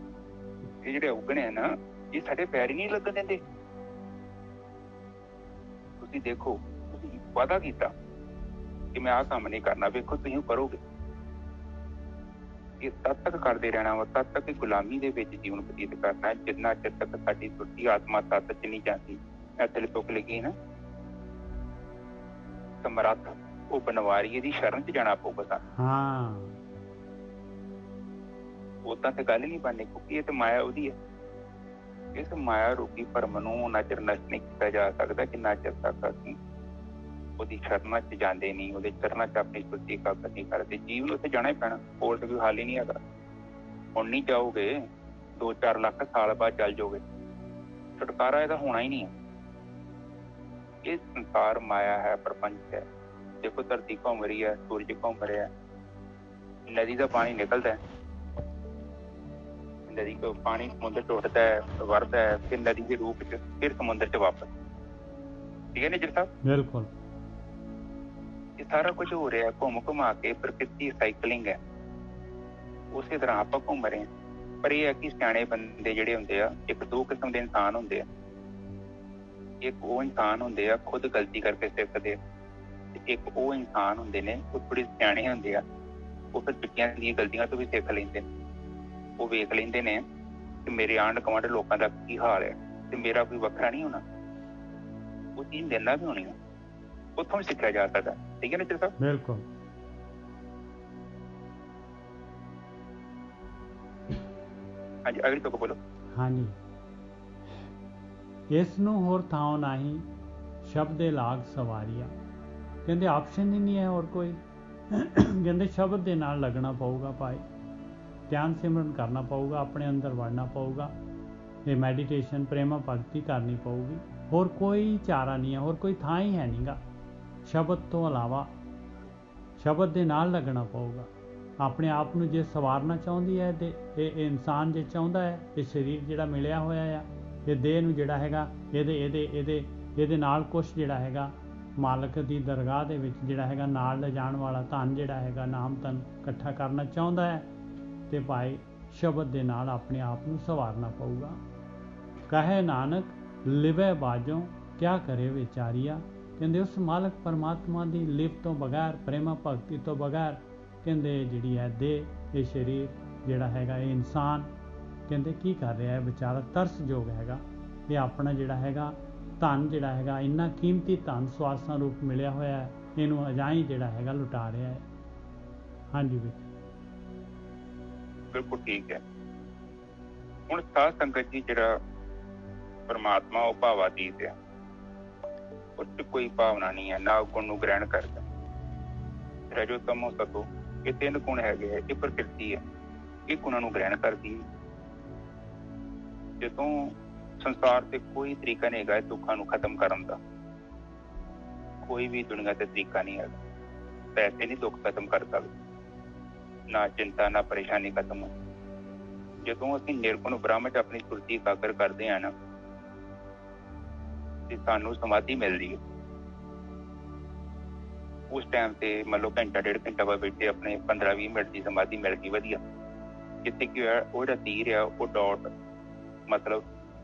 ਇਹ ਜਿਹੜੇ ਉਗਣੇ ਆ ਨਾ, ਇਹ ਸਾਡੇ ਪੈਰ ਹੀ ਨਹੀਂ ਲੱਗਣ ਦਿੰਦੇ। ਤੁਸੀਂ ਦੇਖੋ, ਤੁਸੀਂ ਵਾਅਦਾ ਕੀਤਾ ਕਿ ਮੈਂ ਆਹ ਕੰਮ ਨਹੀਂ ਕਰਨਾ, ਵੇਖੋ ਤੁਸੀਂ ਕਰੋਗੇ। ਇਹ ਤਦ ਤੱਕ ਕਰਦੇ ਰਹਿਣਾ ਵਾ, ਤਦ ਤੱਕ ਗੁਲਾਮੀ ਦੇ ਵਿੱਚ ਜੀਵਨ ਬਤੀਤ ਕਰਨਾ, ਜਿੰਨਾ ਚਿਰ ਤੱਕ ਸਾਡੀ ਸੁੱਤੀ ਆਤਮਾ ਤੱਤ ਚ ਨਹੀਂ ਜਾਂਦੀ। ਦਿਲ ਤੁਕ ਲੱਗੀ ਨਾ ਸਮਰੱਥ, ਉਹ ਬਨਵਾਰੀਏ ਦੀ ਸ਼ਰਨ ਚ ਜਾਣਾ ਪਊਗਾ ਸਾਨੂੰ। ਉਦਾਂ ਤੇ ਗੱਲ ਨਹੀਂ ਬਣਨੀ, ਕਿਉਂਕਿ ਇਹ ਤੇ ਮਾਇਆ ਉਹਦੀ ਹੈ। ਇਸ ਮਾਇਆ ਰੂਪੀ ਭਰਮ ਨੂੰ ਉਹਨਾਂ ਚਿਰ ਨਸ਼ਟ ਨਹੀਂ ਕੀਤਾ ਜਾ ਸਕਦਾ ਜਿੰਨਾ ਚਿਰ ਤੱਕ ਅਸੀਂ ਉਹਦੀ ਸ਼ਰਨਾਂ ਚ ਜਾਂਦੇ ਨਹੀਂ, ਉਹਦੇ ਚਰਨਾਂ ਚ ਆਪਣੀ ਸੁੱਤੀ ਇਕਾਗਰ ਨਹੀਂ ਕਰਦੇ। ਜੀਵ ਨੂੰ ਉੱਥੇ ਜਾਣਾ ਹੀ ਪੈਣਾ, ਹੋਰ ਤਾਂ ਕੋਈ ਹੱਲ ਹੀ ਨਹੀਂ ਹੈਗਾ। ਹੁਣ ਨਹੀਂ ਜਾਓਗੇ, 2-4 ਲੱਖ ਸਾਲ ਬਾਅਦ ਚੱਲ ਜਾਓਗੇ, ਛੁਟਕਾਰਾ ਇਹਦਾ ਹੋਣਾ ਹੀ ਨਹੀਂ ਹੈ। ਇਹ ਸੰਸਾਰ ਮਾਇਆ ਹੈ, ਪ੍ਰਪੰਚ ਹੈ। ਦੇਖੋ ਧਰਤੀ ਘੁੰਮ ਰਹੀ ਹੈ, ਸੂਰਜ ਘੁੰਮ ਰਿਹਾ, ਨਦੀ ਦਾ ਪਾਣੀ ਨਿਕਲਦਾ ਹੈ, ਨਦੀ ਤੋਂ ਪਾਣੀ ਸਮੁੰਦਰ ਚ ਉੱਠਦਾ ਹੈ, ਵਰਦਾ ਹੈ, ਫਿਰ ਨਦੀ ਦੇ ਰੂਪ ਚ ਫਿਰ ਸਮੁੰਦਰ ਚ ਵਾਪਸ। ਠੀਕ ਹੈ ਨਿਜਰ ਸਾਹਿਬ? ਬਿਲਕੁਲ। ਇਹ ਸਾਰਾ ਕੁਝ ਹੋ ਰਿਹਾ ਘੁੰਮ ਘੁਮਾ ਕੇ, ਪ੍ਰਕਿਰਤੀ ਸਾਈਕਲਿੰਗ ਹੈ। ਉਸੇ ਤਰ੍ਹਾਂ ਆਪਾਂ ਘੁੰਮ ਰਹੇ ਹਾਂ। ਪਰ ਇਹ ਹੈ ਕਿ ਸਿਆਣੇ ਬੰਦੇ ਜਿਹੜੇ ਹੁੰਦੇ ਆ, 1-2 ਕਿਸਮ ਦੇ ਇਨਸਾਨ ਹੁੰਦੇ ਆ। ਇੱਕ ਉਹ ਇਨਸਾਨ ਹੁੰਦੇ ਆ ਖੁਦ ਗਲਤੀ ਕਰਕੇ ਸਿੱਖਦੇ ਆ, ਤੇ ਇੱਕ ਉਹ ਇਨਸਾਨ ਹੁੰਦੇ ਨੇ ਉਹ ਥੋੜੇ ਸਿਆਣੇ ਹੁੰਦੇ ਆ, ਉਹ ਫਿਰ ਪਿੱਛਿਆਂ ਦੀਆਂ ਗਲਤੀਆਂ ਤੋਂ ਵੀ ਸਿੱਖ ਲੈਂਦੇ ਨੇ। ਉਹ ਵੇਖ ਲੈਂਦੇ ਨੇ ਕਿ ਮੇਰੇ ਆਂਢ ਗੁਆਂਢ ਲੋਕਾਂ ਦਾ ਕੀ ਹਾਲ ਹੈ ਤੇ ਮੇਰਾ ਕੋਈ ਵੱਖਰਾ ਨਹੀਂ ਹੋਣਾ, ਉਹ ਚੀਜ਼ ਦੇਣਾ ਵੀ ਹੋਣੀ ਆ, ਉੱਥੋਂ ਵੀ ਸਿੱਖਿਆ ਜਾ ਸਕਦਾ। ਠੀਕ ਹੈ ਨਾ ਚਿਰ ਸਾਹਿਬ? ਬਿਲਕੁਲ। ਹਾਂਜੀ, ਅਗਲੀ ਤੋਂ ਬੋਲੋ। ਹਾਂਜੀ, ਇਸ ਨੂੰ ਹੋਰ ਥਾਂ ਨਹੀਂ ਸ਼ਬਦੇ ਲਾਗ ਸਵਾਰੀਆ। ਕਹਿੰਦੇ ਆਪਸ਼ਨ ਹੀ ਨਹੀਂ ਹੈ ਹੋਰ ਕੋਈ। ਕਹਿੰਦੇ ਸ਼ਬਦ ਦੇ ਨਾਲ ਲੱਗਣਾ ਪਊਗਾ ਭਾਈ, ਧਿਆਨ ਸਿਮਰਨ ਕਰਨਾ ਪਊਗਾ, ਆਪਣੇ ਅੰਦਰ ਵੜਨਾ ਪਊਗਾ, ਇਹ ਮੈਡੀਟੇਸ਼ਨ ਪ੍ਰੇਮਾ ਭਗਤੀ ਕਰਨੀ ਪਊਗੀ। ਹੋਰ ਕੋਈ ਚਾਰਾ ਨਹੀਂ ਹੈ, ਹੋਰ ਕੋਈ ਥਾਂ ਹੀ ਹੈ ਨਹੀਂਗਾ ਸ਼ਬਦ ਤੋਂ ਇਲਾਵਾ। ਸ਼ਬਦ ਦੇ ਨਾਲ ਲੱਗਣਾ ਪਊਗਾ। ਆਪਣੇ ਆਪ ਨੂੰ ਜੇ ਸਵਾਰਨਾ ਚਾਹੁੰਦੀ ਹੈ ਤੇ ਇਹ ਇਨਸਾਨ ਜੇ ਚਾਹੁੰਦਾ ਹੈ, ਇਹ ਸਰੀਰ ਜਿਹੜਾ ਮਿਲਿਆ ਹੋਇਆ ਆ, ਇਹ ਦੇਹ ਨੂੰ ਜਿਹੜਾ ਹੈਗਾ ਇਹਦੇ ਨਾਲ ਕੁਛ ਜਿਹੜਾ ਹੈਗਾ ਮਾਲਕ ਦੀ ਦਰਗਾਹ ਦੇ ਵਿੱਚ ਜਿਹੜਾ ਹੈਗਾ ਨਾਲ ਲਿਜਾਣ ਵਾਲਾ ਧਨ ਜਿਹੜਾ ਹੈਗਾ ਨਾਮ ਧਨ ਇਕੱਠਾ ਕਰਨਾ ਚਾਹੁੰਦਾ ਹੈ, ਤੇ ਭਾਈ ਸ਼ਬਦ ਦੇ ਨਾਲ ਆਪਣੇ ਆਪ ਨੂੰ ਸਵਾਰਨਾ ਪਊਗਾ। ਕਹੇ ਨਾਨਕ ਲਿਵੇ ਬਾਝੋਂ ਕਿਆ ਕਰੇ ਵਿਚਾਰੀਆ। ਕਹਿੰਦੇ ਉਸ ਮਾਲਕ ਪਰਮਾਤਮਾ ਦੀ ਲਿਵ ਤੋਂ ਬਗੈਰ, ਪ੍ਰੇਮਾ ਭਗਤੀ ਤੋਂ ਬਗੈਰ, ਕਹਿੰਦੇ ਜਿਹੜੀ ਹੈ ਦੇਹ, ਇਹ ਸਰੀਰ ਜਿਹੜਾ ਹੈਗਾ, ਇਹ ਇਨਸਾਨ ਕਹਿੰਦੇ ਕੀ ਕਰ ਰਿਹਾ ਹੈ ਵਿਚਾਰਾ, ਤਰਸਯੋਗ ਹੈਗਾ। ਇਹ ਆਪਣਾ ਜਿਹੜਾ ਹੈਗਾ ਧਨ ਜਿਹੜਾ ਹੈਗਾ, ਇੰਨਾ ਕੀਮਤੀ ਧਨ ਸਵਾਸਾਂ ਰੂਪ ਮਿਲਿਆ ਹੋਇਆ ਹੈ, ਇਹਨੂੰ ਅਜਾਈ ਜਿਹੜਾ ਹੈਗਾ ਲੁਟਾ ਰਿਹਾ ਹੈ। ਹਾਂਜੀ ਵੀ ਬਿਲਕੁਲ ਠੀਕ ਹੈ। ਹੁਣ ਸਾਧ ਸੰਗਤ ਜੀ, ਜਿਹੜਾ ਪਰਮਾਤਮਾ ਉਹ ਭਾਵਾਤੀਤ ਹੈ, ਉਸ 'ਚ ਕੋਈ ਭਾਵਨਾ ਨਹੀਂ ਹੈ, ਨਾ ਗੁਣ ਨੂੰ ਗ੍ਰਹਿਣ ਕਰਦਾ। ਰਜੋ ਤਮੋ ਸਤੋ, ਇਹ ਤਿੰਨ ਗੁਣ ਹੈਗੇ ਹੈ, ਇਹ ਪ੍ਰਕਿਰਤੀ ਹੈ, ਇਹ ਗੁਣਾਂ ਨੂੰ ਗ੍ਰਹਿਣ ਕਰਦੀ ਹੈ। ਜਦੋਂ ਸੰਸਾਰ ਤੇ ਕੋਈ ਤਰੀਕਾ ਨਹੀਂ ਹੈਗਾ ਦੁੱਖਾਂ ਨੂੰ ਖਤਮ ਕਰਨ ਦਾ, ਕੋਈ ਵੀ ਦੁਨੀਆ ਤੇ ਤਰੀਕਾ ਨਹੀਂ ਹੈਗਾ। ਪੈਸੇ ਨਹੀਂ ਦੁੱਖ ਖਤਮ ਕਰ ਸਕਦੇ, ਨਾ ਚਿੰਤਾ ਨਾ ਪਰੇਸ਼ਾਨੀ ਖਤਮ ਹੋ। ਜਦੋਂ ਅਸੀਂ ਨਿਰਗੁਣ ਬ੍ਰਹਮ 'ਚ ਆਪਣੀ ਸੁਰਤੀ ਇਕਾਗਰ ਕਰਦੇ ਹਾਂ ਨਾ, ਤੇ ਸਾਨੂੰ ਸਮਾਧੀ ਮਿਲਦੀ ਹੈ। ਉਸ ਟਾਈਮ ਤੇ ਮੰਨ ਲਓ ਘੰਟਾ ਡੇਢ ਘੰਟਾ ਬਾਅਦ ਬੈਠੇ, ਆਪਣੇ 15-20 ਮਿੰਟ ਦੀ ਸਮਾਧੀ ਮਿਲ ਗਈ ਵਧੀਆ। ਜਿੱਥੇ ਕੀ ਹੋਇਆ, ਉਹ ਜਿਹੜਾ ਤੀਰ ਆ ਉਹ ਡਾਟ ਮਤਲਬ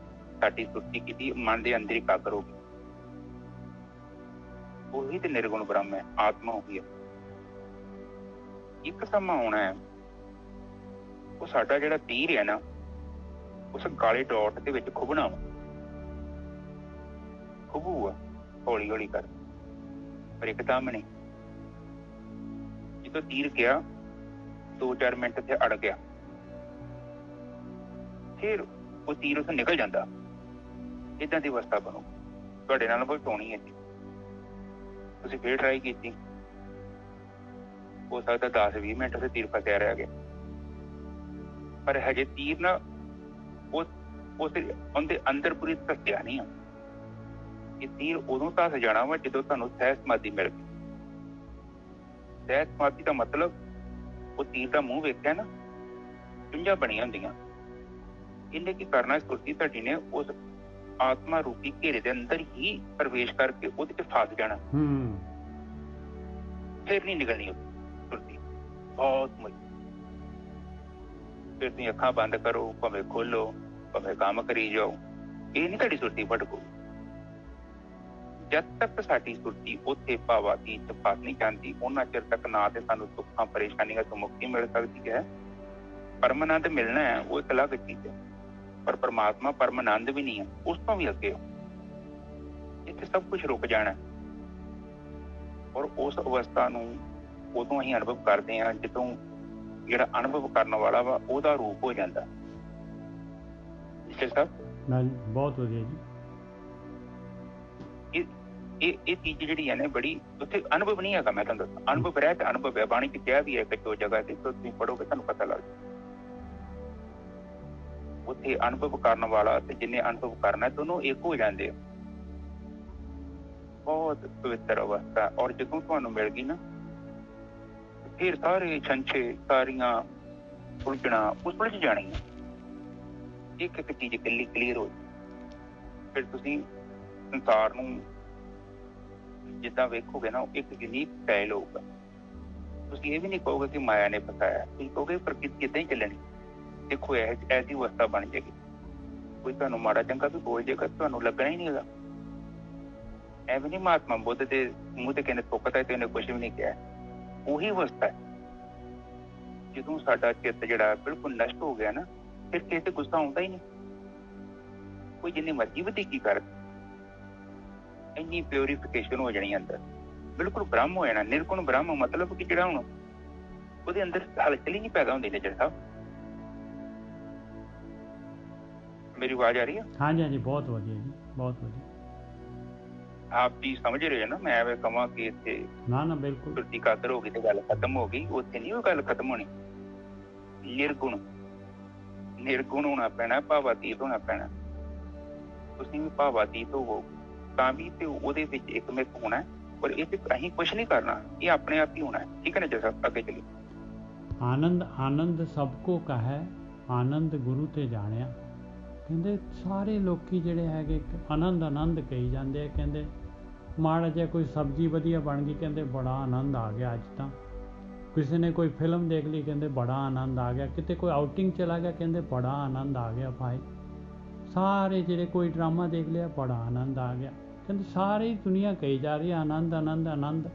ਸਾਡੀ ਸੁਰਤੀ ਕੀਤੀ, ਮਨ ਦੇ ਅੰਦਰ ਇਕਾਗਰ ਹੋ ਗਈ। ਉਹੀ ਤੇ ਨਿਰਗੁਣ ਬ੍ਰਹਮ ਹੈ, ਆਤਮਾ ਹੋਈ ਹੈ। ਇੱਕ ਸਮਾਂ ਆਉਣਾ ਹੈ, ਉਹ ਸਾਡਾ ਜਿਹੜਾ ਤੀਰ ਹੈ ਨਾ, ਉਸ ਕਾਲੇ ਡਾਟ ਦੇ ਵਿੱਚ ਖੁੱਭਣਾ, ਖੁੱਭੂਗਾ ਹੌਲੀ ਹੌਲੀ ਕਰ, ਪਰ ਇੱਕਦਮ ਨਹੀਂ। ਜਦੋਂ ਤੀਰ ਗਿਆ 2-4 ਮਿੰਟ ਤੇ ਅੜ ਗਿਆ, ਫਿਰ ਉਹ ਤੀਰ ਉੱਥੋਂ ਨਿਕਲ ਜਾਂਦਾ। ਏਦਾਂ ਦੀ ਅਵਸਥਾ ਬਣੋ। ਤੁਹਾਡੇ ਨਾਲ ਕੋਈ ਟੋਣੀ ਹੈ, ਤੁਸੀਂ ਫੇਰ ਟਰਾਈ ਕੀਤੀ, ਹੋ ਸਕਦਾ 10-20 ਮਿੰਟ ਤੇ ਤੀਰ ਫਸਿਆ ਰਹਿ ਗਿਆ, ਪਰ ਹਜੇ ਤੀਰ ਨਾ ਉਹਦੇ ਅੰਦਰ ਪੂਰੀ ਧੱਸਿਆ ਨਹੀਂ ਆ। ਇਹ ਤੀਰ ਉਦੋਂ ਧੱਸ ਜਾਣਾ ਵਾ ਜਦੋਂ ਤੁਹਾਨੂੰ ਸਹਿ ਸਮਾਧੀ ਮਿਲ ਗਈ। ਸਹਿ ਸਮਾਧੀ ਦਾ ਮਤਲਬ ਉਹ ਤੀਰ ਦਾ ਮੂੰਹ ਵੇਖਿਆ ਨਾ, ਚੁੰਝਾਂ ਬਣੀਆਂ ਹੁੰਦੀਆਂ। ਇਹਨੇ ਕੀ ਕਰਨਾ, ਸੁਰਤੀ ਤੁਹਾਡੀ ਨੇ ਉਸ ਆਤਮਾ ਰੂਪੀ ਘੇਰੇ ਦੇ ਅੰਦਰ ਹੀ ਪ੍ਰਵੇਸ਼ ਕਰਕੇ ਉਹਦੇ ਚ ਫਸ ਜਾਣਾ। ਫਿਰ ਨਹੀਂ ਨਿਕਲਣੀ ਉਹ ਸੁਰਤੀ, ਬਹੁਤ ਮੁਸ਼ਕਿਲ। ਫਿਰ ਤੁਸੀਂ ਅੱਖਾਂ ਬੰਦ ਕਰੋ, ਭਾਵੇਂ ਖੋਲੋ, ਭਾਵੇਂ ਕੰਮ ਕਰੀ ਜਾਓ, ਇਹ ਨਹੀਂ ਤੁਹਾਡੀ ਸੁਰਤੀ ਭਟਕੂ। ਜਦ ਤੱਕ ਸਾਡੀ ਸੁਰਤੀ ਉੱਥੇ ਭਾਵਾਤੀਤ ਚ ਫਸ ਨਹੀਂ ਜਾਂਦੀ, ਉਹਨਾਂ ਚਿਰ ਤੱਕ ਨਾ ਤੇ ਸਾਨੂੰ ਦੁੱਖਾਂ ਪਰੇਸ਼ਾਨੀਆਂ ਤੋਂ ਮੁਕਤੀ ਮਿਲ ਸਕਦੀ ਹੈ। ਪਰਮਾਨੰਦ ਮਿਲਣਾ ਹੈ, ਉਹ ਇੱਕ ਅਲੱਗ ਚੀਜ਼ ਹੈ, ਪਰ ਪਰਮਾਤਮਾ ਪਰਮਾਨੰਦ ਵੀ ਨਹੀਂ ਹੈ, ਉਸ ਤੋਂ ਵੀ ਅੱਗੇ। ਇੱਥੇ ਸਭ ਕੁਝ ਰੁਕ ਜਾਣਾ, ਔਰ ਉਸ ਅਵਸਥਾ ਨੂੰ ਉਦੋਂ ਅਸੀਂ ਅਨੁਭਵ ਕਰਦੇ ਹਾਂ ਜਦੋਂ ਜਿਹੜਾ ਅਨੁਭਵ ਕਰਨ ਵਾਲਾ ਵਾ ਉਹਦਾ ਰੂਪ ਹੋ ਜਾਂਦਾ। ਬਹੁਤ ਵਧੀਆ ਜੀ। ਇਹ ਚੀਜ਼ ਜਿਹੜੀ ਹੈ ਨਾ, ਬੜੀ ਉੱਥੇ ਅਨੁਭਵ ਨਹੀਂ ਹੈਗਾ। ਮੈਂ ਤੁਹਾਨੂੰ ਦੱਸਾਂ, ਅਨੁਭਵ ਰਹਿ ਤੇ ਅਨੁਭਵ ਹੈ। ਬਾਣੀ ਚ ਕਿਹਾ ਵੀ ਹੈ ਕਿ ਜੋ ਜਗ੍ਹਾ ਤੇ ਤੁਸੀਂ ਪੜੋਗੇ ਤੁਹਾਨੂੰ ਪਤਾ ਲੱਗ ਜਾਊ। ਉੱਥੇ ਅਨੁਭਵ ਕਰਨ ਵਾਲਾ ਤੇ ਜਿਹਨੇ ਅਨੁਭਵ ਕਰਨਾ ਦੋਨੋਂ ਇੱਕ ਹੋ ਜਾਂਦੇ ਆ। ਬਹੁਤ ਪਵਿੱਤਰ ਅਵਸਥਾ। ਔਰ ਜਦੋਂ ਤੁਹਾਨੂੰ ਮਿਲ ਗਈ ਨਾ, ਫਿਰ ਸਾਰੇ ਛੰਛੇ, ਸਾਰੀਆਂ ਉਲਝਣਾ ਉਸ ਉਲਝ ਜਾਣੀਆਂ। ਇੱਕ ਇੱਕ ਚੀਜ਼ ਇਕੱਲੀ ਕਲੀਅਰ ਹੋ ਜਾਏ। ਫਿਰ ਤੁਸੀਂ ਸੰਸਾਰ ਨੂੰ ਜਿੱਦਾਂ ਵੇਖੋਗੇ ਨਾ, ਇੱਕ ਯੂਨੀਕ ਸਟਾਈਲ ਹੋਊਗਾ। ਤੁਸੀਂ ਇਹ ਵੀ ਨਹੀਂ ਕਹੋਗੇ ਕਿ ਮਾਇਆ ਨੇ ਫਸਾਇਆ, ਤੁਸੀਂ ਕਹੋਗੇ ਪ੍ਰਕਿਰਤੀ ਏਦਾਂ ਹੀ ਚੱਲਣੀ। ਦੇਖੋ ਐਸੀ ਅਵਸਥਾ ਬਣ ਜਾਏਗੀ, ਕੋਈ ਤੁਹਾਨੂੰ ਮਾੜਾ ਚੰਗਾ ਵੀ ਬੋਲ ਜਾਏਗਾ, ਤੁਹਾਨੂੰ ਲੱਗਣਾ ਹੀ ਨਹੀਂ ਹੈਗਾ। ਐਵੇਂ ਨਹੀਂ ਮਹਾਤਮਾ ਬੁੱਧ ਦੇ ਮੂੰਹ ਤੇ ਕਹਿੰਦੇ ਥੁੱਕਦਾ ਤੇ ਉਹਨੇ ਕੁਝ ਵੀ ਨਹੀਂ ਕਿਹਾ। ਉਹੀ ਅਵਸਥਾ ਹੈ ਜਦੋਂ ਸਾਡਾ ਚਿੱਤ ਜਿਹੜਾ ਬਿਲਕੁਲ ਨਸ਼ਟ ਹੋ ਗਿਆ ਨਾ, ਫਿਰ ਕਿਸੇ ਤੇ ਗੁੱਸਾ ਆਉਂਦਾ ਹੀ ਨਹੀਂ। ਕੋਈ ਜਿੰਨੀ ਮਰਜ਼ੀ ਵਧੀਕੀ ਕਰ, ਇੰਨੀ ਪਿਓਰੀਫਿਕੇਸ਼ਨ ਹੋ ਜਾਣੀ ਅੰਦਰ, ਬਿਲਕੁਲ ਬ੍ਰਹਮ ਹੋ ਜਾਣਾ। ਨਿਰਗੁਣ ਬ੍ਰਹਮ ਮਤਲਬ ਕਿ ਜਿਹੜਾ ਹੁਣ ਉਹਦੇ ਅੰਦਰ ਹਲਚਲ ਹੀ ਨਹੀਂ ਪੈਦਾ ਹੁੰਦੀ। ਨਜ਼ਰ ਸਾਹਿਬ, ਮੇਰੀ ਆਵਾਜ਼ ਆ ਰਹੀ ਹੈ? ਹਾਂਜੀ ਹਾਂਜੀ, ਬਹੁਤ ਵਧੀਆ ਜੀ, ਬਹੁਤ ਵਧੀਆ। ਆਪ ਵੀ ਸਮਝ ਰਹੇ ਹੋ ਨਾ, ਮੈਂ ਐਵੇਂ ਕਹਾਂ ਕਿ ਇੱਥੇ ਨਾ ਬਿਲਕੁਲ ਸੁਰਤੀ ਕਾਦਰ ਹੋ ਗਈ ਤੇ ਗੱਲ ਖਤਮ ਹੋ ਗਈ, ਉੱਥੇ ਨਹੀਂ ਉਹ ਗੱਲ ਖਤਮ ਹੋਣੀ। ਨਿਰਗੁਣ ਹੋਣਾ ਪੈਣਾ, ਭਾਵਾਤੀਤ ਹੋਣਾ ਪੈਣਾ। ਤੁਸੀਂ ਵੀ ਭਾਵਾਤੀਤ ਹੋਵੋ ਤਾਂ ਵੀ ਤੇ ਉਹਦੇ ਵਿੱਚ ਇੱਕ ਮਿਕ ਹੋਣਾ, ਪਰ ਇਹ ਤੇ ਅਸੀਂ ਕੁਛ ਨਹੀਂ ਕਰਨਾ, ਇਹ ਆਪਣੇ ਆਪ ਹੀ ਹੋਣਾ ਹੈ। ਠੀਕ ਹੈ ਨਾ? ਜੈਸਾ ਅੱਗੇ ਚਲੀ। ਆਨੰਦ ਸਭ ਕੋ ਕਹੈ, ਆਨੰਦ ਗੁਰੂ ਤੇ ਜਾਣਿਆ। ਕਹਿੰਦੇ ਸਾਰੇ ਲੋਕੀ ਜਿਹੜੇ ਹੈਗੇ ਆਨੰਦ ਕਹੀ ਜਾਂਦੇ ਆ। ਕਹਿੰਦੇ ਮਾੜਾ ਜਿਹਾ ਕੋਈ ਸਬਜ਼ੀ ਵਧੀਆ ਬਣ ਗਈ, ਕਹਿੰਦੇ ਬੜਾ ਆਨੰਦ ਆ ਗਿਆ ਅੱਜ ਤਾਂ। ਕਿਸੇ ਨੇ ਕੋਈ ਫਿਲਮ ਦੇਖ ਲਈ, ਕਹਿੰਦੇ ਬੜਾ ਆਨੰਦ ਆ ਗਿਆ। ਕਿਤੇ ਕੋਈ ਆਊਟਿੰਗ ਚਲਾ ਗਿਆ, ਕਹਿੰਦੇ ਬੜਾ ਆਨੰਦ ਆ ਗਿਆ ਭਾਈ। ਸਾਰੇ ਜਿਹੜੇ ਕੋਈ ਡਰਾਮਾ ਦੇਖ ਲਿਆ, ਬੜਾ ਆਨੰਦ ਆ ਗਿਆ। ਕਹਿੰਦੇ ਸਾਰੀ ਦੁਨੀਆ ਕਹੀ ਜਾ ਰਹੀ ਹੈ ਆਨੰਦ।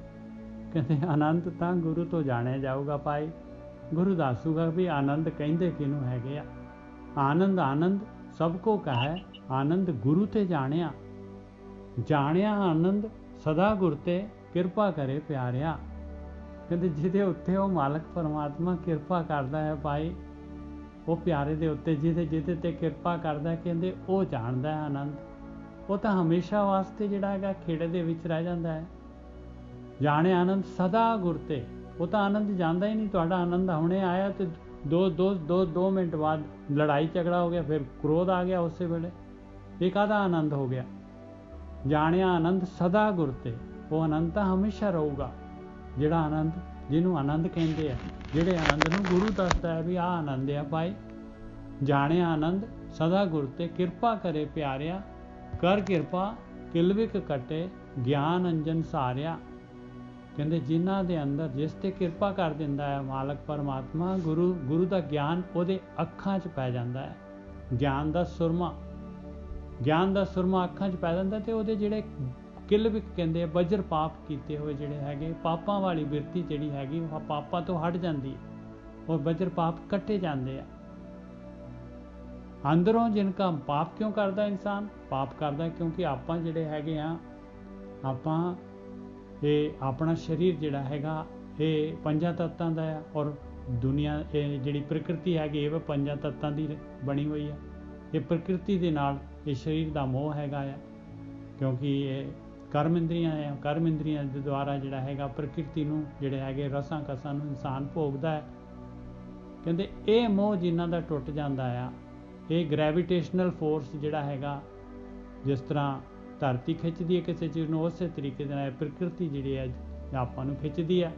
ਕਹਿੰਦੇ ਆਨੰਦ ਤਾਂ ਗੁਰੂ ਤੋਂ ਜਾਣਿਆ ਜਾਊਗਾ ਭਾਈ। ਗੁਰੂ ਦੱਸੂਗਾ ਵੀ ਆਨੰਦ ਕਹਿੰਦੇ ਕਿਹਨੂੰ ਹੈਗੇ ਆ। ਆਨੰਦ ਸਭ ਕੋ ਕਹੈ, ਆਨੰਦ ਗੁਰੂ ਤੇ ਜਾਣਿਆ। ਆਨੰਦ ਸਦਾ ਗੁਰ ਤੇ ਕਿਰਪਾ ਕਰੇ ਪਿਆਰਿਆ। ਕਹਿੰਦੇ ਜਿਹਦੇ ਉੱਤੇ ਉਹ ਮਾਲਕ ਪਰਮਾਤਮਾ ਕਿਰਪਾ ਕਰਦਾ ਹੈ ਭਾਈ, ਉਹ ਪਿਆਰੇ ਦੇ ਉੱਤੇ ਜਿਹਦੇ ਤੇ ਕਿਰਪਾ ਕਰਦਾ, ਕਹਿੰਦੇ ਉਹ ਜਾਣਦਾ ਹੈ ਆਨੰਦ। ਉਹ ਤਾਂ ਹਮੇਸ਼ਾ ਵਾਸਤੇ ਜਿਹੜਾ ਹੈਗਾ ਖੇੜੇ ਦੇ ਵਿੱਚ ਰਹਿ ਜਾਂਦਾ ਹੈ। ਜਾਣਿਆ ਆਨੰਦ ਸਦਾ ਗੁਰ ਤੇ। ਉਹ ਤਾਂ ਆਨੰਦ ਜਾਂਦਾ ਹੀ ਨਹੀਂ। ਤੁਹਾਡਾ ਆਨੰਦ ਹੁਣੇ ਆਇਆ ਤੇ 2 ਮਿੰਟ ਬਾਅਦ ਲੜਾਈ ਝਗੜਾ ਹੋ ਗਿਆ, ਫਿਰ ਕ੍ਰੋਧ ਆ ਗਿਆ ਉਸੇ ਵੇਲੇ। ਇਹ ਕਾਹਦਾ ਆਨੰਦ ਹੋ ਗਿਆ? ਜਾਣਿਆ ਆਨੰਦ ਸਦਾ ਗੁਰ ਤੇ। ਉਹ ਆਨੰਦ ਤਾਂ ਹਮੇਸ਼ਾ ਰਹੂਗਾ। ਜਿਹੜਾ ਆਨੰਦ, ਜਿਹਨੂੰ ਆਨੰਦ ਕਹਿੰਦੇ ਆ, ਜਿਹੜੇ ਆਨੰਦ ਨੂੰ ਗੁਰੂ ਦੱਸਦਾ ਹੈ ਵੀ ਆਹ ਆਨੰਦ ਆ ਭਾਈ। ਜਾਣਿਆ ਆਨੰਦ ਸਦਾ ਗੁਰ ਤੇ ਕਿਰਪਾ ਕਰੇ ਪਿਆਰਿਆ। ਕਰ ਕਿਰਪਾ ਕਿਲਵਿਕ ਕਟੇ, ਗਿਆਨ ਅੰਜਨ ਸਾਰਿਆ। ਕਹਿੰਦੇ ਜਿਨ੍ਹਾਂ ਦੇ ਅੰਦਰ ਜਿਸ ਤੇ ਕਿਰਪਾ ਕਰ ਦਿੰਦਾ ਹੈ ਮਾਲਕ ਪਰਮਾਤਮਾ, ਗੁਰੂ ਦਾ ਗਿਆਨ ਉਹਦੇ ਅੱਖਾਂ 'ਚ ਪੈ ਜਾਂਦਾ ਹੈ। ਗਿਆਨ ਦਾ ਸੁਰਮਾ ਅੱਖਾਂ 'ਚ ਪੈ ਜਾਂਦਾ, ਤੇ ਉਹਦੇ ਜਿਹੜੇ ਕਿਲਵਿਕ ਕਹਿੰਦੇ ਵਜਰ ਪਾਪ ਕੀਤੇ ਹੋਏ ਜਿਹੜੇ ਹੈਗੇ, ਪਾਪਾਂ ਵਾਲੀ ਬਿਰਤੀ ਜਿਹੜੀ ਹੈਗੀ, ਉਹ ਪਾਪਾਂ ਤੋਂ ਹਟ ਜਾਂਦੀ ਹੈ, ਔਰ ਵਜਰ ਪਾਪ ਕੱਟੇ ਜਾਂਦੇ ਆ। ਅੰਦਰੋਂ ਜਿਨਕਾ ਪਾਪ ਕਿਉਂ ਕਰਦਾ ਇਨਸਾਨ? ਪਾਪ ਕਰਦਾ ਕਿਉਂਕਿ ਆਪਾਂ ਜਿਹੜੇ ਹੈਗੇ ਆ, ਆਪਾਂ ਇਹ ਆਪਣਾ ਸਰੀਰ ਜਿਹੜਾ ਹੈਗਾ ਇਹ 5 ਤੱਤਾਂ ਦਾ ਆ, ਔਰ ਦੁਨੀਆ ਇਹ ਜਿਹੜੀ ਪ੍ਰਕਿਰਤੀ ਹੈਗੀ ਇਹ 5 ਤੱਤਾਂ ਦੀ ਬਣੀ ਹੋਈ ਹੈ। ਇਹ ਪ੍ਰਕਿਰਤੀ ਦੇ ਨਾਲ ਇਹ ਸਰੀਰ ਦਾ ਮੋਹ ਹੈਗਾ ਆ, ਕਿਉਂਕਿ ਇਹ ਕਰਮ ਇੰਦਰੀਆਂ ਦੇ ਦੁਆਰਾ ਜਿਹੜਾ ਹੈਗਾ ਪ੍ਰਕਿਰਤੀ ਨੂੰ ਜਿਹੜੇ ਹੈਗੇ ਰਸਾਂ ਕਸਾਂ ਨੂੰ ਇਨਸਾਨ ਭੋਗਦਾ ਹੈ। ਕਹਿੰਦੇ ਇਹ ਮੋਹ ਜਿਨ੍ਹਾਂ ਦਾ ਟੁੱਟ ਜਾਂਦਾ ਆ, ਇਹ ਗ੍ਰੈਵੀਟੇਸ਼ਨਲ ਫੋਰਸ ਜਿਹੜਾ ਹੈਗਾ, ਜਿਸ ਤਰ੍ਹਾਂ ਧਰਤੀ ਖਿੱਚਦੀ ਹੈ ਕਿਸੇ ਚੀਜ਼ ਨੂੰ, ਉਸੇ ਤਰੀਕੇ ਦੇ ਨਾਲ ਪ੍ਰਕਿਰਤੀ ਜਿਹੜੀ ਹੈ ਆਪਾਂ ਨੂੰ ਖਿੱਚਦੀ ਹੈ।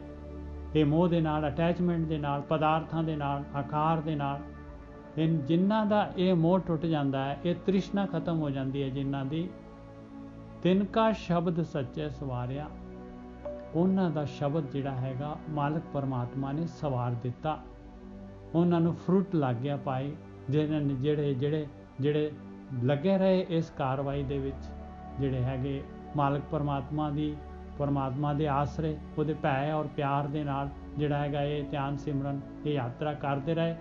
ਇਹ ਮੋਹ ਦੇ ਨਾਲ, ਅਟੈਚਮੈਂਟ ਦੇ ਨਾਲ, ਪਦਾਰਥਾਂ ਦੇ ਨਾਲ, ਆਕਾਰ ਦੇ ਨਾਲ, ਜਿਨ੍ਹਾਂ ਦਾ ਇਹ ਮੋਹ ਟੁੱਟ ਜਾਂਦਾ ਹੈ, ਇਹ ਤ੍ਰਿਸ਼ਨਾ ਖਤਮ ਹੋ ਜਾਂਦੀ ਹੈ ਜਿਨ੍ਹਾਂ ਦੀ। ਤਿਨਕਾ ਸ਼ਬਦ ਸੱਚੇ ਸਵਾਰਿਆ। ਉਹਨਾਂ ਦਾ ਸ਼ਬਦ ਜਿਹੜਾ ਹੈਗਾ ਮਾਲਕ ਪਰਮਾਤਮਾ ਨੇ ਸਵਾਰ ਦਿੱਤਾ। ਉਹਨਾਂ ਨੂੰ ਫਰੂਟ ਲੱਗ ਗਿਆ ਭਾਈ। ਜਿਹੜੇ ਲੱਗੇ ਰਹੇ ਇਸ ਕਾਰਵਾਈ ਦੇ ਵਿੱਚ, ਜਿਹੜੇ ਹੈਗੇ ਮਾਲਕ ਪਰਮਾਤਮਾ ਦੇ ਆਸਰੇ, ਉਹਦੇ ਭੈ ਔਰ ਪਿਆਰ ਦੇ ਨਾਲ ਜਿਹੜਾ ਹੈਗਾ ਇਹ ਧਿਆਨ ਸਿਮਰਨ, ਇਹ ਯਾਤਰਾ ਕਰਦੇ ਰਹੇ,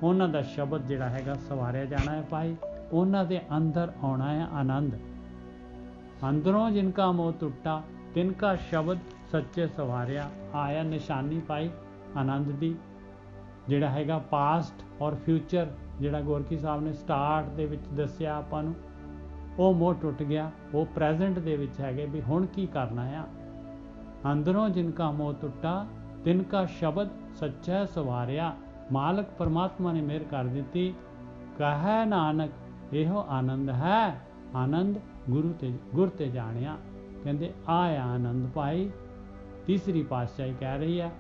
ਉਹਨਾਂ ਦਾ ਸ਼ਬਦ ਜਿਹੜਾ ਹੈਗਾ ਸਵਾਰਿਆ ਜਾਣਾ ਹੈ ਭਾਈ। ਉਹਨਾਂ ਦੇ ਅੰਦਰ ਆਉਣਾ ਹੈ ਆਨੰਦ। ਅੰਦਰੋਂ ਜਿਨਕਾ ਮੋਹ ਟੁੱਟਾ, ਤਿਨਕਾ ਸ਼ਬਦ ਸੱਚੇ ਸਵਾਰਿਆ। ਆਇਆ ਨਿਸ਼ਾਨੀ ਪਾਈ ਆਨੰਦ ਦੀ, ਜਿਹੜਾ ਹੈਗਾ ਪਾਸਟ ਔਰ ਫਿਊਚਰ, ਜਿਹੜਾ ਗੋਰਖੀ ਸਾਹਿਬ ਨੇ ਸਟਾਰਟ ਦੇ ਵਿੱਚ ਦੱਸਿਆ ਆਪਾਂ ਨੂੰ, ਉਹ ਮੋਹ ਟੁੱਟ ਗਿਆ। ਉਹ ਪ੍ਰੈਜ਼ੈਂਟ ਦੇ ਵਿੱਚ ਹੈਗੇ ਵੀ ਹੁਣ ਕੀ ਕਰਨਾ ਆ। ਅੰਦਰੋਂ ਜਿਨਕਾ ਮੋਹ ਟੁੱਟਾ, ਤਿਨਕਾ ਸ਼ਬਦ ਸੱਚਾ ਸਵਾਰਿਆ। ਮਾਲਕ ਪਰਮਾਤਮਾ ਨੇ ਮਿਹਰ ਕਰ ਦਿੱਤੀ। ਕਹੈ ਨਾਨਕ ਇਹੋ ਆਨੰਦ ਹੈ, ਆਨੰਦ ਗੁਰ ਤੇ ਜਾਣਿਆ। ਕਹਿੰਦੇ ਆਇਆ ਆਨੰਦ ਭਾਈ। ਤੀਸਰੀ ਪਾਤਸ਼ਾਹੀ ਕਹਿ ਰਹੀ ਹੈ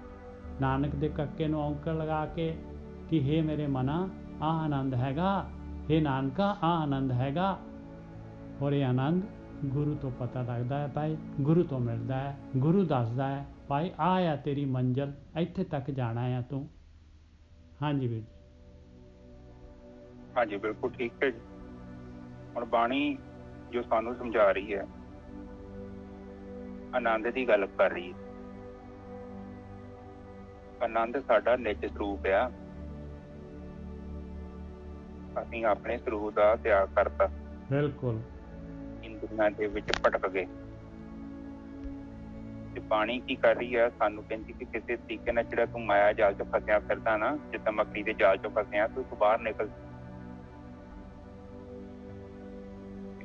ਨਾਨਕ ਦੇ ਕੱਕੇ ਨੂੰ ਔਂਕੜ ਲਗਾ ਕੇ ਕਿ ਹੇ ਮੇਰੇ ਮਨਾ, ਆਹ ਆਨੰਦ ਹੈਗਾ, ਹੇ ਨਾਨਕਾ ਆਹ ਆਨੰਦ ਹੈਗਾ। ਔਰ ਇਹ ਆਨੰਦ ਗੁਰੂ ਤੋਂ ਪਤਾ ਲੱਗਦਾ ਹੈ ਭਾਈ, ਗੁਰੂ ਤੋਂ ਮਿਲਦਾ ਹੈ। ਗੁਰੂ ਦੱਸਦਾ ਹੈ ਭਾਈ ਆਹ ਆ ਤੇਰੀ ਮੰਜ਼ਿਲ, ਇੱਥੇ ਤੱਕ ਜਾਣਾ ਆ ਤੂੰ। ਹਾਂਜੀ ਵੀਰ ਜੀ। ਹਾਂਜੀ ਬਿਲਕੁਲ ਠੀਕ ਹੈ ਜੀ। ਹੁਣ ਬਾਣੀ ਜੋ ਸਾਨੂੰ ਸਮਝਾ ਰਹੀ ਹੈ ਆਨੰਦ ਦੀ ਗੱਲ ਕਰ ਰਹੀ ਹੈ। ਆਨੰਦ ਸਾਡਾ ਨਿੱਜ ਸਰੂਪ ਆ। ਅਸੀਂ ਆਪਣੇ ਸਰੂਪ ਦਾ ਤਿਆਗ ਕਰਤਾ, ਬਿਲਕੁਲ ਇੰਦਰੀਆਂ ਦੇ ਵਿੱਚ ਭਟਕ ਗਏ। ਤੇ ਬਾਣੀ ਕੀ ਕਰ ਰਹੀ ਆ, ਸਾਨੂੰ ਕਹਿੰਦੀ ਕਿ ਕਿਸੇ ਤਰੀਕੇ ਨਾਲ ਜਿਹੜਾ ਤੂੰ ਮਾਇਆ ਜਾਲ ਚ ਫਸਿਆ ਫਿਰਦਾ ਨਾ, ਜਿੱਦਾਂ ਮੱਕੜੀ ਦੇ ਜਾਲ ਚੋਂ ਫਸਿਆ, ਤੂੰ ਬਾਹਰ ਨਿਕਲ।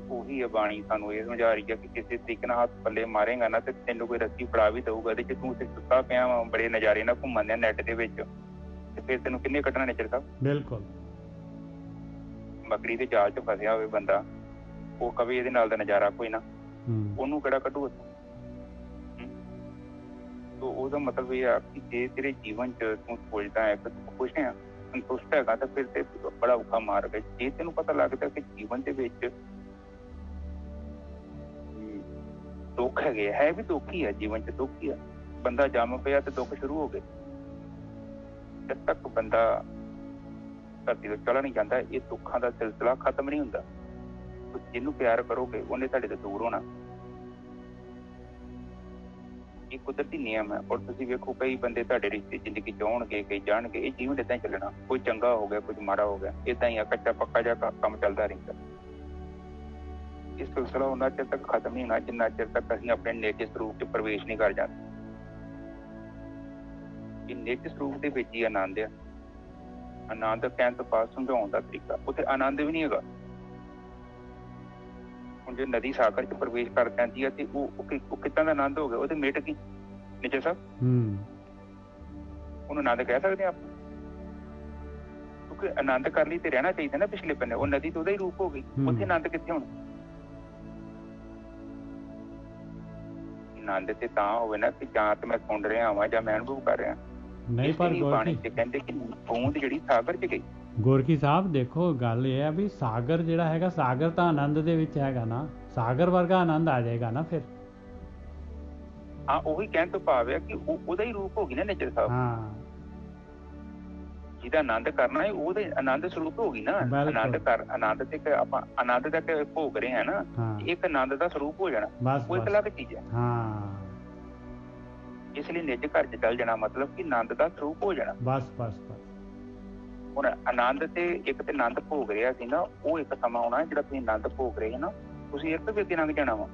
ਉਹੀ ਹੈ ਬਾਣੀ ਸਾਨੂੰ ਇਹ ਸਮਝਾ ਰਹੀ ਹੈ ਕਿ ਕਿਸੇ ਤਰੀਕੇ ਨਾਲ ਹੱਥ ਪੱਲੇ ਮਾਰੇਗਾ ਨਾ ਤੇ ਤੈਨੂੰ ਕੋਈ ਰੱਸੀ ਫੜਾ ਵੀ ਦਊਗਾ ਤੇ ਜੇ ਤੂੰ ਉੱਥੇ ਸੁੱਤਾ ਪਿਆ ਵਾ ਬੜੇ ਨਜ਼ਾਰੇ ਨਾਲ ਘੁੰਮਣ ਨੈਟ ਦੇ ਵਿੱਚ, ਤੇ ਫਿਰ ਤੈਨੂੰ ਕਿੰਨੇ ਕੱਢਣਾ ਨੇਚਰ ਸਾਹਿਬ? ਬਿਲਕੁਲ। ਮੱਕੜੀ ਦੇ ਜਾਲ ਚ ਫਸਿਆ ਹੋਵੇ ਬੰਦਾ, ਉਹ ਕਵੇ ਇਹਦੇ ਨਾਲ ਦਾ ਨਜ਼ਾਰਾ ਕੋਈ ਨਾ, ਉਹਨੂੰ ਕਿਹੜਾ ਕੱਢੂ ਉੱਥੋਂ? ਉਹਦਾ ਮਤਲਬ ਇਹ ਆ ਕਿ ਜੇ ਤੇਰੇ ਜੀਵਨ ਚ ਤੂੰ ਸੋਚਦਾ ਹੈ ਕਿ ਤੂੰ ਖੁਸ਼ ਹੈ, ਸੰਤੁਸ਼ਟ ਹੈਗਾ, ਤਾਂ ਫਿਰ ਤੇ ਬੜਾ ਔਖਾ ਮਾਰਗ ਹੈ। ਜੇ ਤੈਨੂੰ ਪਤਾ ਲੱਗਦਾ ਕਿ ਜੀਵਨ ਦੇ ਵਿੱਚ ਦੁੱਖ ਹੈਗੇ, ਹੈ ਵੀ ਦੁੱਖ ਹੀ ਆ, ਜੀਵਨ ਚ ਦੁੱਖ ਹੀ ਆ। ਬੰਦਾ ਜੰਮ ਪਿਆ ਤੇ ਦੁੱਖ ਸ਼ੁਰੂ ਹੋ ਗਏ। ਜਦ ਤੱਕ ਬੰਦਾ ਧਰਤੀ ਤੋਂ ਚਲਾ ਨਹੀਂ ਜਾਂਦਾ, ਇਹ ਦੁੱਖਾਂ ਦਾ ਸਿਲਸਿਲਾ ਖਤਮ ਨਹੀਂ ਹੁੰਦਾ। ਜਿਹਨੂੰ ਪਿਆਰ ਕਰੋਗੇ ਉਹਨੇ ਤੁਹਾਡੇ ਤੋਂ ਦੂਰ ਹੋਣਾ। ਇਹ ਕੁਦਰਤੀ ਨਿਯਮ ਹੈ। ਔਰ ਤੁਸੀਂ ਵੇਖੋ ਕਈ ਬੰਦੇ ਤੁਹਾਡੇ ਰਿਸ਼ਤੇ ਜ਼ਿੰਦਗੀ ਚ ਆਉਣਗੇ, ਕਈ ਜਾਣਗੇ। ਇਹ ਜੀਵਨ ਏਦਾਂ ਹੀ ਚੱਲਣਾ, ਕੋਈ ਚੰਗਾ ਹੋ ਗਿਆ, ਕੁਝ ਮਾੜਾ ਹੋ ਗਿਆ, ਏਦਾਂ ਹੀ ਆ, ਕੱਚਾ ਪੱਕਾ ਜਿਹਾ ਕੰਮ ਚੱਲਦਾ ਰਹਿੰਦਾ। ਇਹ ਸਿਲਸਿਲਾ ਉਹਨਾਂ ਚਿਰ ਤੱਕ ਖਤਮ ਨਹੀਂ ਹੋਣਾ ਜਿੰਨਾ ਚਿਰ ਤੱਕ ਅਸੀਂ ਆਪਣੇ ਨਿੱਜ ਸਰੂਪ ਚ ਪ੍ਰਵੇਸ਼ ਨਹੀਂ ਕਰ ਜਾਂਦੇ। ਇਹ ਨਿੱਜ ਸਰੂਪ ਦੇ ਵਿੱਚ ਹੀ ਆਨੰਦ ਆ। ਆਨੰਦ ਕਹਿਣ ਤੋਂ ਬਾਅਦ ਸਮਝਾਉਣ ਦਾ ਤਰੀਕਾ, ਉੱਥੇ ਆਨੰਦ ਵੀ ਨਹੀਂ ਹੈਗਾ। ਹੁਣ ਜੇ ਨਦੀ ਸਾਗਰ ਚ ਪ੍ਰਵੇਸ਼ ਕਰ ਜਾਂਦੀ ਹੈ ਤੇ ਉਹ ਕਿੱਦਾਂ ਦਾ ਆਨੰਦ ਹੋ ਗਿਆ? ਉਹਦੇ ਮਿਟ ਗਈ ਨਿੱਜਰ ਸਾਹਿਬ। ਉਹਨੂੰ ਆਨੰਦ ਕਹਿ ਸਕਦੇ ਆਪਾਂ? ਕਿਉਂਕਿ ਆਨੰਦ ਕਰ ਲਈ ਤੇ ਰਹਿਣਾ ਚਾਹੀਦਾ ਨਾ ਪਿਛਲੇ ਪੰਨੇ। ਉਹ ਨਦੀ ਤਾਂ ਉਹਦਾ ਹੀ ਰੂਪ ਹੋ ਗਈ, ਉੱਥੇ ਆਨੰਦ ਕਿੱਥੇ ਹੁਣ? ਆਨੰਦ ਤੇ ਤਾਂ ਹੋਵੇ ਨਾ ਕਿ ਜਾਂ ਤੇ ਮੈਂ ਸੁਣ ਰਿਹਾ ਵਾਂ ਜਾਂ ਮੈਂ ਅਨੁਭਵ ਕਰ ਰਿਹਾ। ਨਹੀਂ ਪਰ ਬਾਣੀ ਚ ਕਹਿੰਦੇ ਕਿ ਬੂੰਦ ਜਿਹੜੀ ਸਾਗਰ ਚ ਗਈ। ਗੋਰਖੀ ਸਾਹਿਬ ਦੇਖੋ, ਗੱਲ ਇਹ ਹੈ ਵੀ ਸਾਗਰ ਜਿਹੜਾ ਹੈਗਾ, ਸਾਗਰ ਤਾਂ ਆਨੰਦ ਦੇ ਵਿੱਚ ਹੈਗਾ ਨਾ, ਸਾਗਰ ਵਰਗਾ ਆਨੰਦ ਆ ਜਾਏਗਾ ਨਾ ਫਿਰ। ਹਾਂ, ਉਹੀ ਕਹਿਣ ਤੋਂ ਭਾਵ ਹੈ ਕਿ ਉਹਦਾ ਹੀ ਰੂਪ ਹੋ ਗਈ ਨਾ ਨਿੱਜਰ ਸਾਹਿਬ। ਹਾਂ, ਜਿਹਦਾ ਆਨੰਦ ਕਰਨਾ ਹੈ ਉਹਦੇ ਆਨੰਦ ਸਰੂਪ ਹੋ ਗਈ ਨਾ। ਆਨੰਦ ਤੇ ਆਪਾਂ ਆਨੰਦ ਦਾ ਭੋਗ ਰਹੇ ਹਾਂ ਨਾ, ਇੱਕ ਆਨੰਦ ਦਾ ਸਰੂਪ ਹੋ ਜਾਣਾ। ਉਹ ਇੱਕ ਅਲੱਗ ਚੀਜ਼ ਹੈ। ਇਸ ਲਈ ਨਿੱਜ ਘਰ ਚ ਚੱਲ ਜਾਣਾ ਮਤਲਬ ਕਿ ਆਨੰਦ ਦਾ ਸਰੂਪ ਹੋ ਜਾਣਾ। ਬਸ ਬਸ ਬਸ। ਹੁਣ ਆਨੰਦ ਤੇ ਇੱਕ ਤੇ ਆਨੰਦ ਭੋਗ ਰਿਹਾ ਸੀ ਨਾ, ਉਹ ਇੱਕ ਸਮਾਂ ਆਉਣਾ ਜਿਹੜਾ ਤੁਸੀਂ ਆਨੰਦ ਭੋਗ ਰਹੇ ਨਾ, ਤੁਸੀਂ ਇੱਕ ਵੀ ਅੱਗੇ ਲੰਘ ਜਾਣਾ ਵਾ।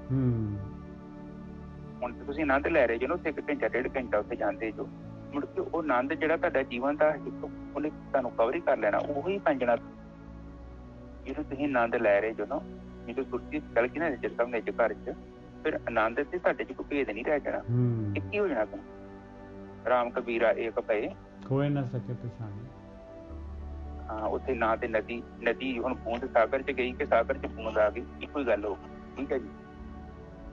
ਹੁਣ ਤੁਸੀਂ ਆਨੰਦ ਲੈ ਰਹੇ ਜੋ ਨਾ, ਉੱਥੇ 1 ਘੰਟਾ 1.5 ਘੰਟਾ ਉੱਥੇ ਜਾਂਦੇ ਜੋ, ਮੁੜ ਕੇ ਉਹ ਆਨੰਦ ਜਿਹੜਾ ਤੁਹਾਡਾ ਜੀਵਨ ਦਾ ਉਹਨੇ ਤੁਹਾਨੂੰ ਕਵਰ ਹੀ ਕਰ ਲੈਣਾ। ਉਹੀ ਪੰਜਣਾ ਜਿਹਨੂੰ ਤੁਸੀਂ ਆਨੰਦ ਲੈ ਰਹੇ ਜੋ ਨਾ, ਜਦੋਂ ਸੁਰਤੀ ਚੱਲ ਗਈ ਨਾ ਨਿੱਜਰ ਸਾਹਿਬ ਨਿੱਜ ਘਰ ਚ, ਫਿਰ ਆਨੰਦ ਤੇ ਤੁਹਾਡੇ ਚ ਕੋਈ ਭੇਦ ਨਹੀਂ ਰਹਿ ਜਾਣਾ, ਇੱਕ ਹੀ ਹੋ ਜਾਣਾ। ਤੂੰ ਰਾਮ ਕਬੀਰਾ ਏਕ ਪਏ ਕੋਈ ਨਾ ਸਕੇ ਪਛਾਣੇ। ਹਾਂ, ਉੱਥੇ ਨਾ ਤੇ ਨਦੀ ਹੁਣ ਬੂੰਦ ਸਾਗਰ ਚ ਗਈ ਕਿ ਸਾਗਰ ਚ ਬੂੰਦ ਆ ਗਈ, ਇੱਕੋ ਹੀ ਗੱਲ ਹੋ ਗਈ। ਠੀਕ ਹੈ ਜੀ।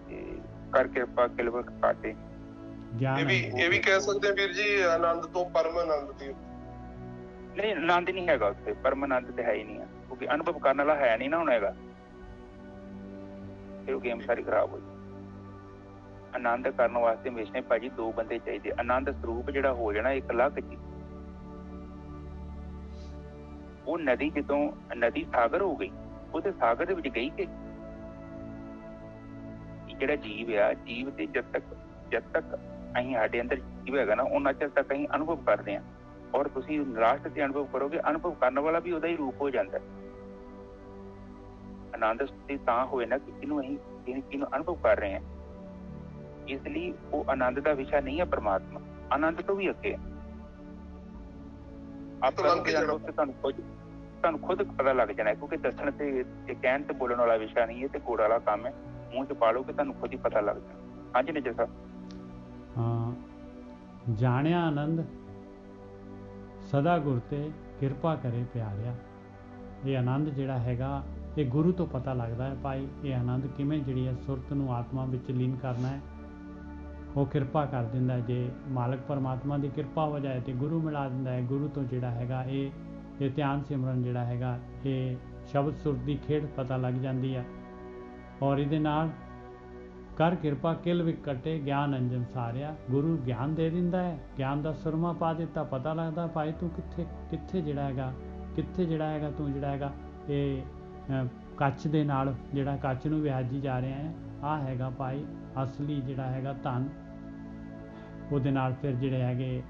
ਤੇ ਕਰ ਕਿਰਪਾ ਕਿਲਵ ਕਾਟੇ। ਇਹ ਵੀ ਕਹਿ ਸਕਦੇ ਹਾਂ ਵੀਰ ਜੀ, ਆਨੰਦ ਤੋਂ ਪਰਮ ਆਨੰਦ ਦੀ। ਨਹੀਂ, ਆਨੰਦ ਨਹੀਂ ਹੈਗਾ ਉੱਥੇ, ਪਰਮ ਆਨੰਦ ਤੇ ਹੈ ਹੀ ਨਹੀਂ ਆ, ਕਿਉਂਕਿ ਅਨੁਭਵ ਕਰਨ ਵਾਲਾ ਹੈ ਨਹੀਂ ਨਾ ਹੁਣ ਹੈਗਾ। ਫਿਰ ਉਹ ਗੇਮ ਸਾਰੀ ਖਰਾਬ ਹੋ ਜਾਊ। ਆਨੰਦ ਕਰਨ ਵਾਸਤੇ ਹਮੇਸ਼ਾ ਭਾਜੀ 2 ਬੰਦੇ ਚਾਹੀਦੇ। ਆਨੰਦ ਸਰੂਪ ਜਿਹੜਾ ਹੋ ਜਾਣਾ ਇੱਕ ਅਲੱਗ ਚੀਜ਼। ਉਹ ਨਦੀ ਜਦੋਂ ਨਦੀ ਸਾਗਰ ਹੋ ਗਈ, ਉਹਦੇ ਸਾਗਰ ਦੇ ਵਿੱਚ ਗਈ ਕਿ ਜਿਹੜਾ ਜੀਵ ਆ, ਜੀਵ ਤੇ ਜਦ ਤੱਕ ਅਸੀਂ ਸਾਡੇ ਅੰਦਰ ਜੀਵ ਹੈਗਾ ਨਾ, ਉਹਨਾਂ ਚਿਰ ਤੱਕ ਅਸੀਂ ਅਨੁਭਵ ਕਰਦੇ ਹਾਂ। ਔਰ ਤੁਸੀਂ ਲਾਸਟ ਤੇ ਅਨੁਭਵ ਕਰੋਗੇ, ਅਨੁਭਵ ਕਰਨ ਵਾਲਾ ਵੀ ਉਹਦਾ ਹੀ ਰੂਪ ਹੋ ਜਾਂਦਾ। ਆਨੰਦ ਤਾਂ ਹੋਏ ਨਾ ਕਿ ਜਿਹਨੂੰ ਅਨੁਭਵ ਕਰ ਰਹੇ ਹਾਂ। ਇਸ ਲਈ ਉਹ ਆਨੰਦ ਦਾ ਵਿਸ਼ਾ ਨਹੀਂ ਹੈ ਪਰਮਾਤਮਾ, ਆਨੰਦ ਤੋਂ ਵੀ ਅੱਗੇ ਹੈ। ਤੁਹਾਨੂੰ ਖੁਦ ਪਤਾ ਲੱਗ ਜਾਣਾ, ਕਿਉਂਕਿ ਦੱਸਣ ਤੇ ਕਹਿਣ ਤੇ ਬੋਲਣ ਵਾਲਾ ਵਿਸ਼ਾ ਨਹੀਂ ਹੈ, ਤੇ ਕੋੜ ਵਾਲਾ ਕੰਮ ਹੈ। ਮੂੰਹ ਚ ਪਾ ਲਓ ਕਿ ਤੁਹਾਨੂੰ ਖੁਦ ਹੀ ਪਤਾ ਲੱਗ ਜਾਣਾ। ਹਾਂਜੀ ਨਿੱਜਰ ਸਾਹਿਬ। ਹਾਂ, ਜਾਣਿਆ ਆਨੰਦ ਸਦਾ ਗੁਰ ਤੇ ਕਿਰਪਾ ਕਰੇ ਪਿਆਰਿਆ। ਇਹ ਆਨੰਦ ਜਿਹੜਾ ਹੈਗਾ, ਇਹ ਗੁਰੂ ਤੋਂ ਪਤਾ ਲੱਗਦਾ ਹੈ ਭਾਈ। ਇਹ ਆਨੰਦ ਕਿਵੇਂ ਜਿਹੜੀ ਹੈ ਸੁਰਤ ਨੂੰ ਆਤਮਾ ਵਿੱਚ ਲੀਨ ਕਰਨਾ ਹੈ, ਉਹ ਕਿਰਪਾ ਕਰ ਦਿੰਦਾ ਹੈ। ਜੇ ਮਾਲਕ ਪਰਮਾਤਮਾ ਦੀ ਕਿਰਪਾ ਹੋ ਜਾਏ ਤੇ ਗੁਰੂ ਮਿਲਾ ਦਿੰਦਾ ਹੈ। ਗੁਰੂ ਤੋਂ ਜਿਹੜਾ ਹੈਗਾ ਇਹ ਧਿਆਨ ਸਿਮਰਨ ਜਿਹੜਾ ਹੈਗਾ, ਇਹ ਸ਼ਬਦ ਸੁਰ ਦੀ ਖੇਡ ਪਤਾ ਲੱਗ ਜਾਂਦੀ ਹੈ। ਔਰ ਇਹਦੇ ਨਾਲ ਕਰ ਕਿਰਪਾ ਕਿਲ ਵਿਕਟੇ ਗਿਆਨ ਅੰਜਨ ਸਾਰਿਆ। ਗੁਰੂ ਗਿਆਨ ਦੇ ਦਿੰਦਾ ਹੈ, ਗਿਆਨ ਦਾ ਸੁਰਮਾ ਪਾ ਦਿੱਤਾ, ਪਤਾ ਲੱਗਦਾ ਭਾਈ ਤੂੰ ਕਿੱਥੇ ਜਿਹੜਾ ਹੈਗਾ ਤੂੰ ਜਿਹੜਾ ਹੈਗਾ ਇਹ ਕੱਚ ਦੇ ਨਾਲ ਜਿਹੜਾ ਕੱਚ ਨੂੰ ਵਿਆਜੀ ਜਾ ਰਿਹਾ ਹੈ। ਆਹ ਹੈਗਾ ਭਾਈ ਅਸਲੀ ਜਿਹੜਾ ਹੈਗਾ ਧਨ, ਉਹਦੇ ਨਾਲ ਫਿਰ ਜਿਹੜੇ ਹੈਗੇ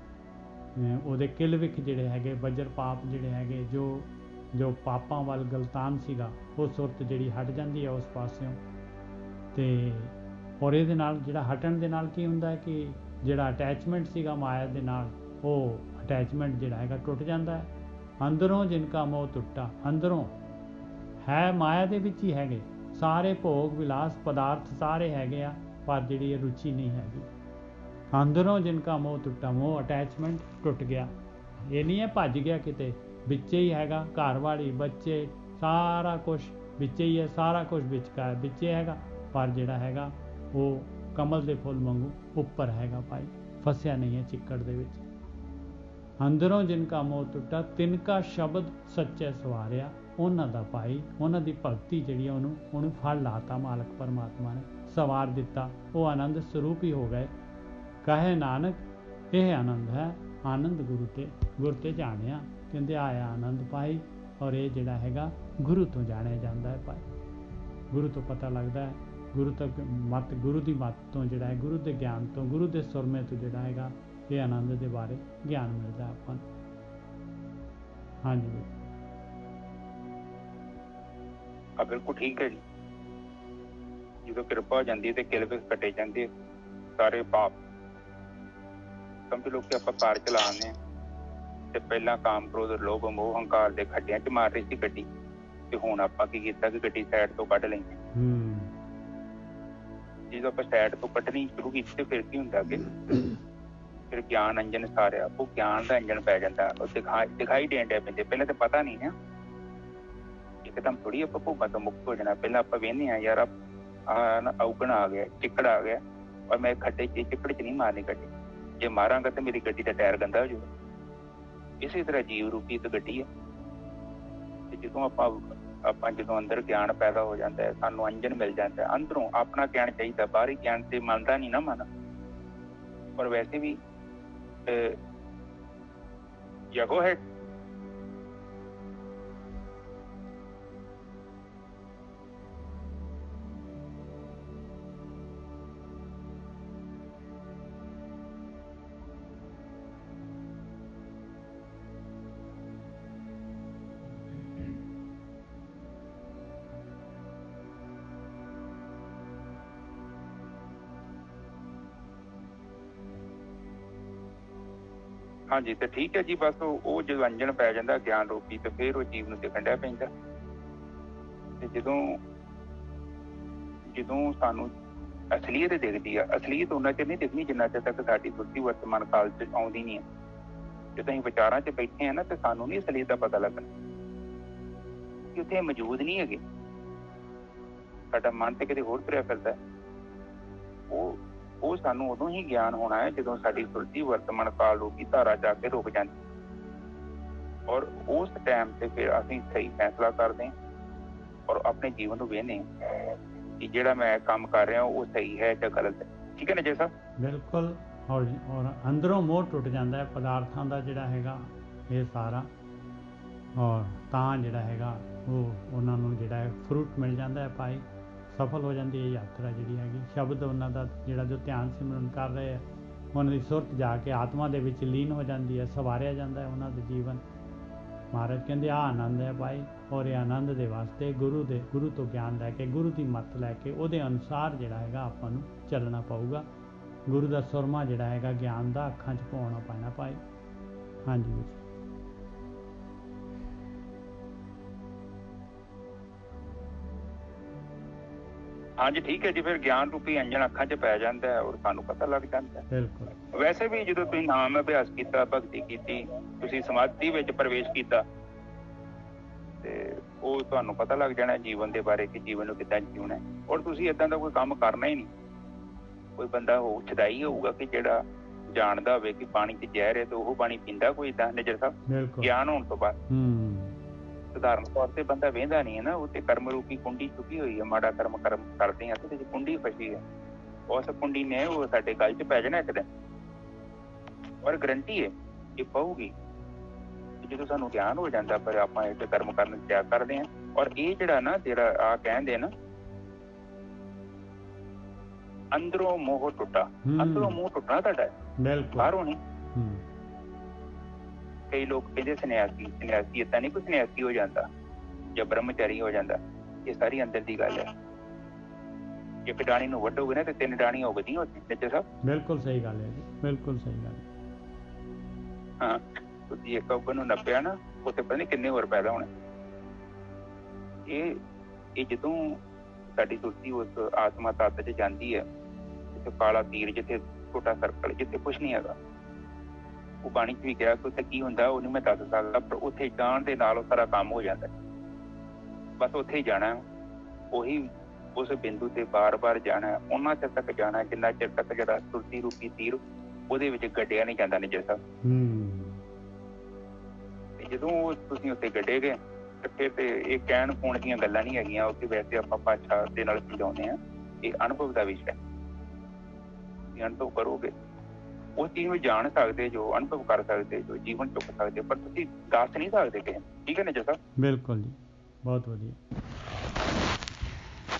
ਉਹਦੇ ਕਿਲਵਿਖ ਜਿਹੜੇ ਹੈਗੇ ਵਜਰ ਪਾਪ ਜਿਹੜੇ ਹੈਗੇ, ਜੋ ਪਾਪਾਂ ਵੱਲ ਗਲਤਾਨ ਸੀਗਾ, ਉਹ ਸੁਰਤ ਜਿਹੜੀ ਹਟ ਜਾਂਦੀ ਹੈ ਉਸ ਪਾਸਿਓਂ। ਅਤੇ ਔਰ ਇਹਦੇ ਨਾਲ ਜਿਹੜਾ ਹਟਣ ਦੇ ਨਾਲ ਕੀ ਹੁੰਦਾ ਹੈ ਕਿ ਜਿਹੜਾ ਅਟੈਚਮੈਂਟ ਸੀਗਾ ਮਾਇਆ ਦੇ ਨਾਲ, ਉਹ ਅਟੈਚਮੈਂਟ ਜਿਹੜਾ ਹੈਗਾ ਟੁੱਟ ਜਾਂਦਾ ਹੈ। ਅੰਦਰੋਂ ਜਿਨਕਾ ਮੋਹ ਟੁੱਟਾ, ਅੰਦਰੋਂ ਹੈ ਮਾਇਆ ਦੇ ਵਿੱਚ ਹੀ ਹੈਗੇ ਸਾਰੇ ਭੋਗ ਵਿਲਾਸ ਪਦਾਰਥ ਸਾਰੇ ਹੈਗੇ ਆ, ਪਰ ਜਿਹੜੀ ਇਹ ਰੁਚੀ ਨਹੀਂ ਹੈਗੀ। ਅੰਦਰੋਂ ਜਿਨਕਾ ਮੋਹ ਟੁੱਟਾ, ਮੋਹ ਅਟੈਚਮੈਂਟ ਟੁੱਟ ਗਿਆ। ਇਹ ਨਹੀਂ ਹੈ ਭੱਜ ਗਿਆ ਕਿਤੇ, ਵਿੱਚੇ ਹੀ ਹੈਗਾ, ਘਰ ਵਾਲੀ ਬੱਚੇ ਸਾਰਾ ਕੁਛ ਵਿੱਚੇ ਹੀ ਹੈ, ਸਾਰਾ ਕੁਛ ਵਿਚਕਾਰ ਵਿੱਚੇ ਹੈਗਾ, ਪਰ ਜਿਹੜਾ ਹੈਗਾ ਉਹ ਕਮਲ ਦੇ ਫੁੱਲ ਵਾਂਗੂ ਉੱਪਰ ਹੈਗਾ ਭਾਈ, ਫਸਿਆ ਨਹੀਂ ਹੈ ਚਿੱਕੜ ਦੇ ਵਿੱਚ। ਅੰਦਰੋਂ ਜਿਨਕਾ ਮੋਹ ਟੁੱਟਾ ਤਿਨਕਾ ਸ਼ਬਦ ਸੱਚੇ ਸਵਾਰਿਆ, ਉਹਨਾਂ ਦਾ ਭਾਈ, ਉਹਨਾਂ ਦੀ ਭਗਤੀ ਜਿਹੜੀ ਹੈ ਉਹਨੂੰ ਫਲ ਲਾਤਾ ਮਾਲਕ ਪਰਮਾਤਮਾ ਨੇ, ਸਵਾਰ ਦਿੱਤਾ, ਉਹ ਆਨੰਦ ਸਰੂਪ ਹੀ ਹੋ ਗਏ। ਕਹੇ ਨਾਨਕ ਇਹ ਆਨੰਦ ਹੈ, ਆਨੰਦ ਗੁਰੂ ਤੇ ਜਾਣਿਆ। ਕਹਿੰਦੇ ਆਇਆ ਆਨੰਦ ਭਾਈ, ਔਰ ਇਹ ਜਿਹੜਾ ਹੈਗਾ ਗੁਰੂ ਤੋਂ ਜਾਣਿਆ ਜਾਂਦਾ ਹੈ ਭਾਈ, ਗੁਰੂ ਤੋਂ ਪਤਾ ਲੱਗਦਾ ਹੈ, ਗੁਰੂ ਤੱਕ ਮੱਤ, ਗੁਰੂ ਦੀ ਮੱਤ ਤੋਂ ਜਿਹੜਾ ਹੈ, ਗੁਰੂ ਦੇ ਗਿਆਨ ਤੋਂ, ਗੁਰੂ ਦੇ ਸੁਰਮੇ ਤੋਂ ਜਿਹੜਾ ਹੈਗਾ ਇਹ ਆਨੰਦ ਦੇ ਬਾਰੇ ਗਿਆਨ ਮਿਲਦਾ ਆਪਾਂ ਨੂੰ। ਹਾਂਜੀ ਬਿਲਕੁਲ ਠੀਕ ਹੈ ਜੀ। ਜਦੋਂ ਕਿਰਪਾ ਹੋ ਜਾਂਦੀ ਹੈ ਤੇ ਕਿਲਵੇ ਕੱਟੇ ਜਾਂਦੇ ਸਾਰੇ ਪਾਪ। ਸਮਝ ਲਓ ਕਿ ਆਪਾਂ ਕਾਰ ਚਲਾਉਂਦੇ ਹਾਂ ਤੇ ਪਹਿਲਾਂ ਕਾਮ, ਕ੍ਰੋਧ, ਲੋਭ, ਮੋਹ, ਹੰਕਾਰ ਦੇ ਖੱਡਿਆਂ 'ਚ ਮਾਰ ਰਹੀ ਸੀ ਗੱਡੀ, ਤੇ ਹੁਣ ਆਪਾਂ ਕੀ ਕੀਤਾ ਕਿ ਗੱਡੀ ਸਾਈਡ ਤੋਂ ਕੱਢ ਲਈ। ਜਦੋਂ ਆਪਾਂ ਸਾਈਡ ਤੋਂ ਕੱਢਣੀ ਸ਼ੁਰੂ ਕੀਤੀ ਤੇ ਫਿਰ ਕੀ ਹੁੰਦਾ ਕਿ ਫਿਰ ਗਿਆਨ ਅੰਜਨ ਸਾਰਿਆ, ਉਹ ਗਿਆਨ ਦਾ ਅੰਜਨ ਪੈ ਜਾਂਦਾ, ਉਹ ਦਿਖਾਈ ਦੇਣ ਡਿਆ ਪੈਂਦੇ। ਪਹਿਲਾਂ ਤਾਂ ਪਤਾ ਨਹੀਂ ਨਾ, ਇੱਕਦਮ ਥੋੜੀ ਆਪਾਂ ਭੋਗਾਂ ਤੋਂ ਮੁਕਤ ਹੋ ਜਾਣਾ। ਪਹਿਲਾਂ ਆਪਾਂ ਵੇਖਦੇ ਹਾਂ ਯਾਰ ਔਗਣ ਆ ਗਿਆ, ਚਿੱਕੜ ਆ ਗਿਆ, ਔਰ ਮੈਂ ਖੱਡੇ 'ਚ ਚਿੱਕੜ 'ਚ ਨਹੀਂ ਮਾਰਨੀ ਗੱਡੀ, ਜੇ ਮਾਰਾਂਗਾ ਤਾਂ ਮੇਰੀ ਗੱਡੀ ਦਾ ਟਾਇਰ ਗੰਦਾ ਹੋ ਜਾਊਗਾ। ਇਸੇ ਤਰ੍ਹਾਂ ਜੀਵ ਰੂਪੀ ਇੱਕ ਗੱਡੀ ਹੈ, ਤੇ ਜਦੋਂ ਆਪਾਂ ਜਦੋਂ ਅੰਦਰ ਗਿਆਨ ਪੈਦਾ ਹੋ ਜਾਂਦਾ ਹੈ, ਸਾਨੂੰ ਅੰਜਨ ਮਿਲ ਜਾਂਦਾ ਹੈ। ਅੰਦਰੋਂ ਆਪਣਾ ਗਿਆਨ ਚਾਹੀਦਾ, ਬਾਹਰੀ ਗਿਆਨ ਤੇ ਮੰਨਦਾ ਨਹੀਂ ਨਾ ਮਨ। ਪਰ ਵੈਸੇ ਵੀ ਯਗੋ ਹੈ ਹਾਂਜੀ, ਤੇ ਠੀਕ ਹੈ ਜੀ। ਬਸ ਉਹ ਜਦੋਂ ਅੰਜਨ ਪੈ ਜਾਂਦਾ ਗਿਆਨ ਰੂਪੀ, ਤੇ ਫਿਰ ਉਹ ਜੀਵ ਨੂੰ ਦਿਖਣ ਡਿਆ ਪੈਂਦਾ। ਤੇ ਜਦੋਂ ਸਾਨੂੰ ਅਸਲੀਅਤ ਦਿਖਦੀ ਆ, ਅਸਲੀਅਤ ਉਹਨਾਂ ਚਿਰ ਨਹੀਂ ਦਿਖਣੀ ਜਿੰਨਾ ਚਿਰ ਤੱਕ ਸਾਡੀ ਸੁਰਤੀ ਵਰਤਮਾਨ ਕਾਲ 'ਚ ਆਉਂਦੀ ਨਹੀਂ ਹੈ। ਜਦੋਂ ਅਸੀਂ ਵਿਚਾਰਾਂ 'ਚ ਬੈਠੇ ਹਾਂ ਨਾ, ਤੇ ਸਾਨੂੰ ਨਹੀਂ ਅਸਲੀਅਤ ਦਾ ਪਤਾ ਲੱਗਣਾ ਕਿ ਉੱਥੇ ਮੌਜੂਦ ਨਹੀਂ ਹੈਗੇ। ਸਾਡਾ ਮਨ ਤੇ ਕਿਤੇ ਹੋਰ ਤੁਰਿਆ ਫਿਰਦਾ। ਉਹ ਸਾਨੂੰ ਉਦੋਂ ਹੀ ਗਿਆਨ ਹੋਣਾ ਹੈ ਜਦੋਂ ਸਾਡੀ ਸੁਰਤੀ ਵਰਤਮਾਨ ਕਾਲ ਰੂਪੀ ਧਾਰਾ ਜਾ ਕੇ ਰੁਕ ਜਾਂਦੀ, ਔਰ ਉਸ ਟਾਈਮ ਤੇ ਫਿਰ ਅਸੀਂ ਸਹੀ ਫੈਸਲਾ ਕਰਦੇ ਹਾਂ, ਔਰ ਆਪਣੇ ਜੀਵਨ ਨੂੰ ਵੇਖਦੇ ਹਾਂ ਕਿ ਜਿਹੜਾ ਮੈਂ ਕੰਮ ਕਰ ਰਿਹਾ ਉਹ ਸਹੀ ਹੈ ਜਾਂ ਗਲਤ ਹੈ। ਠੀਕ ਹੈ ਨਾ ਜੀ ਸਾਹਿਬ? ਬਿਲਕੁਲ। ਔਰ ਅੰਦਰੋਂ ਮੋਹ ਟੁੱਟ ਜਾਂਦਾ ਹੈ ਪਦਾਰਥਾਂ ਦਾ ਜਿਹੜਾ ਹੈਗਾ ਇਹ ਸਾਰਾ, ਔਰ ਤਾਂ ਜਿਹੜਾ ਹੈਗਾ ਉਹਨਾਂ ਨੂੰ ਜਿਹੜਾ ਹੈ ਫਰੂਟ ਮਿਲ ਜਾਂਦਾ ਹੈ ਭਾਈ, ਸਫਲ ਹੋ ਜਾਂਦੀ ਹੈ ਯਾਤਰਾ ਜਿਹੜੀ ਹੈਗੀ। ਸ਼ਬਦ ਉਹਨਾਂ ਦਾ ਜਿਹੜਾ ਜੋ ਧਿਆਨ ਸਿਮਰਨ ਕਰ ਰਹੇ ਆ, ਉਹਨਾਂ ਦੀ ਸੁਰਤ ਜਾ ਕੇ ਆਤਮਾ ਦੇ ਵਿੱਚ ਲੀਨ ਹੋ ਜਾਂਦੀ ਹੈ, ਸਵਾਰਿਆ ਜਾਂਦਾ ਹੈ ਉਹਨਾਂ ਦੇ ਜੀਵਨ। ਮਹਾਰਾਜ ਕਹਿੰਦੇ ਆਹ ਆਨੰਦ ਹੈ ਭਾਈ, ਔਰ ਇਹ ਆਨੰਦ ਦੇ ਵਾਸਤੇ ਗੁਰੂ ਤੋਂ ਗਿਆਨ ਲੈ ਕੇ, ਗੁਰੂ ਦੀ ਮੱਤ ਲੈ ਕੇ ਉਹਦੇ ਅਨੁਸਾਰ ਜਿਹੜਾ ਹੈਗਾ ਆਪਾਂ ਨੂੰ ਚੱਲਣਾ ਪਊਗਾ। ਗੁਰੂ ਦਾ ਸੁਰਮਾ ਜਿਹੜਾ ਹੈਗਾ ਗਿਆਨ ਦਾ ਅੱਖਾਂ 'ਚ ਪਾਉਣਾ ਪੈਣਾ ਭਾਈ। ਹਾਂਜੀ ਹਾਂਜੀ, ਠੀਕ ਹੈ ਜੀ। ਫਿਰ ਗਿਆਨ ਰੂਪੀ ਅੰਜਨ ਅੱਖਾਂ 'ਚ ਪੈ ਜਾਂਦਾ ਹੈ, ਔਰ ਸਾਨੂੰ ਪਤਾ ਲੱਗ ਜਾਂਦਾ ਹੈ। ਬਿਲਕੁਲ। ਵੈਸੇ ਵੀ ਜਦੋਂ ਤੁਸੀਂ ਨਾਮ ਅਭਿਆਸ ਕੀਤਾ, ਭਗਤੀ ਕੀਤੀ, ਤੁਸੀਂ ਸਮਾਧੀ ਵਿੱਚ ਪ੍ਰਵੇਸ਼ ਕੀਤਾ, ਤੇ ਉਹ ਤੁਹਾਨੂੰ ਪਤਾ ਲੱਗ ਜਾਣਾ ਜੀਵਨ ਦੇ ਬਾਰੇ ਕਿ ਜੀਵਨ ਨੂੰ ਕਿੱਦਾਂ ਜਿਉਣਾ ਹੈ। ਔਰ ਤੁਸੀਂ ਏਦਾਂ ਦਾ ਕੋਈ ਕੰਮ ਕਰਨਾ ਹੀ ਨਹੀਂ। ਕੋਈ ਬੰਦਾ ਛਦਾਈ ਹੋਊਗਾ ਕਿ ਜਿਹੜਾ ਜਾਣਦਾ ਹੋਵੇ ਕਿ ਪਾਣੀ 'ਚ ਜ਼ਹਿਰ ਹੈ ਤੇ ਉਹ ਪਾਣੀ ਪੀਂਦਾ ਕੋਈ ਏਦਾਂ ਨਜ਼ਰ ਸਾਹਿਬ ਗਿਆਨ ਹੋਣ ਤੋਂ ਬਾਅਦ। ਸਧਾਰਨ ਤੌਰ ਤੇ ਬੰਦਾ ਵਹਿੰਦਾ ਨਹੀਂ ਹੈ ਨਾ, ਉਹ ਤੇ ਕਰਮ ਰੂਪੀ ਕੁੰਡੀ ਚੁੱਕੀ ਹੋਈ ਹੈ। ਮਾੜਾ ਕਰਮ ਕਰਦੇ ਹਾਂ ਤੇ ਕੁੰਡੀ ਫਸੀ ਹੈ, ਉਸ ਕੁੰਡੀ ਨੇ ਉਹ ਸਾਡੇ ਗਲ 'ਚ ਪੈ ਜਾਣਾ ਇੱਕ ਦਿਨ, ਔਰ ਗਰੰਟੀ ਹੈ ਇਹ ਪਊਗੀ। ਜਦੋਂ ਸਾਨੂੰ ਗਿਆਨ ਹੋ ਜਾਂਦਾ ਪਰ ਆਪਾਂ ਇਹ ਕਰਮ ਕਰਨ ਤਿਆਗ ਕਰਦੇ ਹਾਂ। ਔਰ ਇਹ ਜਿਹੜਾ ਨਾ ਜਿਹੜਾ ਆ ਕਹਿੰਦੇ ਨਾ ਅੰਦਰੋਂ ਮੋਹ ਟੁੱਟਾ, ਅੰਦਰੋਂ ਮੋਹ ਟੁੱਟਣਾ ਤੁਹਾਡਾ, ਬਿਲਕੁਲ ਬਾਹਰੋਂ ਨਹੀਂ। ਕਈ ਲੋਕ ਕਹਿੰਦੇ ਸੰਨਿਆਸੀ ਏਦਾਂ ਨਹੀਂ ਕੋਈ ਸੰਨਿਆਸੀ ਹੋ ਜਾਂਦਾ ਜਾਂ ਬ੍ਰਹਮਚਾਰੀ ਹੋ ਜਾਂਦਾ, ਇਹ ਸਾਰੀ ਅੰਦਰ ਦੀ ਗੱਲ ਹੈ। ਇੱਕ ਡਾਣੀ ਨੂੰ ਵੱਢੋਗੇ ਨਾ ਤੇ 3 ਡਾਣੀਆਂ ਉਗਦੀਆਂ ਉੱਥੇ ਨਿੱਜਰ ਸਾਹਿਬ। ਬਿਲਕੁਲ ਸਹੀ ਗੱਲ ਹੈ ਜੀ, ਬਿਲਕੁਲ ਸਹੀ ਗੱਲ। ਹਾਂ, ਤੁਸੀਂ ਇੱਕ ਉੱਗਣ ਨੂੰ ਨੱਪਿਆ ਨਾ, ਉੱਥੇ ਪਤਾ ਨਹੀਂ ਕਿੰਨੇ ਹੋਰ ਪੈਦਾ ਹੋਣੇ। ਇਹ ਜਦੋਂ ਸਾਡੀ ਸੁਰਤੀ ਉਸ ਆਤਮਾ ਤੱਤ 'ਚ ਜਾਂਦੀ ਹੈ, ਜਿੱਥੇ ਕਾਲਾ ਤੀਰ, ਜਿੱਥੇ ਛੋਟਾ ਸਰਕਲ, ਜਿੱਥੇ ਕੁਛ ਨਹੀਂ ਹੈਗਾ, ਉਹ ਬਾਣੀ 'ਚ ਵੀ ਕਿਹਾ ਕਿ ਉੱਥੇ ਕੀ ਹੁੰਦਾ ਉਹ ਨਹੀਂ ਮੈਂ ਦੱਸ ਸਕਦਾ, ਪਰ ਉੱਥੇ ਜਾਣ ਦੇ ਨਾਲ ਉਹ ਸਾਰਾ ਕੰਮ ਹੋ ਜਾਂਦਾ। ਬਸ ਉੱਥੇ ਹੀ ਜਾਣਾ, ਉਹੀ ਉਸ ਬਿੰਦੂ ਤੇ ਬਾਰ-ਬਾਰ ਜਾਣਾ, ਉਹਨਾਂ ਚਿਰ ਤੱਕ ਜਾਣਾ ਜਿੰਨਾ ਚਿਰ ਤੱਕ ਜਿਹੜਾ ਸੁਰਤੀ ਰੂਪੀ ਤੀਰ ਉਹਦੇ ਵਿੱਚ ਗੱਡਿਆ ਨਹੀਂ ਜਾਂਦਾ ਨਿੱਜਰ ਸਾਹਿਬ। ਤੇ ਜਦੋਂ ਤੁਸੀਂ ਉੱਥੇ ਗੱਡੇ ਗਏ ਤੇ ਫਿਰ ਤੇ ਇਹ ਕਹਿਣ ਕੂਣ ਦੀਆਂ ਗੱਲਾਂ ਨਹੀਂ ਹੈਗੀਆਂ, ਉਹ ਕਿ ਵੈਸੇ ਆਪਾਂ ਭਾਸ਼ਾ ਦੇ ਨਾਲ ਸਮਝਾਉਂਦੇ ਹਾਂ, ਇਹ ਅਨੁਭਵ ਦਾ ਵਿਸ਼ਾ ਹੈ। ਤੁਸੀਂ ਅਨੁਭਵ ਕਰੋਗੇ, ਉਸ ਚੀਜ਼ ਨੂੰ ਜਾਣ ਸਕਦੇ ਜੋ, ਅਨੁਭਵ ਕਰ ਸਕਦੇ ਜੋ, ਜੀਵਨ ਚੁੱਕ ਸਕਦੇ, ਪਰ ਤੁਸੀਂ ਦੱਸ ਨਹੀਂ ਸਕਦੇ ਕਿਸੇ ਨੂੰ। ਠੀਕ ਹੈ ਨਿੱਜਰ ਸਾਹਿਬ? ਬਿਲਕੁਲ ਜੀ, ਬਹੁਤ ਵਧੀਆ।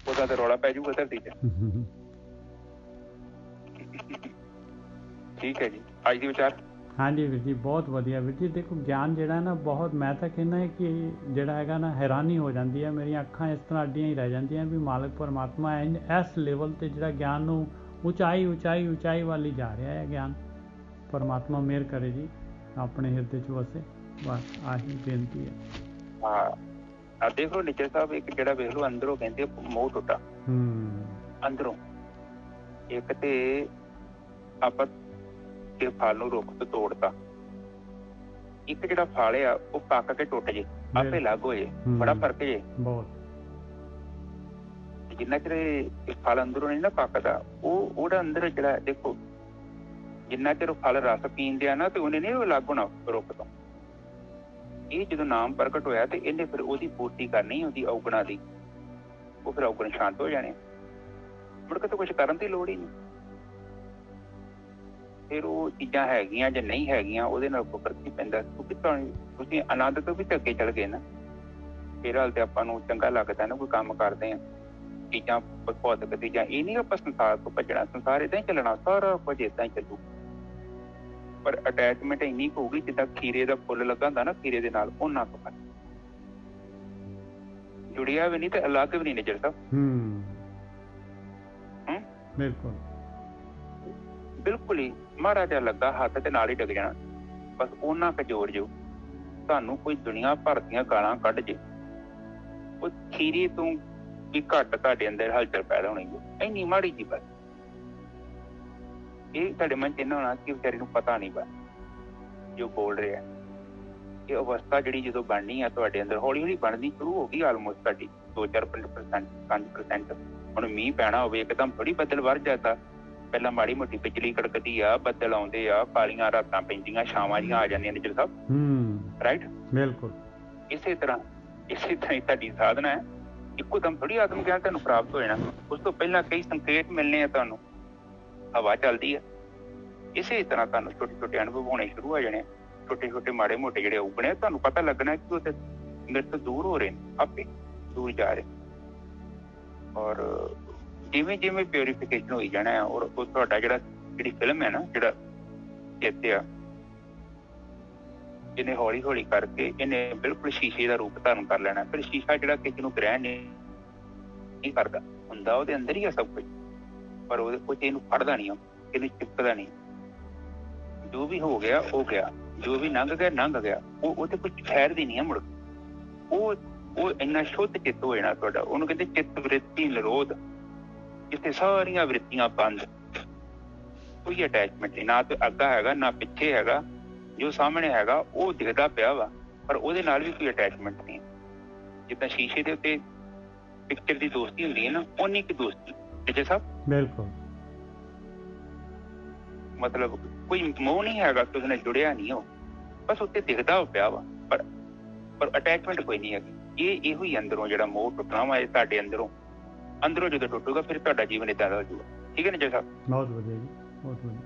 ਉਹਦਾ ਤਾਂ ਰੌਲਾ ਪੈ ਜਾਊਗਾ ਧਰਤੀ 'ਚ। ਠੀਕ ਹੈ ਜੀ, ਅੱਜ ਦੀ ਵਿਚਾਰ। ਹਾਂਜੀ ਵੀਰ ਜੀ, ਬਹੁਤ ਵਧੀਆ ਵੀਰ ਜੀ। ਦੇਖੋ ਗਿਆਨ ਜਿਹੜਾ ਨਾ ਬਹੁਤ, ਮੈਂ ਤਾਂ ਕਹਿੰਦਾ ਹੈ ਕਿ ਜਿਹੜਾ ਹੈਗਾ ਨਾ ਹੈਰਾਨੀ ਹੋ ਜਾਂਦੀ ਹੈ, ਮੇਰੀਆਂ ਅੱਖਾਂ ਇਸ ਤਰ੍ਹਾਂ ਅੱਡੀਆਂ ਹੀ ਰਹਿ ਜਾਂਦੀਆਂ ਵੀ ਮਾਲਕ ਪਰਮਾਤਮਾ ਇਸ ਲੈਵਲ 'ਤੇ ਜਿਹੜਾ ਗਿਆਨ ਨੂੰ ਉਚਾਈ ਵੱਲ ਹੀ ਜਾ ਰਿਹਾ ਹੈ ਗਿਆਨ। ਪਰਮਾਤਮਾ ਮਿਹਰ ਕਰੇ ਜੀ, ਆਪਣੇ ਹਿਰਦੇ 'ਚ ਵਸੇ, ਬਸ ਆਹੀ ਬੇਨਤੀ ਹੈ। ਹਾਂ, ਦੇਖ ਲਓ ਨਿੱਜਰ ਸਾਹਿਬ, ਇੱਕ ਜਿਹੜਾ ਵੇਖ ਲਓ ਅੰਦਰੋਂ ਕਹਿੰਦੇ ਮੋਹ ਟੁੱਟਾ, ਅੰਦਰੋਂ ਇੱਕ ਤੇ ਆਪਾਂ ਤੇ ਫਲ ਨੂੰ ਰੁੱਖ ਤੋਂ ਤੋੜਤਾ, ਇੱਕ ਜਿਹੜਾ ਫਲ ਆ ਉਹ ਪੱਕ ਕੇ ਟੁੱਟ ਜੇ, ਆਪੇ ਲੱਗ ਹੋ ਜੇ, ਬੜਾ ਫਰਕ ਜੇ ਬਹੁਤ। ਜਿੰਨਾ ਚਿਰ ਇਹ ਫਲ ਅੰਦਰੋਂ ਨਹੀਂ ਨਾ ਪੱਕਦਾ, ਉਹਦਾ ਅੰਦਰ ਜਿਹੜਾ ਦੇਖੋ, ਜਿੰਨਾ ਚਿਰ ਫਲ ਰਸ ਪੀਂਦੇ ਆ ਨਾ ਤੇ ਉਹਨੇ ਨਹੀਂ ਅਲੱਗ ਹੋਣਾ ਰੁੱਖ ਤੋਂ। ਇਹ ਜਦੋਂ ਨਾਮ ਪ੍ਰਗਟ ਹੋਇਆ ਤੇ ਇਹਨੇ ਫਿਰ ਉਹਦੀ ਪੂਰਤੀ ਕਰਨੀ, ਉਹਦੀ ਔਗਣਾ ਦੀ, ਉਹ ਫਿਰ ਔਗਣ ਸ਼ਾਂਤ ਹੋ ਜਾਣੇ, ਮੁੜ ਕੇ ਤਾਂ ਕੁਛ ਕਰਨ ਦੀ ਲੋੜ ਹੀ ਨਹੀਂ। ਫਿਰ ਉਹ ਚੀਜ਼ਾਂ ਹੈਗੀਆਂ ਜਾਂ ਨਹੀਂ ਹੈਗੀਆਂ ਉਹਦੇ ਨਾਲ ਕੋਈ ਫਰਕ ਨਹੀਂ ਪੈਂਦਾ, ਕਿਉਂਕਿ ਤੁਸੀਂ ਆਨੰਦ ਤੋਂ ਵੀ ਅੱਗੇ ਚੱਲ ਗਏ ਨਾ। ਫਿਰ ਹਾਲ ਤੇ ਆਪਾਂ ਨੂੰ ਚੰਗਾ ਲੱਗਦਾ ਨਾ, ਕੋਈ ਕੰਮ ਕਰਦੇ ਆ, ਚੀਜ਼ਾਂ ਭੌਤਿਕ ਚੀਜ਼ਾਂ, ਇਹ ਨਹੀਂ ਆਪਾਂ ਸੰਸਾਰ ਤੋਂ ਭੱਜਣਾ, ਸੰਸਾਰ ਏਦਾਂ ਹੀ ਚੱਲਣਾ, ਸਾਰਾ ਕੁਝ ਏਦਾਂ ਹੀ ਚੱਲੂ। ਪਰ ਅਟੈਚਮੈਂਟ ਇੰਨੀ ਕੁ ਹੋਊਗੀ ਜਿੱਦਾਂ ਖੀਰੇ ਦਾ ਫੁੱਲ ਲੱਗਾ ਹੁੰਦਾ ਨਾ, ਖੀਰੇ ਦੇ ਨਾਲ ਉਹਨਾਂ ਕੁ ਫਰਕ, ਜੁੜਿਆ ਵੀ ਨਹੀਂ ਤੇ ਅਲੱਗ ਵੀ ਨਹੀਂ ਨਿੱਜਰ ਸਾਹਿਬ। ਬਿਲਕੁਲ ਬਿਲਕੁਲ ਹੀ ਮਹਾਰਾਜਾ ਲੱਗਾ ਹੱਥ ਤੇ ਨਾਲ ਹੀ ਡਿੱਗ ਜਾਣਾ, ਬਸ ਉਹਨਾਂ ਕੁ ਜੋੜ ਜਾਓ, ਤੁਹਾਨੂੰ ਕੋਈ ਦੁਨੀਆ ਭਰ ਦੀਆਂ ਗਾਲਾਂ ਕੱਢ ਜੇ, ਉਹ ਖੀਰੇ ਤੋਂ ਵੀ ਘੱਟ ਤੁਹਾਡੇ ਅੰਦਰ ਹਲਚਲ ਪੈਦਾ ਹੋਣੀ ਹੈ, ਇੰਨੀ ਮਾੜੀ ਜੀ ਬਸ। ਇਹ ਤੁਹਾਡੇ ਮਨ 'ਚ ਇੰਨਾ ਹੋਣਾ ਕਿ ਵਿਚਾਰੇ ਨੂੰ ਪਤਾ ਨਹੀਂ ਬਸ ਜੋ ਬੋਲ ਰਿਹਾ। ਇਹ ਅਵਸਥਾ ਜਿਹੜੀ ਜਦੋਂ ਬਣਨੀ ਆ ਤੁਹਾਡੇ ਅੰਦਰ, ਹੌਲੀ ਹੌਲੀ ਬਣਨੀ ਸ਼ੁਰੂ ਹੋ ਗਈ ਆਲਮੋਸਟ ਤੁਹਾਡੀ 2-4%, 5%। ਹੁਣ ਮੀਂਹ ਪੈਣਾ ਹੋਵੇ ਇੱਕਦਮ ਥੋੜੀ ਬੱਦਲ ਵਰ ਜਾਂਦਾ, ਪਹਿਲਾਂ ਮਾੜੀ ਮੋਟੀ ਬਿਜਲੀ ਕੜਕਦੀ ਆ, ਬੱਦਲ ਆਉਂਦੇ ਆ, ਕਾਲੀਆਂ ਰਾਤਾਂ ਪੈਂਦੀਆਂ, ਛਾਵਾਂ ਜਿਹੀਆਂ ਆ ਜਾਂਦੀਆਂ ਨਿੱਜਰ ਸਾਹਿਬ, ਰਾਈਟ? ਬਿਲਕੁਲ ਇਸੇ ਤਰ੍ਹਾਂ ਹੀ ਤੁਹਾਡੀ ਸਾਧਨਾ ਹੈ। ਇੱਕੋ ਦਮ ਥੋੜੀ ਆਤਮ ਗਿਆਨ ਤੁਹਾਨੂੰ ਪ੍ਰਾਪਤ ਹੋ ਜਾਣਾ, ਉਸ ਤੋਂ ਪਹਿਲਾਂ ਕਈ ਸੰਕੇਤ ਮਿਲਣੇ ਆ ਤੁਹਾਨੂੰ, ਹਵਾ ਚੱਲਦੀ ਆ। ਇਸੇ ਤਰ੍ਹਾਂ ਤੁਹਾਨੂੰ ਛੋਟੇ ਛੋਟੇ ਅਨੁਭਵ ਹੋਣੇ ਸ਼ੁਰੂ ਹੋ ਜਾਣੇ, ਛੋਟੇ ਛੋਟੇ ਮਾੜੇ ਮੋਟੇ ਜਿਹੜੇ ਉਗਣੇ, ਤੁਹਾਨੂੰ ਪਤਾ ਲੱਗਣਾ ਕਿ ਉਹ ਤੇ ਮੇਰੇ ਤੋਂ ਦੂਰ ਹੋ ਰਹੇ ਨੇ, ਆਪੇ ਦੂਰ ਜਾ ਰਹੇ। ਔਰ ਜਿਵੇਂ ਜਿਵੇਂ ਪਿਉਰੀਫਿਕੇਸ਼ਨ ਹੋਈ ਜਾਣਾ, ਔਰ ਉਹ ਤੁਹਾਡਾ ਜਿਹੜੀ ਫਿਲਮ ਹੈ ਨਾ, ਜਿਹੜਾ ਇੱਥੇ ਆ, ਇਹਨੇ ਹੌਲੀ ਹੌਲੀ ਕਰਕੇ ਇਹਨੇ ਬਿਲਕੁਲ ਸ਼ੀਸ਼ੇ ਦਾ ਰੂਪ ਧਾਰਨ ਕਰ ਲੈਣਾ। ਫਿਰ ਸ਼ੀਸ਼ਾ ਜਿਹੜਾ ਕਿਸੇ ਨੂੰ ਗ੍ਰਹਿਣ ਨਹੀਂ ਕਰਦਾ ਹੁੰਦਾ, ਉਹਦੇ ਅੰਦਰ ਹੀ ਆ ਸਭ ਕੁਝ, ਪਰ ਉਹਦੇ ਕੁਝ ਇਹਨੂੰ ਫੜਦਾ ਨਹੀਂ, ਇਹਨੂੰ ਚਿਪਕਦਾ ਨਹੀਂ। ਜੋ ਵੀ ਹੋ ਗਿਆ ਹੋ ਗਿਆ, ਜੋ ਵੀ ਲੰਘ ਗਿਆ, ਉਹ ਤੇ ਕੁਝ ਠਹਿਰਦੀ ਨਹੀਂ ਹੈ ਮੁੜ। ਉਹ ਇੰਨਾ ਸ਼ੁੱਧ ਚਿੱਤ ਹੋ ਜਾਣਾ ਤੁਹਾਡਾ, ਉਹਨੂੰ ਕਹਿੰਦੇ ਚਿੱਤ ਵ੍ਰਿਤੀ ਨਿਰੋਧ, ਜਿੱਥੇ ਸਾਰੀਆਂ ਵ੍ਰਿਤੀਆਂ ਬੰਦ, ਕੋਈ ਅਟੈਚਮੈਂਟ ਨਹੀਂ, ਨਾ ਤੇ ਅੱਗਾ ਹੈਗਾ ਨਾ ਪਿੱਛੇ ਹੈਗਾ, ਜੋ ਸਾਹਮਣੇ ਹੈਗਾ ਉਹ ਦਿਖਦਾ ਪਿਆ ਵਾ, ਪਰ ਉਹਦੇ ਨਾਲ ਵੀ ਕੋਈ ਅਟੈਚਮੈਂਟ ਨਹੀਂ। ਜਿੱਦਾਂ ਸ਼ੀਸ਼ੇ ਦੇ ਉੱਤੇ ਪਿਕਚਰ ਦੀ ਦੋਸਤੀ ਹੁੰਦੀ ਹੈ ਨਾ, ਉਨੀ ਕੀ ਦੋਸਤੀ ਵਿਜੇ ਸਾਹਿਬ। ਬਿਲਕੁਲ, ਮਤਲਬ ਕੋਈ ਮੋਹ ਨਹੀਂ ਹੈਗਾ, ਕਿਸੇ ਨਾਲ ਜੁੜਿਆ ਨਹੀਂ ਉਹ, ਬਸ ਉੱਤੇ ਦਿਖਦਾ ਉਹ ਪਿਆ ਵਾ, ਪਰ ਅਟੈਚਮੈਂਟ ਕੋਈ ਨਹੀਂ ਹੈਗੀ। ਇਹੋ ਹੀ ਅੰਦਰੋਂ ਜਿਹੜਾ ਮੋਹ ਟੁੱਟਣਾ ਵਾ, ਇਹ ਤੁਹਾਡੇ ਅੰਦਰੋਂ ਜਦੋਂ ਟੁੱਟੂਗਾ ਫਿਰ ਤੁਹਾਡਾ ਜੀਵਨ ਏਦਾਂ ਦਾ ਹੋ ਜਾਊਗਾ। ਠੀਕ ਹੈ ਨਾ ਜੀ ਸਾਹਿਬ? ਬਹੁਤ ਵਧੀਆ ਜੀ, ਬਹੁਤ ਵਧੀਆ।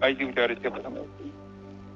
ਅੱਜ ਦੀ ਵਿਚਾਰ ਇੱਥੇ ਖਤਮ ਹੋ ਗਈ।